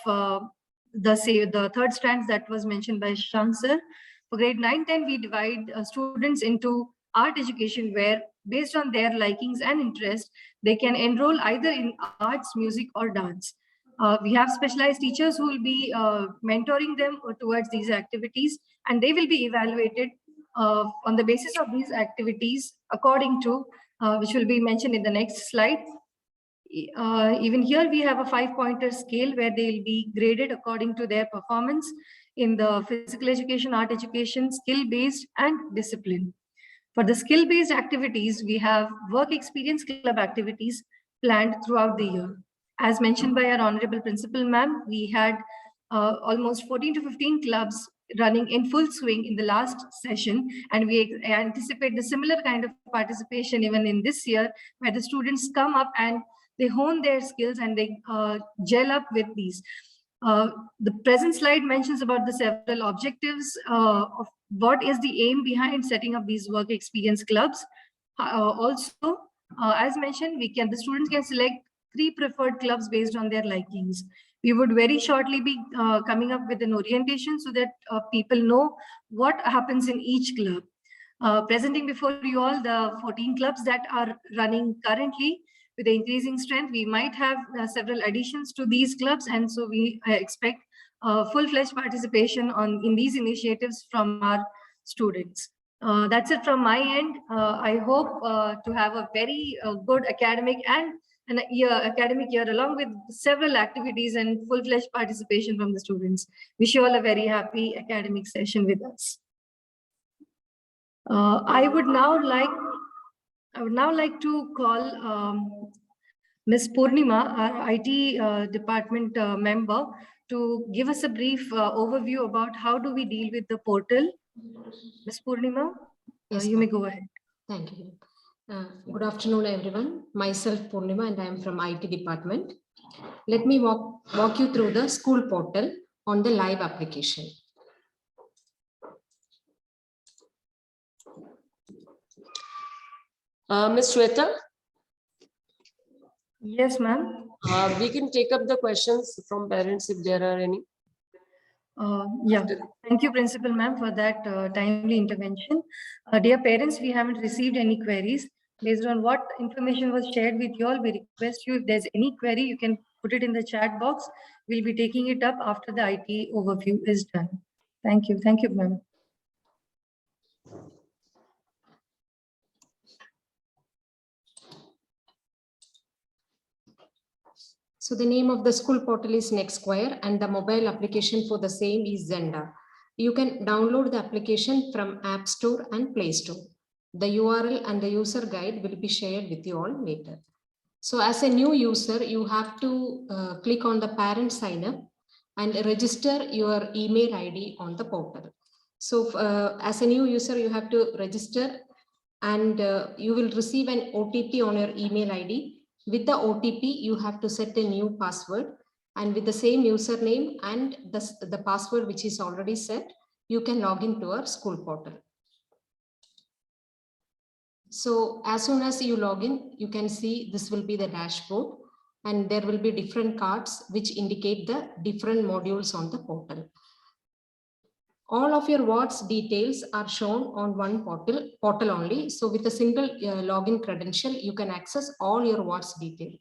the third strand that was mentioned by Shank sir. For grade 9-10, we divide students into art education where, based on their likings and interest, they can enroll either in arts, music, or dance. We have specialized teachers who will be mentoring them towards these activities, and they will be evaluated on the basis of these activities according to, which will be mentioned in the next slide. Even here we have a 5-pointer scale where they will be graded according to their performance in the physical education, art education, skill-based, and discipline. For the skill-based activities, we have work experience club activities planned throughout the year. As mentioned by our Honorable Principal Ma'am, we had almost 14 to 15 clubs running in full swing in the last session, and we anticipate the similar kind of participation even in this year, where the students come up and they hone their skills and they gel up with these. The present slide mentions about the several objectives of what is the aim behind setting up these work experience clubs. Also, as mentioned, the students can select 3 preferred clubs based on their likings. We would very shortly be coming up with an orientation so that people know what happens in each club. Presenting before you all the 14 clubs that are running currently. With the increasing strength, we might have several additions to these clubs, and so we expect full-fledged participation in these initiatives from our students. That's it from my end. I hope to have a very good academic year along with several activities and full-fledged participation from the students. Wish you all a very happy academic session with us. I would now like to call Ms. Purnima, our IT department member, to give us a brief overview about how do we deal with the portal. Ms. Purnima, yes, you may go ahead. Thank you. Good afternoon, everyone. Myself, Purnima, and I am from IT department. Let me walk you through the school portal on the live application. Ms. Shweta? Yes, ma'am. We can take up the questions from parents if there are any. Yeah, thank you, Principal Ma'am, for that timely intervention. Dear parents, we haven't received any queries. Based on what information was shared with you all, we request you, if there's any query, you can put it in the chat box. We'll be taking it up after the IT overview is done. Thank you. Thank you, ma'am. So the name of the school portal is NextSquire, and the mobile application for the same is Zenda. You can download the application from App Store and Play Store. The URL and the user guide will be shared with you all later. So as a new user, you have to click on the parent sign up and register your email ID on the portal. So as a new user, you have to register, and you will receive an OTP on your email ID. With the OTP, you have to set a new password, and with the same username and the password which is already set, you can log into our school portal. So as soon as you log in, you can see this will be the dashboard, and there will be different cards which indicate the different modules on the portal. All of your wards details are shown on one portal only. So with a single login credential, you can access all your wards detail.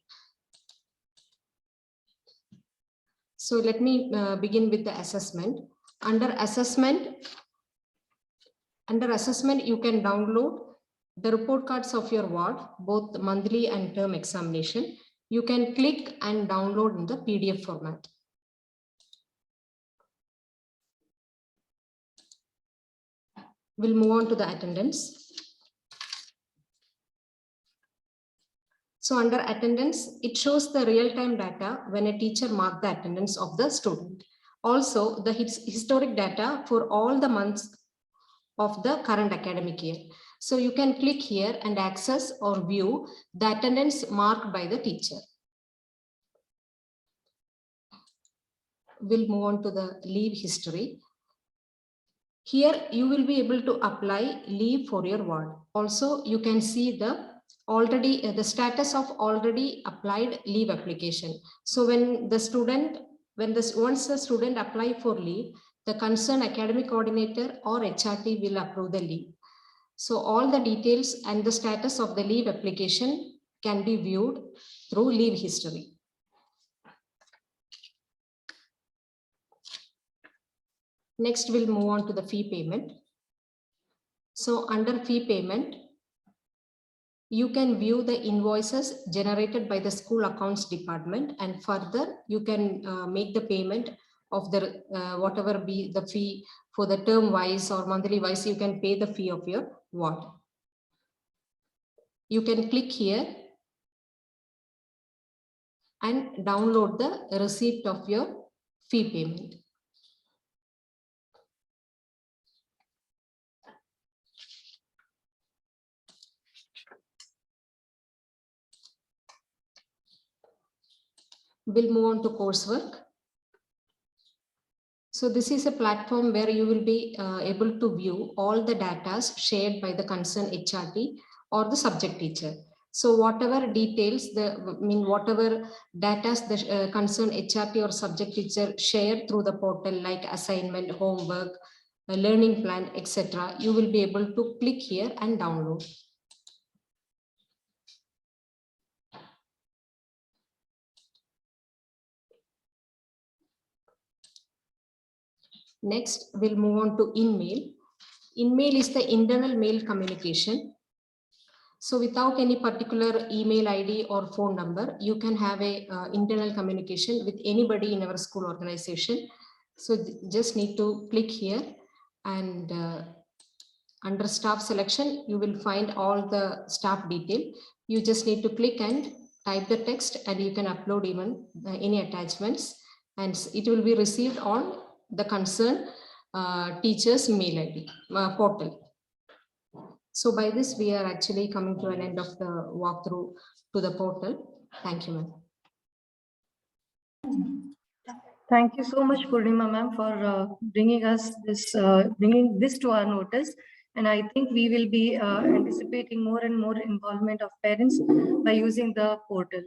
So let me begin with the assessment. Under assessment, you can download the report cards of your ward, both monthly and term examination. You can click and download in the PDF format. We'll move on to the attendance. So under attendance, it shows the real-time data when a teacher marked the attendance of the student. Also, the historic data for all the months of the current academic year. So you can click here and access or view the attendance marked by the teacher. we'll move on to the leave history. Here you will be able to apply leave for your ward. Also, you can see the status of already applied leave application. So when the student, once the student apply for leave, the concerned academic coordinator or HRT will approve the leave. So all the details and the status of the leave application can be viewed through leave history. Next, we'll move on to the fee payment. So under fee payment, you can view the invoices generated by the school accounts department, and further you can make the payment of the whatever be the fee for the term wise or monthly wise. You can pay the fee of your ward. You can click here and download the receipt of your fee payment. We'll move on to coursework. So this is a platform where you will be able to view all the data shared by the concerned HRT or the subject teacher. So whatever details, whatever data the concerned HRT or subject teacher share through the portal, like assignment, homework, learning plan, etc., you will be able to click here and download. Next, we'll move on to InMail. InMail is the internal mail communication. So without any particular email ID or phone number, you can have a internal communication with anybody in our school organization. So just need to click here, and under staff selection, you will find all the staff detail. You just need to click and type the text, and you can upload even any attachments, and it will be received on the concerned teacher's mail ID portal. So by this, we are actually coming to an end of the walkthrough to the portal. Thank you, ma'am. Thank you so much, Purnima ma'am, for bringing this to our notice. And I think we will be anticipating more and more involvement of parents by using the portal.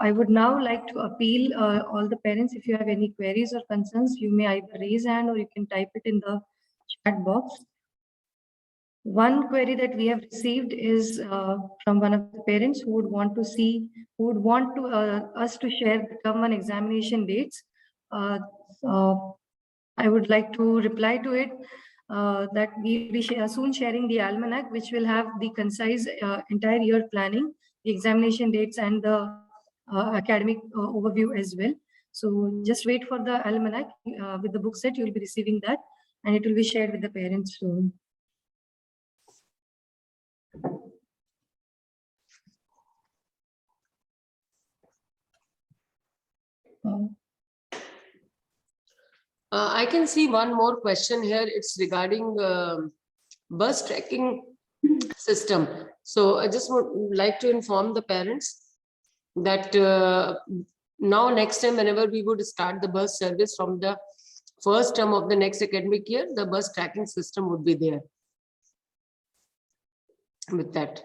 I would now like to appeal all the parents, if you have any queries or concerns, you may either raise hand or you can type it in the chat box. One query that we have received is from one of the parents who would want to us to share the term 1 examination dates. So I would like to reply to it that we will be soon sharing the almanac, which will have the concise entire year planning, the examination dates, and the academic overview as well. So just wait for the almanac with the book set. You will be receiving that, and it will be shared with the parents soon. I can see one more question here. It's regarding bus tracking system. So I just would like to inform the parents that now next time, whenever we would start the bus service from the first term of the next academic year, the bus tracking system would be there. With that.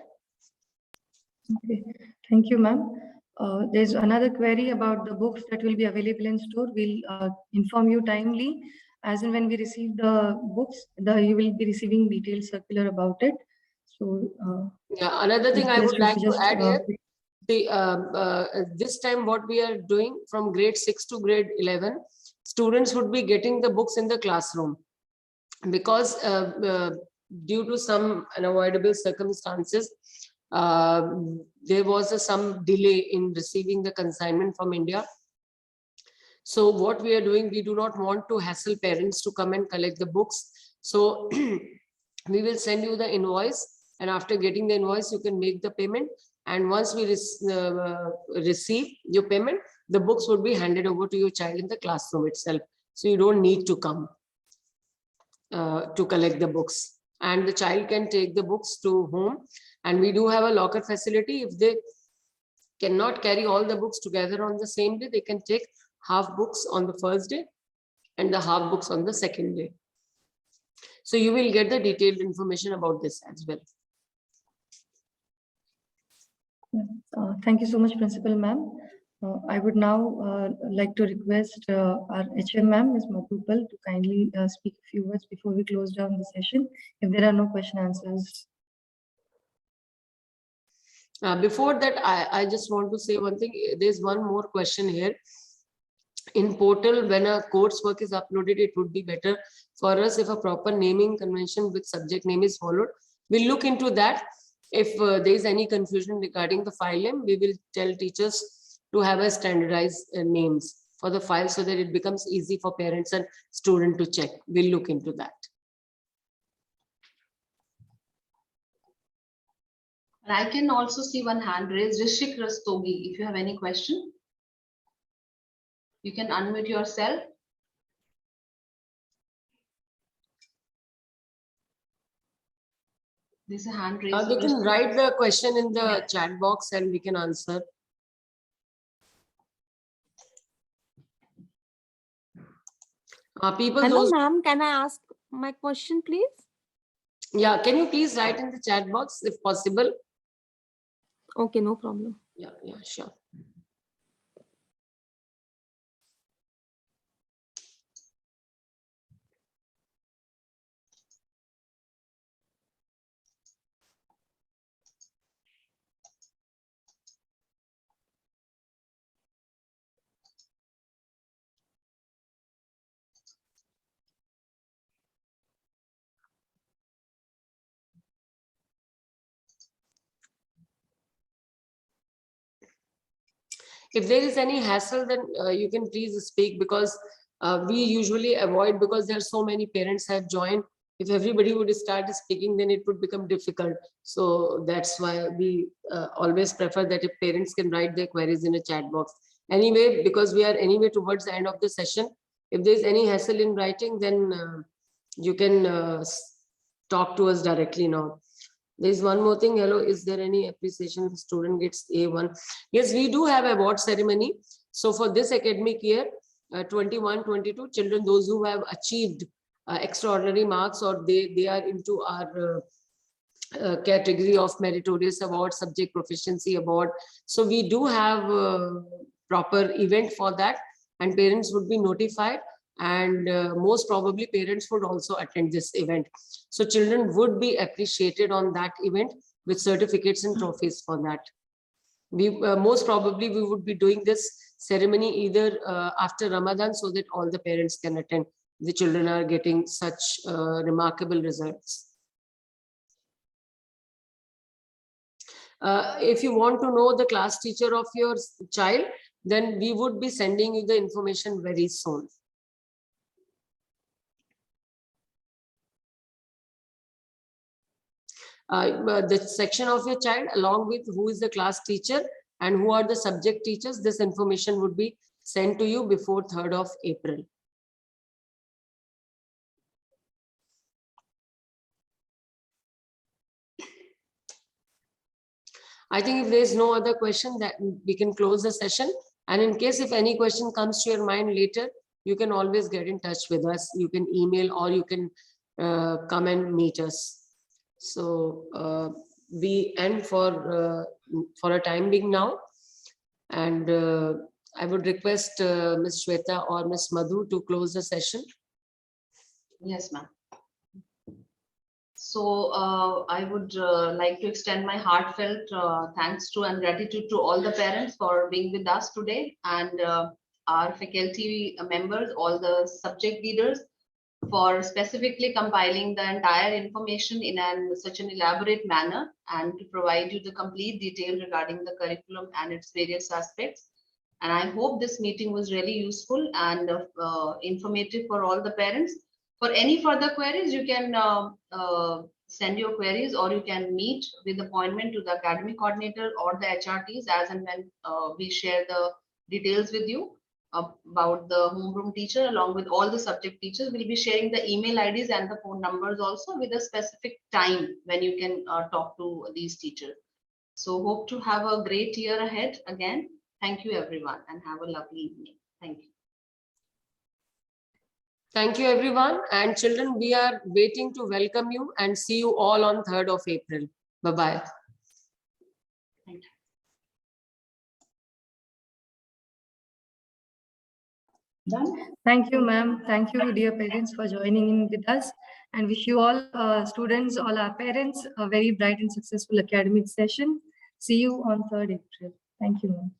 Okay, thank you, ma'am. There's another query about the books that will be available in store. We'll inform you timely. As and when we receive the books, you will be receiving detailed circular about it. So yeah, another thing I would like to add here, this time what we are doing from grade 6 to grade 11, students would be getting the books in the classroom, because due to some unavoidable circumstances, there was some delay in receiving the consignment from India. So what we are doing, we do not want to hassle parents to come and collect the books. So we will send you the invoice, and after getting the invoice, you can make the payment. And once we receive your payment, the books would be handed over to your child in the classroom itself. So you don't need to come to collect the books. And the child can take the books to home. And we do have a locker facility. If they cannot carry all the books together on the same day, they can take half books on the first day and the half books on the second day. So you will get the detailed information about this as well. Thank you so much, Principal Ma'am. I would now like to request our HM Ma'am, Ms. Madhupal, to kindly speak a few words before we close down the session, if there are no question answers. Before that, I just want to say one thing. There's one more question here. In portal, when a coursework is uploaded, it would be better for us if a proper naming convention with subject name is followed. We'll look into that. If there is any confusion regarding the file name, we will tell teachers to have a standardized names for the file so that it becomes easy for parents and students to check. We'll look into that. And I can also see one hand raised, Rishik Rastogi. If you have any question, you can unmute yourself. There's a hand raised. You can write the question in the chat box and we can answer. Hello, ma'am. Can I ask my question, please? Yeah, can you please write in the chat box if possible? Okay, no problem. Yeah, sure. If there is any hassle, then you can please speak, because we usually avoid, because there are so many parents have joined. If everybody would start speaking, then it would become difficult. So that's why we always prefer that if parents can write their queries in a chat box. Anyway, because we are anyway towards the end of the session, if there's any hassle in writing, then you can talk to us directly now. There's one more thing. Hello, is there any appreciation if a student gets A1? Yes, we do have award ceremony. So for this academic year, 21-22, children, those who have achieved extraordinary marks, or they are into our category of meritorious award, subject proficiency award. So we do have a proper event for that, and parents would be notified. And most probably parents would also attend this event. So children would be appreciated on that event with certificates and trophies for that. We most probably we would be doing this ceremony either after Ramadan, so that all the parents can attend. The children are getting such remarkable results. If you want to know the class teacher of your child, then we would be sending you the information very soon. The section of your child, along with who is the class teacher and who are the subject teachers, this information would be sent to you before 3rd of April. I think if there is no other question, that we can close the session. And in case if any question comes to your mind later, you can always get in touch with us. You can email, or you can come and meet us. So we end for a time being now, and I would request Ms. Shweta or Ms. Madhu to close the session. Yes, ma'am. So I would like to extend my heartfelt thanks to and gratitude to all the parents for being with us today, and our faculty members, all the subject leaders, for specifically compiling the entire information in such an elaborate manner, and to provide you the complete detail regarding the curriculum and its various aspects. And I hope this meeting was really useful and informative for all the parents. For any further queries, you can send your queries, or you can meet with appointment to the academic coordinator or the HRTs as and when we share the details with you about the homeroom teacher, along with all the subject teachers. We'll be sharing the email IDs and the phone numbers also, with a specific time when you can talk to these teachers. So hope to have a great year ahead again. Thank you, everyone, and have a lovely evening. Thank you. Thank you, everyone. And children, we are waiting to welcome you and see you all on 3rd of April. Bye-bye. Thank you, ma'am. Thank you, dear parents, for joining in with us, and wish you all students, all our parents, a very bright and successful academic session. See you on 3rd April. Thank you, ma'am.